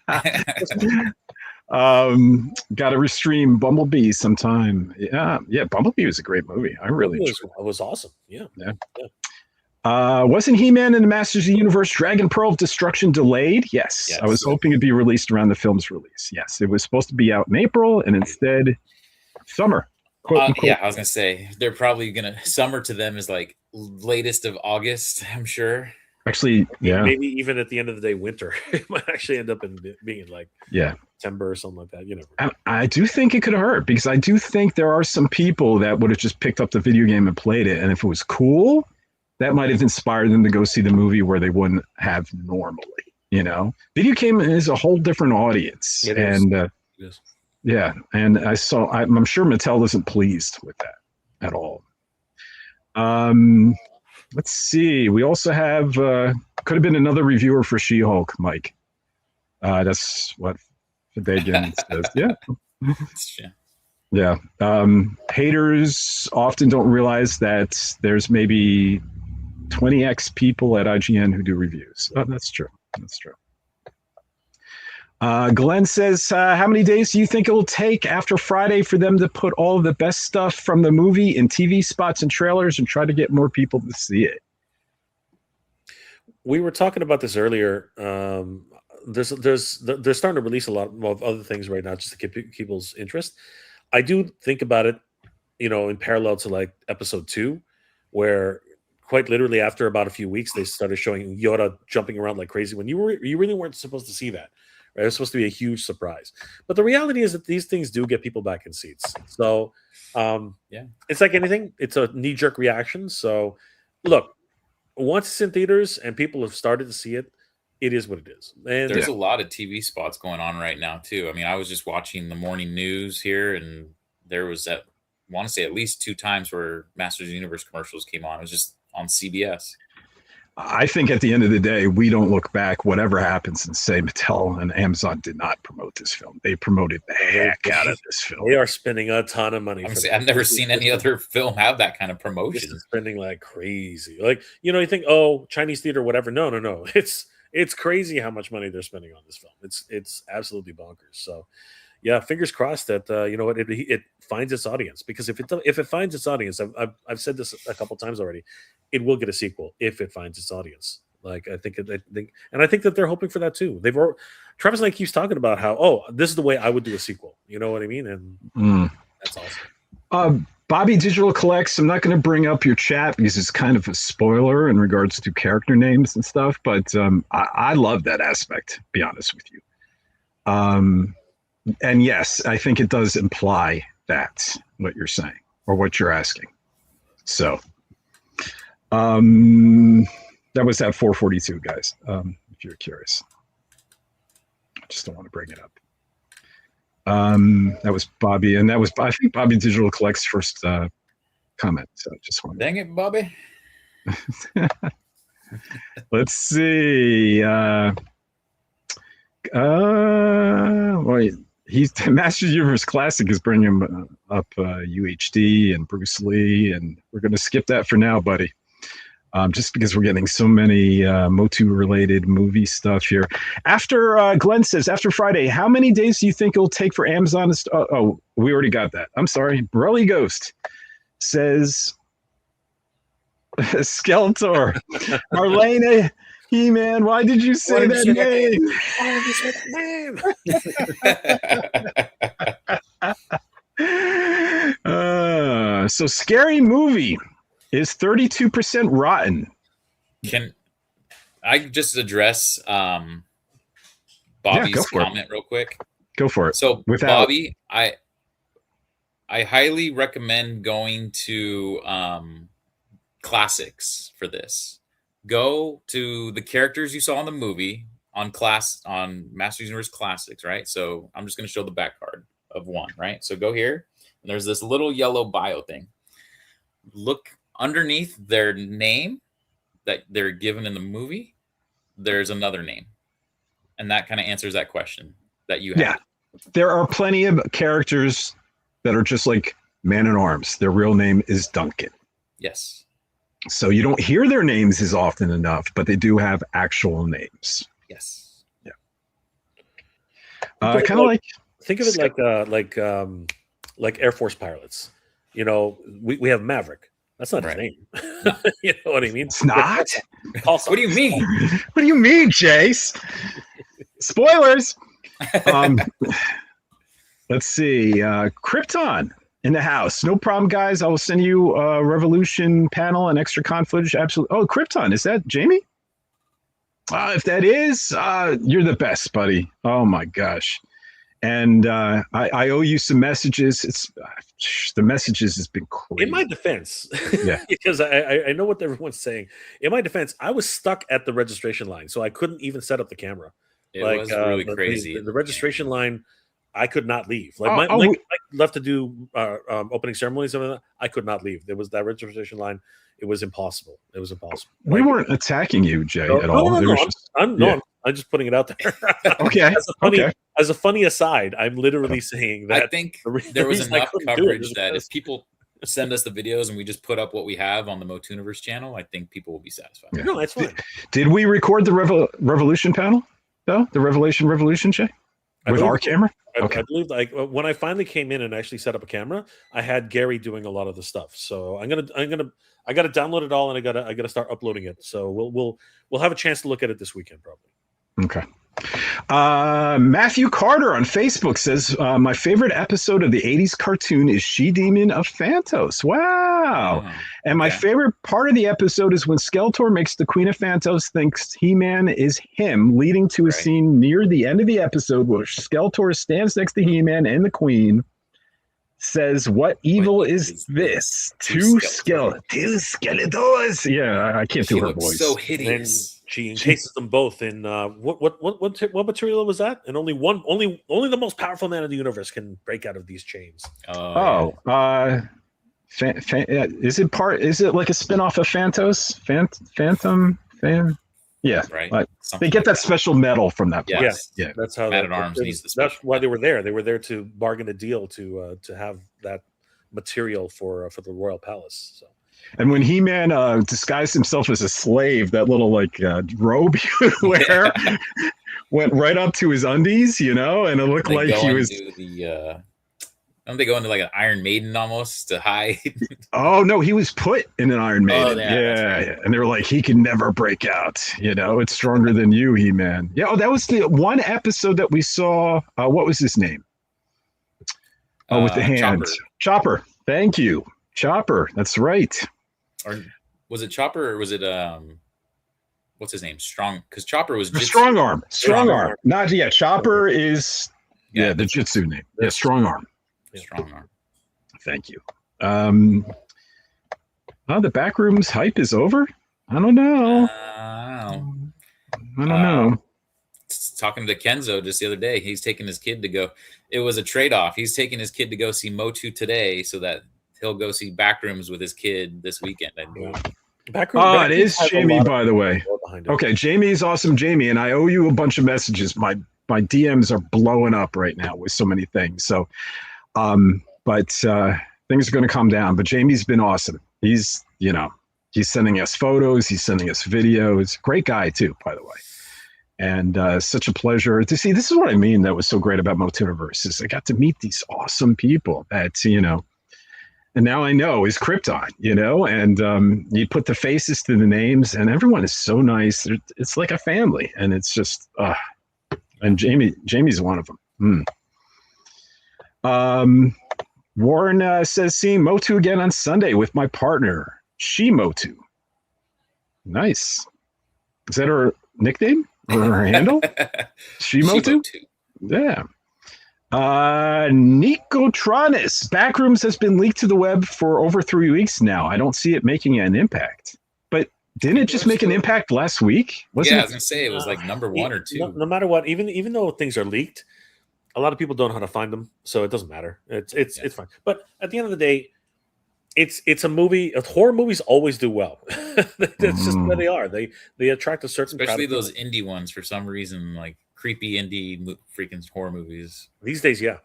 Speaker 1: way. So.
Speaker 2: Got to restream Bumblebee sometime. Yeah, Bumblebee was a great movie. I really enjoyed it.
Speaker 1: It was awesome. Yeah.
Speaker 2: Wasn't He-Man and the Masters of the Universe Dragon Pearl of Destruction delayed? Yes. I was hoping it'd be released around the film's release. Yes, it was supposed to be out in April, and instead, summer.
Speaker 3: Yeah, I was gonna say they're probably gonna summer to them is like latest of August. I'm sure.
Speaker 2: Actually, yeah,
Speaker 1: maybe even at the end of the day, winter. It might actually end up in being like September or something like that. You know,
Speaker 2: and I do think it could hurt because I do think there are some people that would have just picked up the video game and played it, and if it was cool, that might have inspired them to go see the movie where they wouldn't have normally. You know, video game is a whole different audience,
Speaker 1: it is.
Speaker 2: Yeah, and I'm sure Mattel isn't pleased with that at all. Let's see. We also have could have been another reviewer for She-Hulk, Mike. That's what Fadagan says. Yeah. Haters often don't realize that there's maybe 20x people at IGN who do reviews. Oh, that's true. That's true. Glenn says, how many days do you think it will take after Friday for them to put all of the best stuff from the movie in TV spots and trailers and try to get more people to see it?
Speaker 1: We were talking about this earlier. They're starting to release a lot of other things right now just to keep people's interest. I do think about it, in parallel to like episode 2, where quite literally after about a few weeks, they started showing Yoda jumping around like crazy when you really weren't supposed to see that. Right? It was supposed to be a huge surprise. But the reality is that these things do get people back in seats. So it's like anything. It's a knee-jerk reaction. So look, once it's in theaters and people have started to see it, it is what it is. And
Speaker 3: there's a lot of TV spots going on right now too. I mean, I was just watching the morning news here, and there was I want to say at least 2 times where Masters of the Universe commercials came on. It was just on CBS.
Speaker 2: I think at the end of the day, we don't look back, whatever happens, and say Mattel and Amazon did not promote this film. They promoted the heck out of this film.
Speaker 1: They are spending a ton of money.
Speaker 3: I've never seen any other film have that kind of promotion.
Speaker 1: Spending like crazy. Like, you think, Chinese theater, whatever. No. It's crazy how much money they're spending on this film. It's absolutely bonkers. So, yeah, fingers crossed that it finds its audience, because if it finds its audience, I've said this a couple times already, it will get a sequel if it finds its audience. Like I think that they're hoping for that too. Travis Knight keeps talking about how this is the way I would do a sequel. You know what I mean? And that's awesome.
Speaker 2: Bobby Digital Collects, I'm not going to bring up your chat because it's kind of a spoiler in regards to character names and stuff, but I love that aspect, to be honest with you. And yes, I think it does imply that, what you're saying or what you're asking. So that was at 442, guys, if you're curious. I just don't want to bring it up. That was Bobby, and that was, I think, Bobby Digital Collects' first comment. So just wanted.
Speaker 3: Dang it, Bobby.
Speaker 2: Let's see. The Masters Universe Classic is bringing up UHD and Bruce Lee, and we're going to skip that for now, buddy. Just because we're getting so many Motu-related movie stuff here. After Glenn says, after Friday, how many days do you think it'll take for Amazon to we already got that. I'm sorry. Brelly Ghost says, Skeletor, Marlena, He-Man, why did you say that name?
Speaker 1: Why did you say that name?
Speaker 2: So Scary Movie is 32% rotten.
Speaker 3: Can I just address Bobby's comment real quick?
Speaker 2: Go for it.
Speaker 3: So Bobby, I highly recommend going to classics for this. Go to the characters you saw in the movie on Masters Universe Classics, right? So I'm just going to show the back card of one, right? So go here, and there's this little yellow bio thing. Look underneath their name that they're given in the movie, there's another name. And that kind of answers that question that you have.
Speaker 2: Yeah. There are plenty of characters that are just like Man-at-Arms. Their real name is Duncan.
Speaker 3: Yes.
Speaker 2: So you don't hear their names as often enough, but they do have actual names.
Speaker 3: Yes.
Speaker 2: Yeah. Kind of like
Speaker 1: think of it like Air Force pilots. You know, we have Maverick. That's not his name. You know what I mean?
Speaker 2: It's not.
Speaker 3: What do you mean?
Speaker 2: What do you mean, Jace? Spoilers. Let's see. Krypton in the house. No problem, guys. I will send you a Revolution panel and extra con footage. Absolutely. Oh, Krypton. Is that Jamie? If that is, you're the best, buddy. Oh my gosh. And I owe you some messages. It's the messages has been crazy.
Speaker 1: In my defense,
Speaker 2: Yeah.
Speaker 1: because I know what everyone's saying. In my defense, I was stuck at the registration line, so I couldn't even set up the camera.
Speaker 3: It was really crazy.
Speaker 1: The registration line, I could not leave. Like Mike left to do opening ceremonies and everything. I could not leave. There was that registration line. It was impossible. It was impossible.
Speaker 2: We weren't attacking you, Jay, at all.
Speaker 1: I'm just putting it out there.
Speaker 2: Okay.
Speaker 1: As a funny aside, I'm literally saying that
Speaker 3: I think there was enough coverage that if people send us the videos and we just put up what we have on the Motuniverse channel, I think people will be satisfied.
Speaker 1: Yeah. No, that's fine.
Speaker 2: Did we record the Revolution panel, though? The Revolution, Jay? With our camera?
Speaker 1: I believe when I finally came in and actually set up a camera, I had Gary doing a lot of the stuff. So I got to download it all and I got to start uploading it. So we'll have a chance to look at it this weekend probably.
Speaker 2: Okay. Matthew Carter on Facebook says, my favorite episode of the 80s cartoon is She-Demon of Phantos. Wow.
Speaker 3: Oh,
Speaker 2: and my favorite part of the episode is when Skeletor makes the Queen of Phantos thinks He-Man is him, leading to a scene near the end of the episode where Skeletor stands next to He-Man and the Queen, says, what evil is this? Two Skeletors. Yeah, I can't do her voice.
Speaker 3: So hideous.
Speaker 1: She encases them both in what material was that? And only the most powerful man in the universe can break out of these chains. Is it like a spin-off of Phantos? Phantom? Yeah.
Speaker 2: Right. They get that special medal from that place.
Speaker 3: Yes.
Speaker 2: Yeah.
Speaker 1: That's how
Speaker 3: Man at Arms needs the
Speaker 1: That's why they were there. They were there to bargain a deal to have that material for the Royal Palace. So.
Speaker 2: And when He-Man disguised himself as a slave, that little robe he would wear went right up to his undies, and it looked like he was.
Speaker 3: Don't they go into like an Iron Maiden almost to hide?
Speaker 2: Oh no, he was put in an Iron Maiden.
Speaker 3: Yeah.
Speaker 2: And they were like, he can never break out. It's stronger than you, He-Man. Yeah. Oh, that was the one episode that we saw. What was his name? Oh, with the hand. Chopper. Thank you, Chopper. That's right.
Speaker 3: Or was it Chopper or was it what's his name? Strong, because Chopper was
Speaker 2: Strong Arm. Not yet. Chopper is the Jitsu name. Yeah, Strong Arm.
Speaker 3: Strong Arm.
Speaker 2: Thank you. The Backrooms hype is over. I don't know.
Speaker 3: I
Speaker 2: don't know.
Speaker 3: Talking to Kenzo just the other day, he's taking his kid to go. It was a trade-off. He's taking his kid to go see Motu today, so that he'll go see Backrooms with his kid this weekend.
Speaker 1: Backrooms
Speaker 2: it is Jamie, by the way. Okay, Jamie is awesome, Jamie, and I owe you a bunch of messages. My DMs are blowing up right now with so many things. So, but things are going to calm down. But Jamie's been awesome. He's sending us photos. He's sending us videos. Great guy too, by the way. And such a pleasure to see. This is what I mean that was so great about Motuniverse is I got to meet these awesome people that, and now I know is Krypton, and you put the faces to the names and everyone is so nice. It's like a family and it's just, and Jamie's one of them. Warren says, seeing Motu again on Sunday with my partner, She-Motu. Nice. Is that her nickname? Or her handle? She-Motu? Yeah. Nicotronis. Backrooms has been leaked to the web for over 3 weeks now. I don't see it making an impact. But didn't it just make an impact last week?
Speaker 3: I was going to say it was like number 1 or 2.
Speaker 1: No matter what, even though things are leaked, a lot of people don't know how to find them, so it doesn't matter. It's fine. But at the end of the day, it's a movie. Horror movies always do well. That's just where they are. They attract a certain,
Speaker 3: especially those indie ones for some reason, like creepy indie freaking horror movies
Speaker 1: these days. Yeah.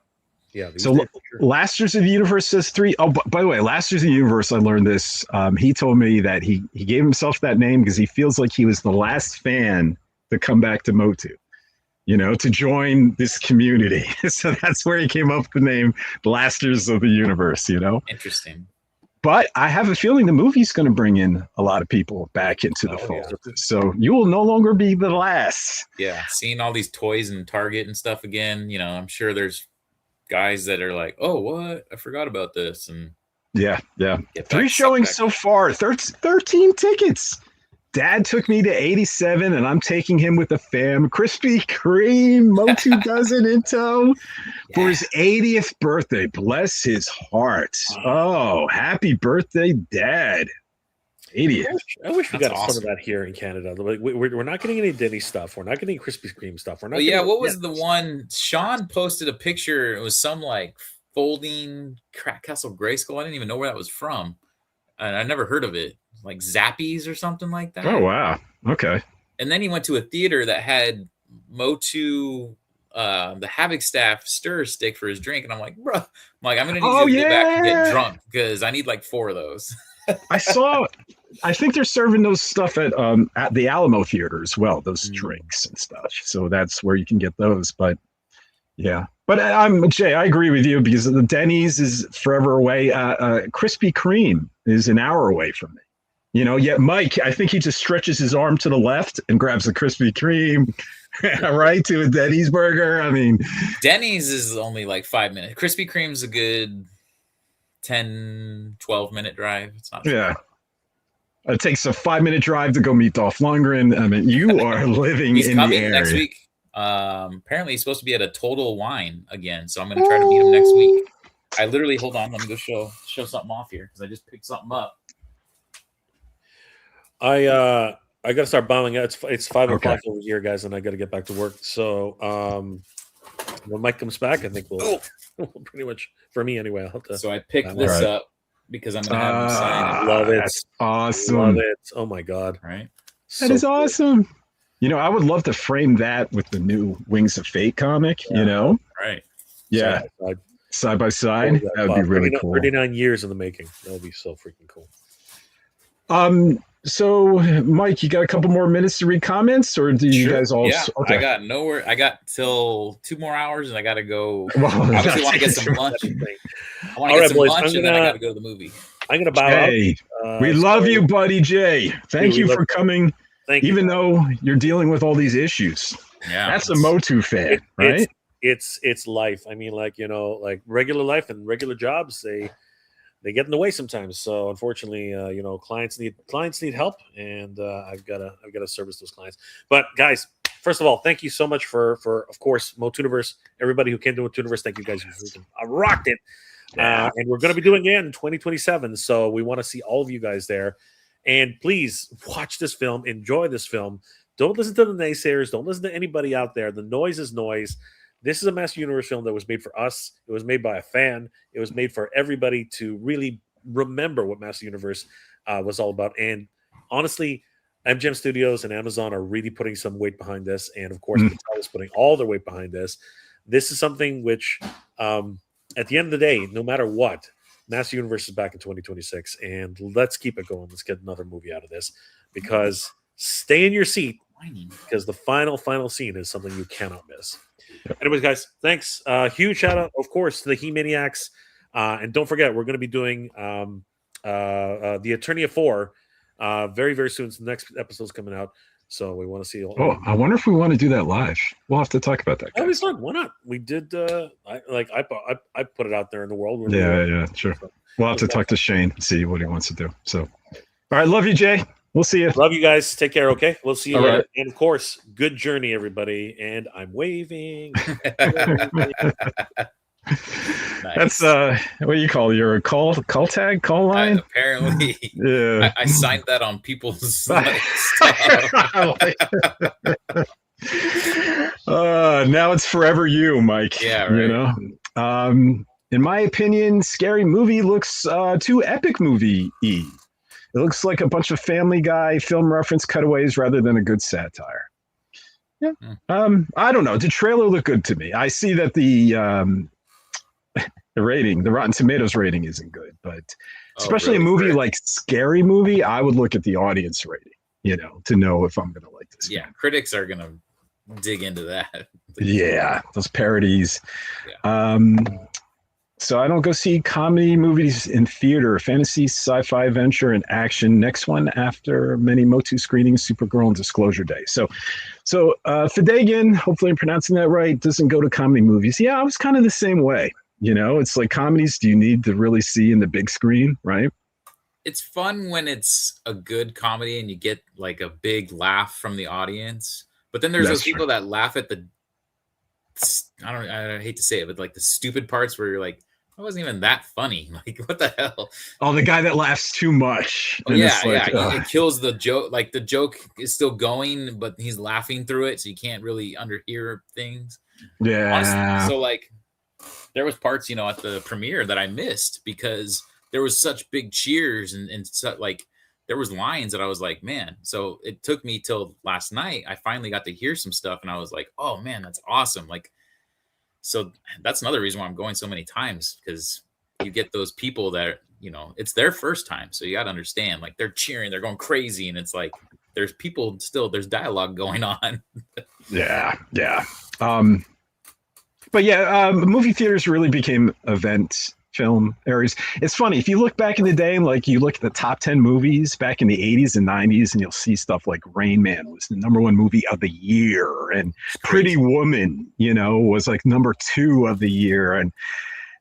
Speaker 2: So Lasters of the Universe says 3. Oh, by the way, Lasters of the Universe, I learned this. He told me that he gave himself that name because he feels like he was the last fan to come back to Motu. to join this community. So that's where he came up with the name Blasters of the Universe,
Speaker 3: Interesting.
Speaker 2: But I have a feeling the movie's going to bring in a lot of people back into the fold. Yeah. So you will no longer be the last.
Speaker 3: Yeah, seeing all these toys in Target and stuff again, I'm sure there's guys that are like, oh, what? I forgot about this. And
Speaker 2: yeah. 3 showings so far, 13 tickets. Dad took me to 87, and I'm taking him with the fam. Krispy Kreme, Motu Dozen in tow for his 80th birthday. Bless his heart. Oh, happy birthday, Dad. 80th.
Speaker 1: I wish we got some of that here in Canada. Like, we're not getting any Denny stuff. We're not getting Krispy Kreme stuff. We're not.
Speaker 3: What was the one? Sean posted a picture. It was some like folding Castle Grayskull. I didn't even know where that was from. I never heard of it. Like Zappies or something like that.
Speaker 2: Oh, wow. Okay.
Speaker 3: And then he went to a theater that had Motu, the Havoc Staff stir stick for his drink. And I'm like, bro, I'm going to need you to get back and get drunk because I need like 4 of those.
Speaker 2: I think they're serving those stuff at the Alamo Theater as well, those drinks and stuff. So that's where you can get those. But yeah. But Jay, I agree with you because the Denny's is forever away. Krispy Kreme is an hour away from me. Yet Mike, I think he just stretches his arm to the left and grabs a Krispy Kreme, right, to a Denny's burger. I mean,
Speaker 3: Denny's is only like 5 minutes. Krispy Kreme's a good 10, 12-minute drive. It's not
Speaker 2: far. It takes a 5-minute drive to go meet Dolph Lundgren. I mean, you are living in the area.
Speaker 3: Next week. Apparently he's supposed to be at a Total Wine again, so I'm going to try to meet him next week. I literally, hold on, let me go show something off here because I just picked something up.
Speaker 1: I gotta start bombing out. It's 5 o'clock over here, guys, and I gotta get back to work. So when Mike comes back, I think we'll pretty much, for me anyway, I'll have to.
Speaker 3: So I picked this up because I'm gonna have him sign it.
Speaker 1: Love it.
Speaker 2: That's awesome.
Speaker 1: Love it. Oh my god.
Speaker 3: Right.
Speaker 2: That is awesome. I would love to frame that with the new Wings of Fate comic,
Speaker 3: Right.
Speaker 2: Yeah. Side by side. That would be really cool.
Speaker 1: 39 years in the making. That would be so freaking cool.
Speaker 2: So Mike, you got a couple more minutes to read comments, or do you guys all?
Speaker 3: Yeah, okay. I got nowhere. I got till 2 more hours, and I got to go. Well, obviously, want to get some lunch. I want to get some lunch, and then I got to go to the movie.
Speaker 1: I'm gonna bow out.
Speaker 2: We love you, buddy Jay. Thank you for coming. Thank you. Even though you're dealing with all these issues. Yeah, that's a Motu fan, right?
Speaker 1: It's life. I mean, like regular life and regular jobs, they get in the way sometimes. So unfortunately, clients need help, and I've got to service those clients. But guys, first of all, thank you so much for of course Motuniverse. Everybody who came to Motuniverse, thank you guys. I rocked it, and we're going to be doing it in 2027. So we want to see all of you guys there, and please watch this film, enjoy this film. Don't listen to the naysayers. Don't listen to anybody out there. The noise is noise. This is a Master Universe film that was made for us. It was made by a fan. It was made for everybody to really remember what Master Universe was all about. And honestly, MGM Studios and Amazon are really putting some weight behind this. And of course, Mattel is putting all their weight behind this. This is something which, at the end of the day, no matter what, Master Universe is back in 2026. And let's keep it going. Let's get another movie out of this, because stay in your seat, because the final scene is something you cannot miss. Anyways, guys, thanks. Huge shout out, of course, to the HE-MANIACS. And don't forget, we're going to be doing the Attorney of Four very, very soon. So the next episode's coming out. So we want to see.
Speaker 2: I wonder if we want to do that live. We'll have to talk about that.
Speaker 1: That'd be fun. Why not? We did. I put it out there in the world.
Speaker 2: Yeah, sure. We'll have to talk to Shane and see what he wants to do. So, all right, love you, Jay. We'll see you.
Speaker 1: Love you guys. Take care, okay? We'll see you
Speaker 2: later.
Speaker 1: Right. And, of course, good journey, everybody. And I'm waving.
Speaker 2: Nice. That's what do you call your call tag, call line?
Speaker 3: Apparently.
Speaker 2: Yeah.
Speaker 3: I signed that on people's stuff.
Speaker 2: Now it's forever you, Mike.
Speaker 3: Yeah, right.
Speaker 2: In my opinion, Scary Movie looks too epic movie-y. It looks like a bunch of Family Guy film reference cutaways rather than a good satire. Yeah. I don't know. The trailer looked good to me. I see that the rating, the Rotten Tomatoes rating isn't good, but especially really? A movie like Scary Movie, I would look at the audience rating, to know if I'm going to like this.
Speaker 3: Yeah. Critics are going to dig into that.
Speaker 2: Yeah, those parodies.
Speaker 3: Yeah.
Speaker 2: So I don't go see comedy movies in theater, fantasy, sci-fi, adventure, and action. Next one after many Motu screenings, Supergirl and Disclosure Day. So Fidegan, hopefully I'm pronouncing that right, doesn't go to comedy movies. Yeah, I was kind of the same way. You know, it's like comedies, do you need to really see in the big screen, right?
Speaker 3: It's fun when it's a good comedy and you get like a big laugh from the audience. But then there's
Speaker 2: That's
Speaker 3: those people that laugh at the, I hate to say it, but like the stupid parts where you're like, that wasn't even that funny. Like, what the hell?
Speaker 2: Oh, the guy that laughs too much.
Speaker 3: Oh, yeah, yeah. It kills the joke. Like the joke is still going, but he's laughing through it, so you can't really underhear things.
Speaker 2: Yeah.
Speaker 3: Honestly, so like, there was parts, you know, at the premiere that I missed because there was such big cheers and such, like, there was lines that I was like, man. So it took me till last night. I finally got to hear some stuff, and I was like, oh man, that's awesome. Like, so that's another reason why I'm going so many times, because you get those people that, you know, it's their first time. So you got to understand, like, they're cheering, they're going crazy. And it's like, there's people still, there's dialogue going on.
Speaker 2: Yeah. Yeah. But yeah, movie theaters really became event film areas. It's funny, if you look back in the day and like you look at the top 10 movies back in the 80s and 90s, and you'll see stuff like Rain Man was the #1 movie of the year, and Pretty Woman, you know, was like #2 of the year.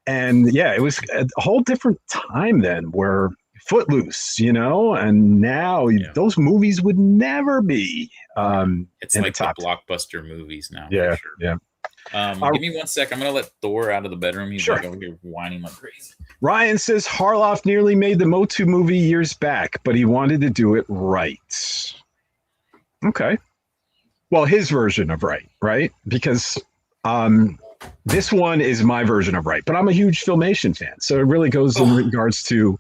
Speaker 2: And yeah, it was a whole different time then, where Footloose, you know, and now those movies would never be
Speaker 3: it's like the blockbuster movies now.
Speaker 2: Yeah,
Speaker 3: for sure.
Speaker 2: yeah.
Speaker 3: Give me 1 sec. I'm gonna let Thor out of the bedroom. He's like over here whining like crazy.
Speaker 2: Ryan says Harloff nearly made the Motu movie years back, but he wanted to do it right. Okay. Well, his version of right? Because this one is my version of right, but I'm a huge Filmation fan, so it really goes in regards to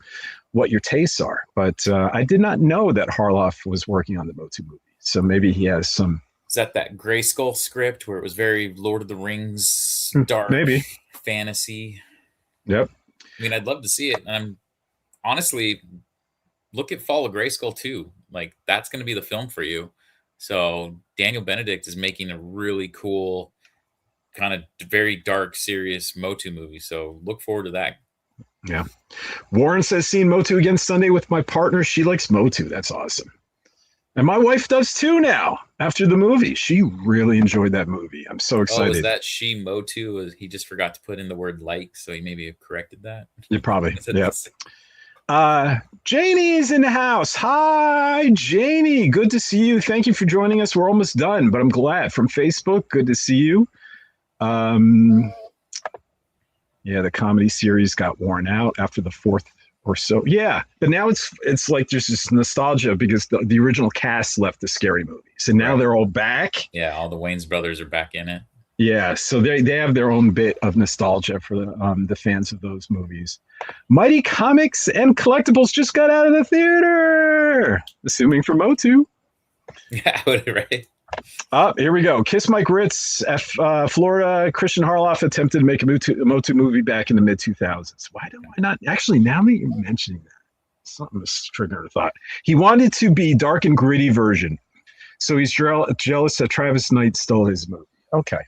Speaker 2: what your tastes are. But I did not know that Harloff was working on the Motu movie, so maybe he has some.
Speaker 3: Is that Grayskull script where it was very Lord of the Rings, dark,
Speaker 2: maybe
Speaker 3: fantasy?
Speaker 2: Yep.
Speaker 3: I mean, I'd love to see it. And I'm honestly, look at Fall of Grayskull too. Like, that's going to be the film for you. So Daniel Benedict is making a really cool, kind of very dark, serious Motu movie. So look forward to that.
Speaker 2: Yeah. Warren says, seeing Motu again Sunday with my partner. She likes Motu. That's awesome. And my wife does too now, after the movie. She really enjoyed that movie. I'm so excited.
Speaker 3: Oh, is that she Motu? He just forgot to put in the word like, so he maybe corrected that.
Speaker 2: You probably. Yep. Janie's in the house. Hi, Janie. Good to see you. Thank you for joining us. We're almost done, but I'm glad. From Facebook, good to see you. Yeah, the comedy series got worn out after the 4th or so. Yeah, but now it's like there's this nostalgia because the original cast left the Scary Movies, and now they're all back.
Speaker 3: Yeah, all the Wayans brothers are back in it.
Speaker 2: Yeah, so they have their own bit of nostalgia for the fans of those movies. Mighty Comics and Collectibles just got out of the theater, assuming for Motu.
Speaker 3: Yeah, right.
Speaker 2: Here we go. Kiss Mike Ritz, Florida. Christian Harloff attempted to make a Motu movie back in the mid-2000s. Why not? Actually, now that you're mentioning that, something was triggering a thought. He wanted to be dark and gritty version, so he's jealous that Travis Knight stole his movie. Okay.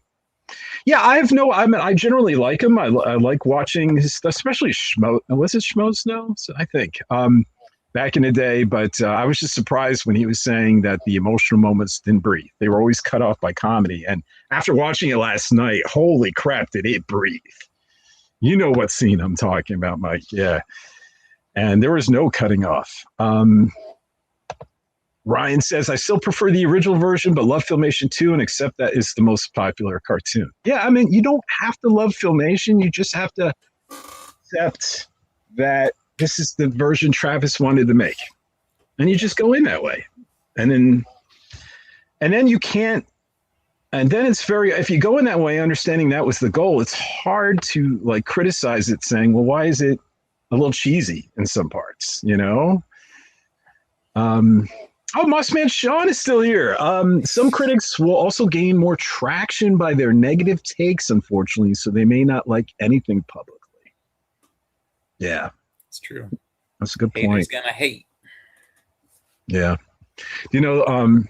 Speaker 2: Yeah, I generally like him. I like watching his, especially Schmo. Was it Schmo Snow? I think. Back in the day, but I was just surprised when he was saying that the emotional moments didn't breathe. They were always cut off by comedy. And after watching it last night, holy crap, did it breathe. You know what scene I'm talking about, Mike. Yeah. And there was no cutting off. Ryan says, I still prefer the original version, but love Filmation 2 and accept that is the most popular cartoon. Yeah, I mean, you don't have to love Filmation. You just have to accept that this is the version Travis wanted to make. And you just go in that way. And then you can't, and then it's if you go in that way, understanding that was the goal, it's hard to like criticize it saying, well, why is it a little cheesy in some parts, you know? Mossman Sean is still here. Some critics will also gain more traction by their negative takes, unfortunately, so they may not like anything publicly. Yeah.
Speaker 3: It's true.
Speaker 2: That's a good point.
Speaker 3: Haters gonna hate.
Speaker 2: Yeah. You know,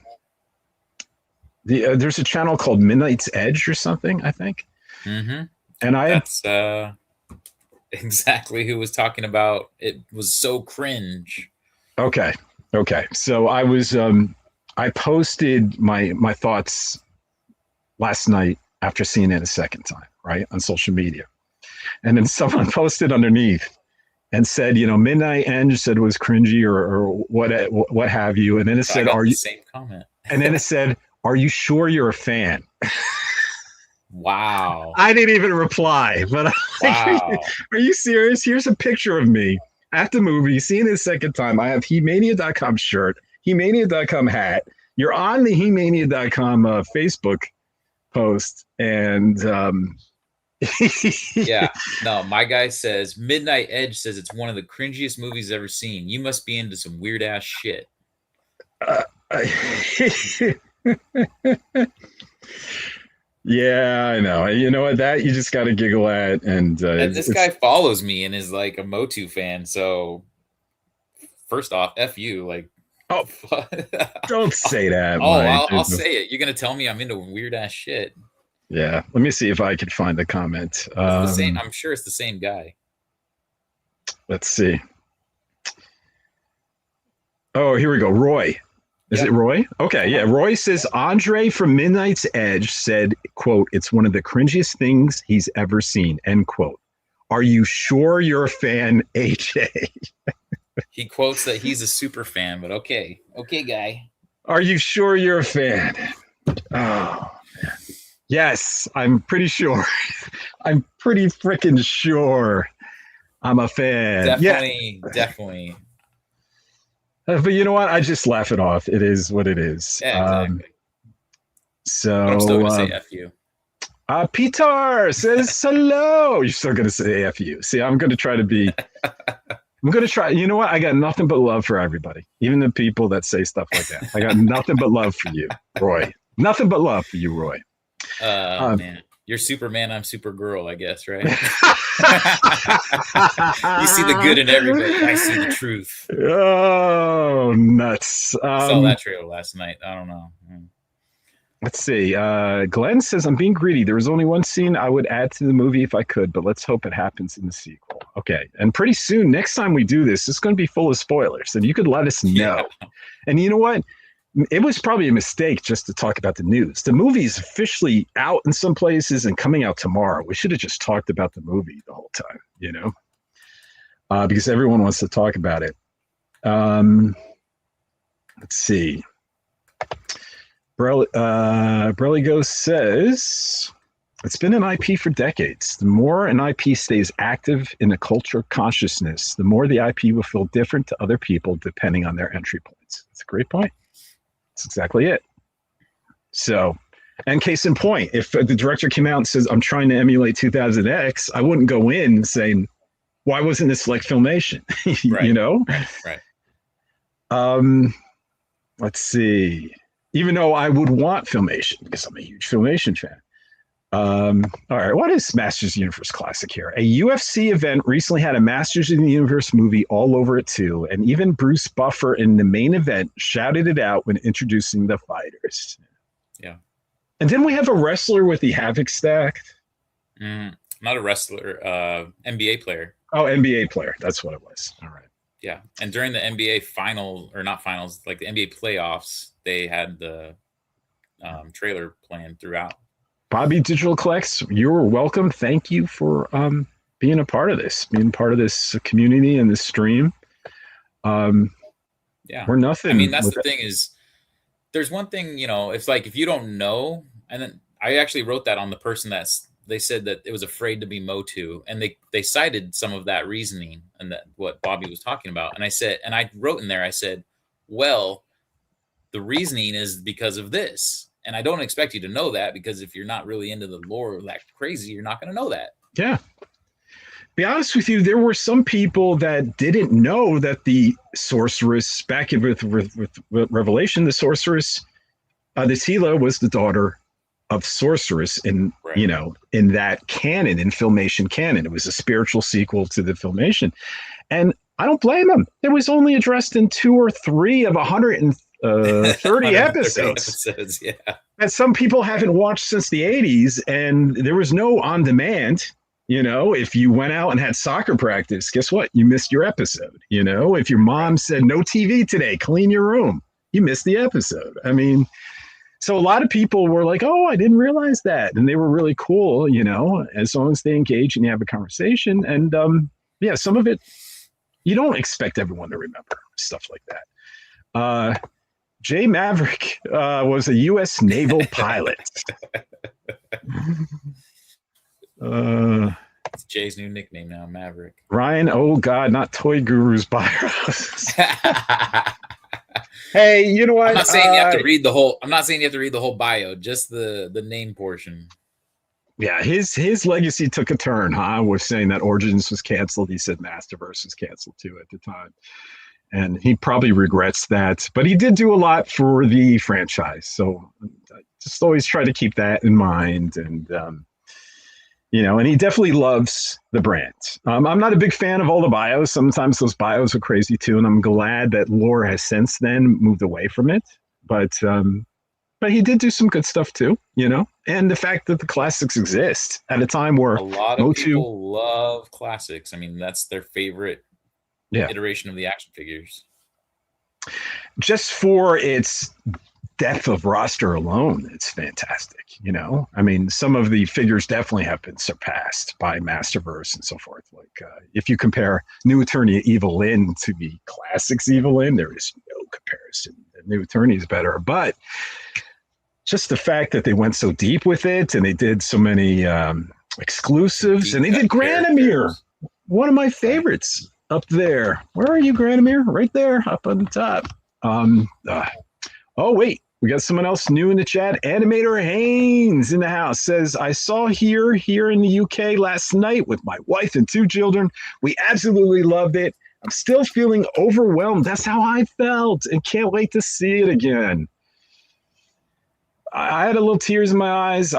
Speaker 2: There's a channel called Midnight's Edge or something, I think.
Speaker 3: Mm-hmm.
Speaker 2: And
Speaker 3: That's exactly who was talking about. It was so cringe.
Speaker 2: Okay. So I posted my thoughts last night after seeing it a second time, right, on social media. And then someone posted underneath and said, Midnight Edge said it was cringy or what have you. And then it said,
Speaker 3: "Are you?" Same comment.
Speaker 2: And then it said, "Are you sure you're a fan?"
Speaker 3: Wow.
Speaker 2: I didn't even reply, but I'm
Speaker 3: wow.
Speaker 2: like, are you serious? Here's a picture of me at the movie, seeing it a second time. I have HE-MANIA.com shirt, HE-MANIA.com hat. You're on the HE-MANIA.com Facebook post, and
Speaker 3: yeah, no, my guy says Midnight Edge says it's one of the cringiest movies ever seen. You must be into some weird ass shit.
Speaker 2: Yeah, I know. You know what? That you just got to giggle at. And
Speaker 3: this guy follows me and is like a Motu fan. So first off, F you. Like,
Speaker 2: oh, don't say that.
Speaker 3: I'll say it. You're gonna tell me I'm into weird ass shit.
Speaker 2: Yeah, let me see if I can find the comment.
Speaker 3: The same. I'm sure it's the same guy.
Speaker 2: Let's see. Oh, here we go. Roy. Is it Roy? Okay, yeah. Roy says Andre from Midnight's Edge said, quote, "It's one of the cringiest things he's ever seen," end quote. Are you sure you're a fan, AJ?
Speaker 3: He quotes that he's a super fan, but okay, guy.
Speaker 2: Are you sure you're a fan? Oh, man. Yes, I'm pretty sure. I'm pretty freaking sure I'm a fan.
Speaker 3: Definitely.
Speaker 2: But you know what? I just laugh it off. It is what it is.
Speaker 3: Yeah, exactly.
Speaker 2: So
Speaker 3: I'm still going to say F you.
Speaker 2: Peter says hello. You're still going to say F you. See, I'm going to try to be. I'm going to try. You know what? I got nothing but love for everybody, even the people that say stuff like that. I got nothing but love for you, Roy. Nothing but love for you, Roy.
Speaker 3: Man. You're Superman, I'm Supergirl, I guess, right? You see the good in everybody. I see the truth.
Speaker 2: Oh, nuts.
Speaker 3: I saw that trailer last night. I don't know.
Speaker 2: Let's see. Glenn says, "I'm being greedy. There was only one scene I would add to the movie if I could, but let's hope it happens in the sequel." Okay. And pretty soon, next time we do this, it's going to be full of spoilers, and you could let us know. Yeah. And you know what? It was probably a mistake just to talk about the news. The movie is officially out in some places and coming out tomorrow. We should have just talked about the movie the whole time, because everyone wants to talk about it. Let's see. Brelly Ghost says, "It's been an IP for decades. The more an IP stays active in the culture consciousness, the more the IP will feel different to other people depending on their entry points." That's a great point. That's exactly it. So, and case in point, if the director came out and says, "I'm trying to emulate 2000X," I wouldn't go in saying, "Why wasn't this like Filmation?"
Speaker 3: Right.
Speaker 2: Let's see. Even though I would want Filmation because I'm a huge Filmation fan. All right, what is Masters of the Universe Classic here? A UFC event recently had a Masters of the Universe movie all over it too, and even Bruce Buffer in the main event shouted it out when introducing the fighters.
Speaker 3: Yeah.
Speaker 2: And then we have a wrestler with the Havoc stacked.
Speaker 3: Not a wrestler, NBA player.
Speaker 2: Oh, NBA player. That's what it was. All right.
Speaker 3: Yeah, and during the NBA finals, like the NBA playoffs, they had the trailer playing throughout.
Speaker 2: Bobby Digital Collects, you're welcome. Thank you for being a part of this community and this stream.
Speaker 3: Yeah,
Speaker 2: we're nothing.
Speaker 3: I mean, that's the thing is, there's one thing, it's like if you don't know, and then I actually wrote that on the person they said that it was afraid to be Motu, and they cited some of that reasoning and that what Bobby was talking about. And I said, and I wrote in there, I said, well, the reasoning is because of this. And I don't expect you to know that because if you're not really into the lore that crazy, you're not going to know that.
Speaker 2: Yeah. Be honest with you, there were some people that didn't know that the sorceress, back with Revelation, the sorceress, the Tila was the daughter of sorceress in, in that canon, in Filmation canon. It was a spiritual sequel to the Filmation. And I don't blame them. It was only addressed in 2 or 3 of 30
Speaker 3: 130
Speaker 2: episodes
Speaker 3: episodes, yeah.
Speaker 2: that some people haven't watched since the 80s, and there was no on demand. You know, if you went out and had soccer practice, guess what? You missed your episode. You know, if your mom said no TV today, clean your room, you missed the episode. I mean, so a lot of people were like, oh, I didn't realize that. And they were really cool, you know, as long as they engage and you have a conversation. And yeah, some of it, you don't expect everyone to remember stuff like that. Jay Maverick was a U.S. naval pilot.
Speaker 3: It's Jay's new nickname now, Maverick.
Speaker 2: Ryan, oh God, not Toy Guru's bios. Hey, you know what?
Speaker 3: I'm not saying you have to read the whole. I'm not saying you have to read the whole bio, just the name portion.
Speaker 2: Yeah, his legacy took a turn. I was saying that Origins was canceled. He said Masterverse was canceled too at the time, and he probably regrets that. But he did do a lot for the franchise, so I just always try to keep that in mind. And you know, and he definitely loves the brand. I'm not a big fan of all the bios. Sometimes those bios are crazy too, and I'm glad that Lore has since then moved away from it. But he did do some good stuff too, you know. And the fact that the classics exist at a time where
Speaker 3: a lot of people love classics. I mean, that's their favorite iteration of the action figures.
Speaker 2: Just for its depth of roster alone, it's fantastic. You know, I mean, some of the figures definitely have been surpassed by Masterverse and so forth. Like if you compare New Attorney Evil Lyn to the classics Evil Lyn, there is no comparison. The New Attorney is better, but just the fact that they went so deep with it and they did so many exclusives, and they did Granomir, one of my favorites up there. Where are you, Granomir? Right there, up on the top. Oh, wait. We got someone else new in the chat. Animator Haynes in the house says, I saw here in the UK last night with my wife and 2 children. We absolutely loved it. I'm still feeling overwhelmed. That's how I felt, and can't wait to see it again. I had a little tears in my eyes.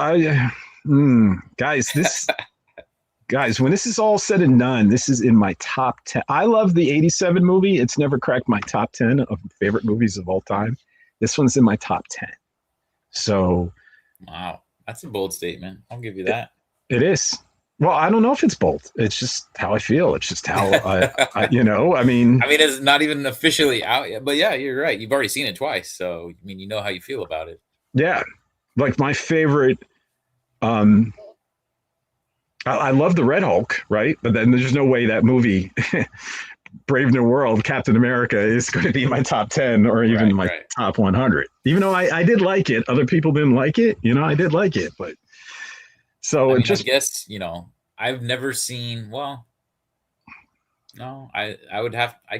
Speaker 2: Guys, when this is all said and done, this is in my top 10. I love the 87 movie. It's never cracked my top 10 of favorite movies of all time. This one's in my top 10. So,
Speaker 3: wow, that's a bold statement. I'll give you that.
Speaker 2: It is. Well, I don't know if it's bold. It's just how I feel. It's just how I you know, I mean,
Speaker 3: it's not even officially out yet, but yeah, you're right. You've already seen it twice. So, I mean, you know how you feel about it.
Speaker 2: Yeah. Like my favorite, I love the Red Hulk, right? But then there's no way that movie Brave New World, Captain America, is going to be my top 10 or even my top 100. Even though I did like it, other people didn't like it. You know, I did like it, but so
Speaker 3: I
Speaker 2: just
Speaker 3: guess, you know, I've never seen. Well, no, I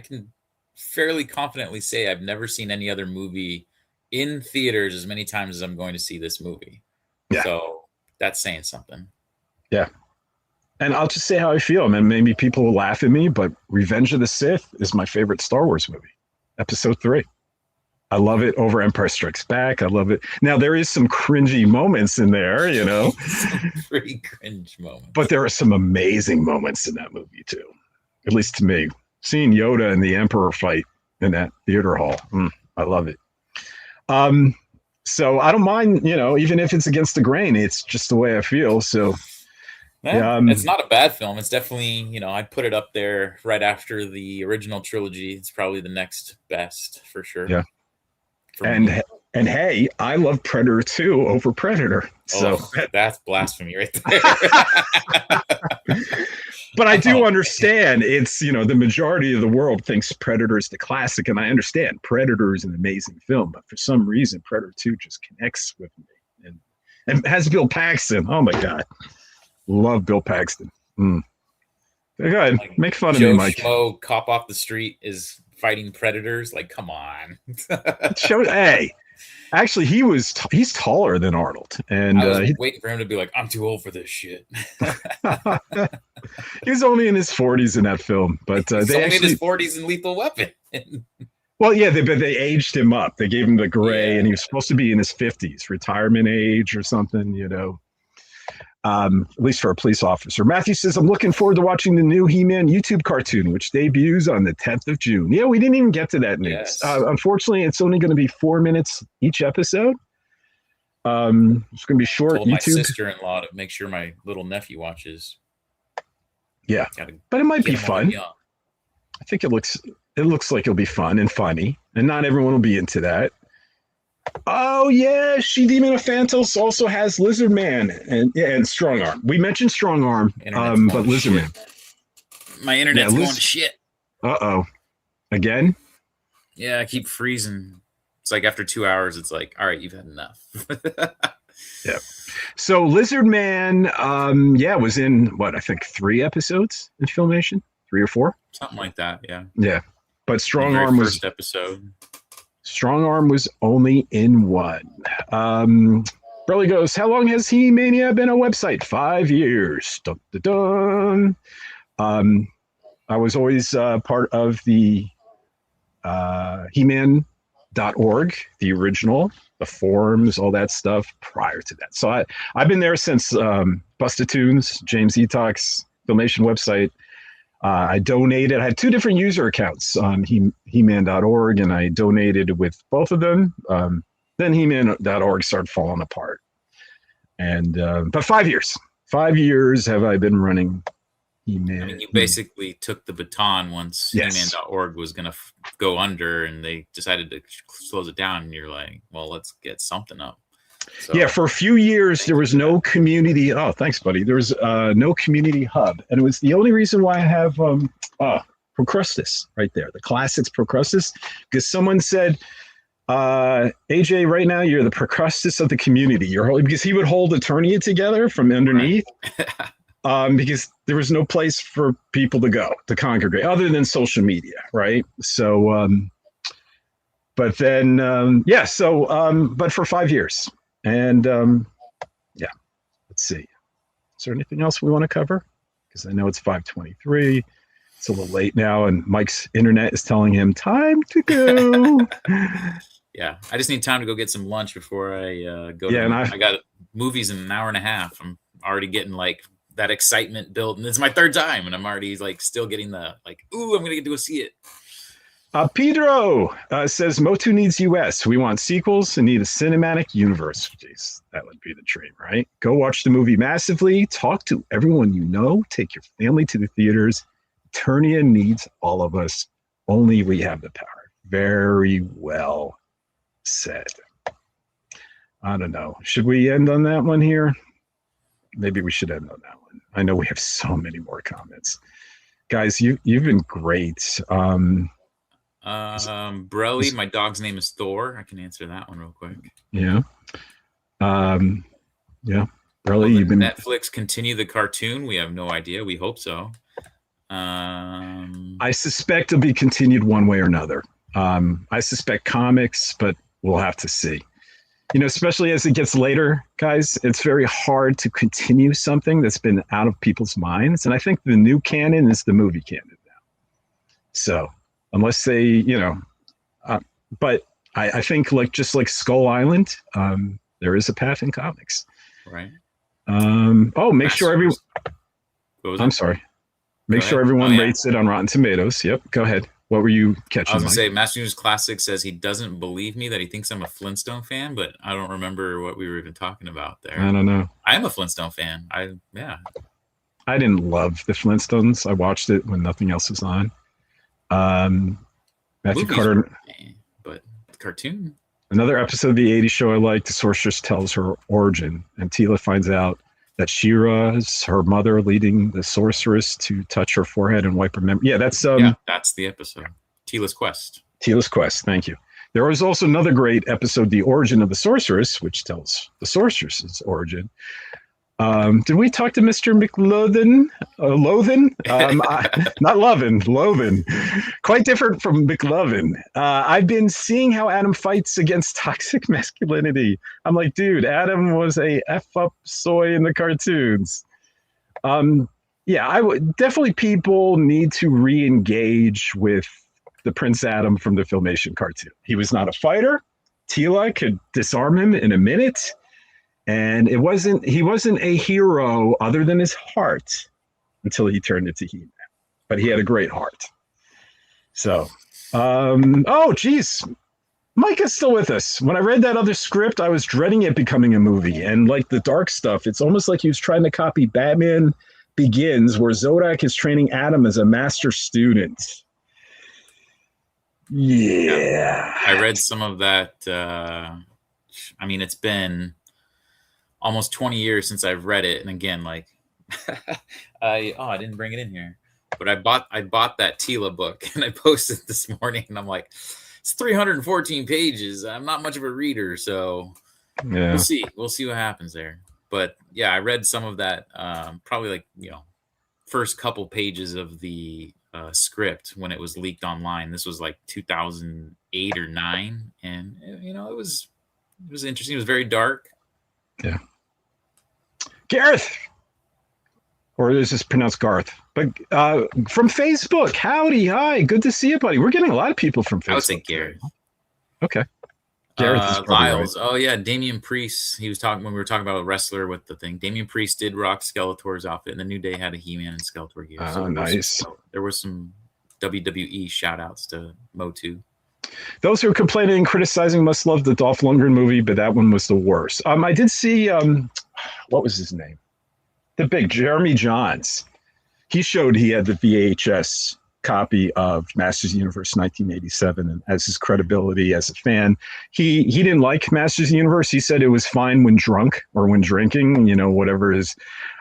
Speaker 3: can fairly confidently say I've never seen any other movie in theaters as many times as I'm going to see this movie. Yeah. So that's saying something.
Speaker 2: Yeah. And I'll just say how I feel, man. Maybe people will laugh at me, but Revenge of the Sith is my favorite Star Wars movie. Episode 3. I love it over Empire Strikes Back. I love it. Now, there is some cringy moments in there, you know.
Speaker 3: Pretty cringe moments.
Speaker 2: But there are some amazing moments in that movie, too. At least to me. Seeing Yoda and the Emperor fight in that theater hall. I love it. So I don't mind, you know, even if it's against the grain, it's just the way I feel. So
Speaker 3: yeah, it's not a bad film. It's definitely, you know, I'd put it up there right after the original trilogy. It's probably the next best for sure.
Speaker 2: Yeah. And hey, I love Predator 2 over Predator. So
Speaker 3: that's blasphemy right there.
Speaker 2: But I do understand it's, you know, the majority of the world thinks Predator is the classic, and I understand Predator is an amazing film, but for some reason Predator 2 just connects with me. And has Bill Paxton. Oh my God. Love Bill Paxton. Go ahead, make fun of me, Mike.
Speaker 3: Schmo cop off the street is fighting predators. Like, come on.
Speaker 2: Hey, actually, he's taller than Arnold, and
Speaker 3: I was waiting for him to be like, "I'm too old for this shit."
Speaker 2: He was only in his 40s in that film, but
Speaker 3: he's only in his 40s in Lethal Weapon.
Speaker 2: Well, yeah, they aged him up. They gave him the gray, and he was supposed to be in his 50s, retirement age or something, you know. At least for a police officer. Matthew says, I'm looking forward to watching the new He-Man YouTube cartoon, which debuts on the 10th of June. Yeah, we didn't even get to that news.
Speaker 3: Yes.
Speaker 2: Unfortunately, it's only going to be 4 minutes each episode. It's going to be short.
Speaker 3: Told my
Speaker 2: YouTube.
Speaker 3: sister-in-law to make sure my little nephew watches.
Speaker 2: Yeah, but it might be fun. I think it looks like it'll be fun and funny, and not everyone will be into that. Oh yeah, She-Demon of Phantos also has Lizard Man and Strong Arm. We mentioned Strong Arm, but Lizard Man.
Speaker 3: My internet's going to shit.
Speaker 2: Uh-oh. Again?
Speaker 3: Yeah, I keep freezing. It's like after 2 hours, it's like, all right, you've had enough.
Speaker 2: Yeah. So Lizard Man, was in I think 3 episodes in Filmation, 3 or 4,
Speaker 3: something like that. Yeah.
Speaker 2: Yeah, but Strong Arm was
Speaker 3: first episode. Strong
Speaker 2: Arm was only in 1. Burley goes, how long has He-Mania been a website? 5 years. Dun, dun, dun. I was always part of the HE-Man.org, the original, the forums, all that stuff prior to that. So I've been there since Busted Tunes, James Etox, Filmation website. I donated. I had 2 different user accounts on He-Man.org, and I donated with both of them. Then He-Man.org started falling apart. And but 5 years. 5 years have I been running He-Man.
Speaker 3: I mean, you basically took the baton once He-Man.org was going to go under, and they decided to close it down. And you're like, well, let's get something up. So,
Speaker 2: yeah, for a few years, there was no community. Oh, thanks, buddy. There was no community hub. And it was the only reason why I have Procrustes right there, the Classics Procrustes, because someone said, AJ, right now, you're the Procrustes of the community. Because he would hold Eternia together from underneath. Right. Because there was no place for people to go to congregate other than social media, right? So, but then, but for 5 years. And let's see. Is there anything else we want to cover? Because I know it's 5:23. It's a little late now, and Mike's internet is telling him time to go.
Speaker 3: Yeah, I just need time to go get some lunch before I go.
Speaker 2: Yeah,
Speaker 3: I got movies in an hour and a half. I'm already getting like that excitement built, and it's my 3rd time, and I'm already like still getting the ooh, I'm gonna get to go see it.
Speaker 2: Pedro says Motu needs US. We want sequels and need a cinematic universe. Jeez, that would be the dream, right? Go watch the movie massively. Talk to everyone you know. Take your family to the theaters. Eternia needs all of us. Only we have the power. Very well said. I don't know. Should we end on that one here? Maybe we should end on that one. I know we have so many more comments. Guys, you've been great.
Speaker 3: Brelly, my dog's name is Thor. I can answer that one real quick.
Speaker 2: Yeah. Brelly, you've been
Speaker 3: Netflix continue the cartoon. We have no idea. We hope so.
Speaker 2: I suspect it'll be continued one way or another. I suspect comics, but we'll have to see. You know, especially as it gets later, guys, it's very hard to continue something that's been out of people's minds. And I think the new canon is the movie canon now. So unless they, but I think just like Skull Island, there is a path in comics.
Speaker 3: Right.
Speaker 2: Make sure everyone. I'm sorry. Make sure everyone rates it on Rotten Tomatoes. Yep. Go ahead. What were you catching?
Speaker 3: I was going to say, Master News Classic says he doesn't believe me, that he thinks I'm a Flintstone fan, but I don't remember what we were even talking about there.
Speaker 2: I don't know.
Speaker 3: I am a Flintstone fan. I
Speaker 2: didn't love the Flintstones. I watched it when nothing else was on. Matthew Carter.
Speaker 3: But the cartoon.
Speaker 2: Another episode of the 80s show I like, the sorceress tells her origin, and Tila finds out that She-Ra is her mother, leading the sorceress to touch her forehead and wipe her memory. Yeah, that's
Speaker 3: the episode. Tila's Quest.
Speaker 2: Tila's Quest. Thank you. There was also another great episode, The Origin of the Sorceress, which tells the sorceress's origin. Did we talk to Mr. McLothin? Not Lovin, Loathin. Quite different from McLovin. I've been seeing how Adam fights against toxic masculinity. I'm like, dude, Adam was a F-up soy in the cartoons. I would definitely, people need to re-engage with the Prince Adam from the Filmation cartoon. He was not a fighter. Tila could disarm him in a minute. And he wasn't a hero other than his heart until he turned into He-Man. But he had a great heart. So, oh, geez. Micah's still with us. When I read that other script, I was dreading it becoming a movie. And like the dark stuff, it's almost like he was trying to copy Batman Begins, where Zodak is training Adam as a master student. Yeah.
Speaker 3: I read some of that. I mean, it's been almost 20 years since I've read it. And again, like, I didn't bring it in here. But I bought that Tila book and I posted this morning and I'm like, it's 314 pages. I'm not much of a reader, so
Speaker 2: Yeah.
Speaker 3: We'll see what happens there. But yeah, I read some of that, probably like, first couple pages of the script when it was leaked online. This was like 2008 or 9, and it was interesting. It was very dark.
Speaker 2: Yeah. Gareth. Or is this pronounced Garth? But from Facebook, howdy, hi, good to see you, buddy. We're getting a lot of people from Facebook.
Speaker 3: I would say Gareth.
Speaker 2: Okay. Gareth is
Speaker 3: Lyles.
Speaker 2: right.
Speaker 3: Oh yeah, Damian Priest. He was talking when we were talking about a wrestler with the thing. Damian Priest did rock Skeletor's outfit, and the New Day had a He-Man and Skeletor gear.
Speaker 2: Oh, nice.
Speaker 3: There were some WWE shout outs to Motu.
Speaker 2: Those who are complaining and criticizing must love the Dolph Lundgren movie, but that one was the worst. I did see what was his name? The big Jeremy Johns. He showed he had the VHS copy of Masters of the Universe 1987, and as his credibility as a fan, he didn't like Masters of the Universe. He said it was fine when drunk or when drinking, whatever is.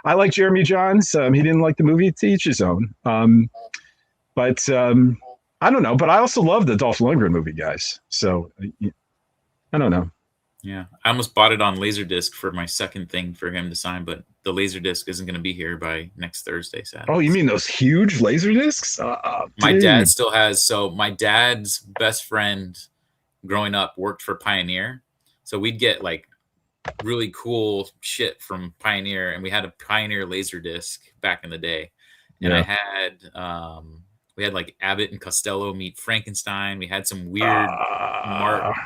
Speaker 2: I like Jeremy Johns. He didn't like the movie. To each his own. But I don't know. But I also love the Dolph Lundgren movie, guys. So I don't know.
Speaker 3: Yeah, I almost bought it on Laserdisc for my second thing for him to sign, but the Laserdisc isn't going to be here by next Thursday, Saturday.
Speaker 2: Oh, you mean those huge Laserdiscs?
Speaker 3: My dad still has. So my dad's best friend growing up worked for Pioneer. So we'd get like really cool shit from Pioneer, and we had a Pioneer Laserdisc back in the day. And I had we had like Abbott and Costello meet Frankenstein. We had some weird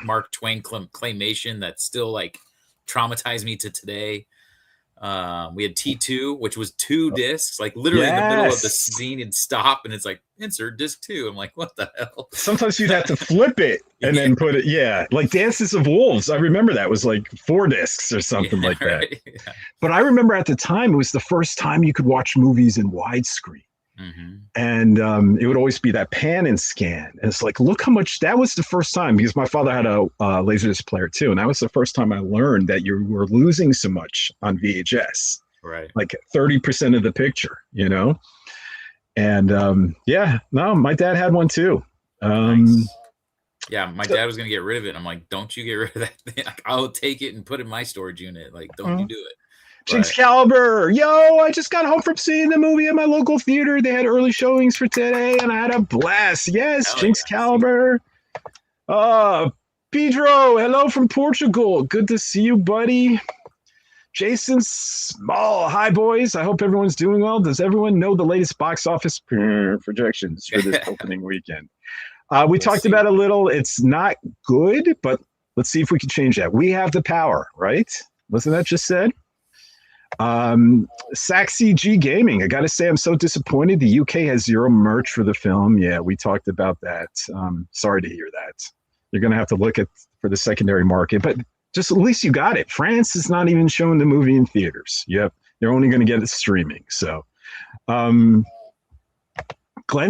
Speaker 3: Mark Twain claymation that still like traumatized me to today. We had T2, which was 2 discs, like literally in the middle of the scene, and stop, and it's like insert disc 2. I'm like, what the hell?
Speaker 2: Sometimes you'd have to flip it and then put it. Yeah, like Dances of Wolves. I remember that was like 4 discs or something like that.
Speaker 3: Right? Yeah.
Speaker 2: But I remember at the time it was the first time you could watch movies in widescreen.
Speaker 3: Mm-hmm.
Speaker 2: And it would always be that pan and scan. And it's like, look how much, that was the first time, because my father had a Laserdisc player too. And that was the first time I learned that you were losing so much on VHS.
Speaker 3: Right.
Speaker 2: Like 30% of the picture, And my dad had one too.
Speaker 3: Nice. Yeah, my dad was going to get rid of it. I'm like, don't you get rid of that thing. Like, I'll take it and put it in my storage unit. Like, don't you do it.
Speaker 2: Jinx Caliber, yo! I just got home from seeing the movie at my local theater. They had early showings for today, and I had a blast. Yes, Jinx Caliber. Pedro, hello from Portugal. Good to see you, buddy. Jason Small, hi boys. I hope everyone's doing well. Does everyone know the latest box office projections for this opening weekend? We talked about it a little. It's not good, but let's see if we can change that. We have the power, right? Wasn't that just said? Saxy G Gaming. I gotta say, I'm so disappointed. The UK has 0 merch for the film. Yeah, we talked about that. Sorry to hear that. You're gonna have to look for the secondary market, but just at least you got it. France is not even showing the movie in theaters. Yep, they're only gonna get it streaming. So, Glenn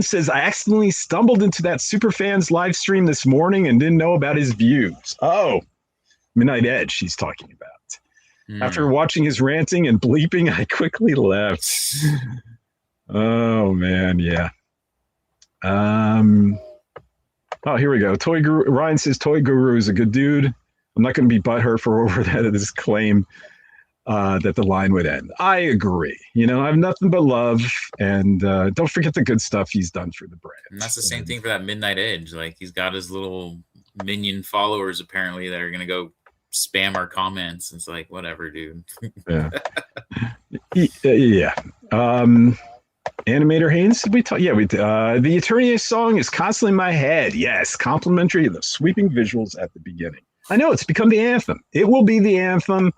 Speaker 2: says, I accidentally stumbled into that Superfans live stream this morning and didn't know about his views. Oh, Midnight Edge he's talking about. After watching his ranting and bleeping, I quickly left. Oh, man, yeah. Oh, here we go. Toy Guru. Ryan says, Toy Guru is a good dude. I'm not going to be butthurt over this claim that the line would end. I agree. I have nothing but love, and don't forget the good stuff he's done for the brand.
Speaker 3: And that's the same thing for that Midnight Edge. Like, he's got his little minion followers, apparently, that are going to go spam our comments. It's like, whatever, dude.
Speaker 2: Yeah. Yeah. Animator Haynes, did we talk? Yeah, the Eternity song is constantly in my head. Yes, complimentary of the sweeping visuals at the beginning. I know it's become the anthem. It will be the anthem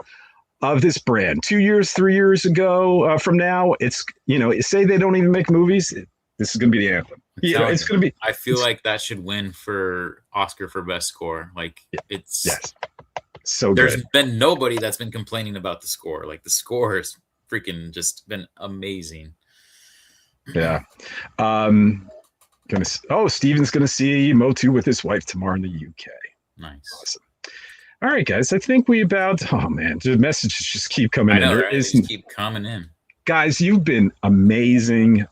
Speaker 2: of this brand. 2 years, 3 years ago from now, it's, say they don't even make movies, this is going to be the anthem. It's going to be.
Speaker 3: I feel like that should win for Oscar for best score. Like it's
Speaker 2: so
Speaker 3: there's
Speaker 2: good.
Speaker 3: been nobody that's been complaining about the score. Like the score has freaking just been amazing.
Speaker 2: Yeah. Steven's gonna see Motu with his wife tomorrow in the UK.
Speaker 3: Nice.
Speaker 2: Awesome. All right, guys. I think the messages just keep coming in.
Speaker 3: Right? They just keep coming in.
Speaker 2: Guys, you've been amazing.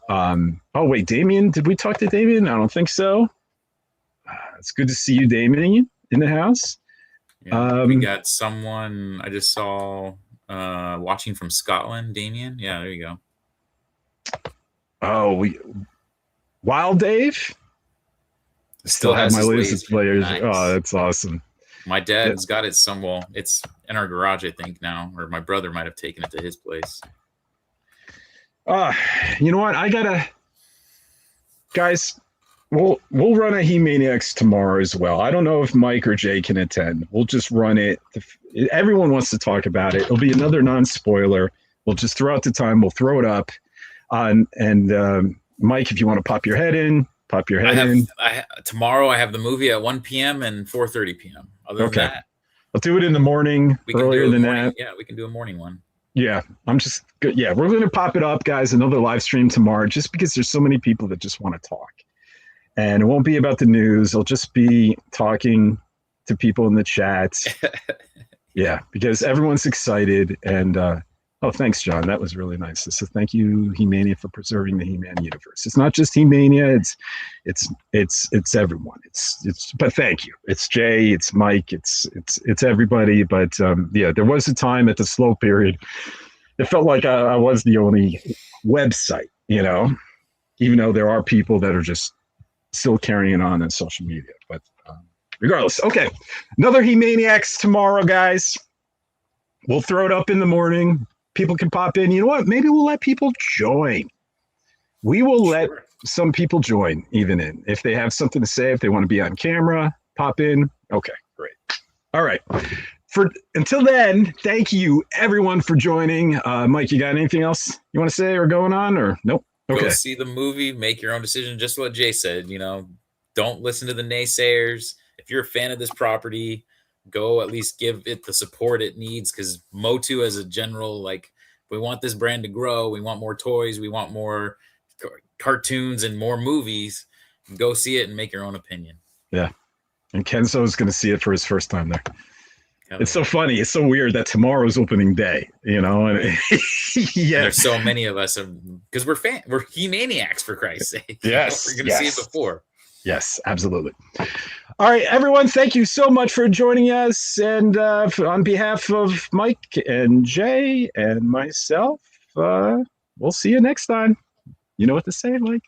Speaker 2: Wait, Damien, did we talk to Damien? I don't think so. It's good to see you, Damien, in the house.
Speaker 3: Yeah, we got someone I just saw watching from Scotland, Damien. Yeah, there you go.
Speaker 2: Oh, Wild Dave? Still have my latest players. Nice. Oh, that's awesome.
Speaker 3: My dad's got it somewhere. It's in our garage, I think, now. Or my brother might have taken it to his place.
Speaker 2: You know what? Guys, we'll run a HE-MANIACS tomorrow as well. I don't know if Mike or Jay can attend. We'll just run it. Everyone wants to talk about it. It'll be another non-spoiler. We'll just throw out the time. We'll throw it up. Mike, if you want to pop your head in,
Speaker 3: tomorrow I have the movie at 1 p.m. and 4:30 p.m. Other than that,
Speaker 2: I'll do it in the morning. Earlier than that.
Speaker 3: Yeah, we can do a morning one.
Speaker 2: Yeah, I'm just good. Yeah, we're going to pop it up, guys. Another live stream tomorrow, just because there's so many people that just want to talk. And it won't be about the news. It'll just be talking to people in the chats. Yeah, because everyone's excited. And thanks, John. That was really nice. So thank you, HE-MANIA, for preserving the He-Man universe. It's not just HE-MANIA. It's everyone. But thank you. It's Jay. It's Mike. It's everybody. But there was a time at the slow period. It felt like I was the only website. Even though there are people that are just still carrying on social media. But regardless, okay. Another HE-MANIACS tomorrow, guys. We'll throw it up in the morning. People can pop in. You know what? Maybe we'll let people join. We will let some people join even in. If they have something to say, if they want to be on camera, pop in. Okay, great. All right. Until then, thank you everyone for joining. Mike, you got anything else you want to say or going on or nope? Okay.
Speaker 3: Go see the movie, make your own decision. Just what Jay said, don't listen to the naysayers. If you're a fan of this property, go at least give it the support it needs, because Motu as a general, we want this brand to grow. We want more toys. We want more cartoons and more movies. Go see it and make your own opinion. Yeah.
Speaker 2: And Kenzo is going to see it for his first time there. It's so funny. It's so weird that tomorrow's opening day, and
Speaker 3: yeah. There's so many of us because we're HE-MANIACS, for Christ's sake.
Speaker 2: Yes.
Speaker 3: We're going to see it before.
Speaker 2: Yes, absolutely. All right, everyone, thank you so much for joining us. And on behalf of Mike and Jay and myself, we'll see you next time. You know what to say, Mike?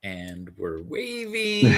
Speaker 3: And we're waving.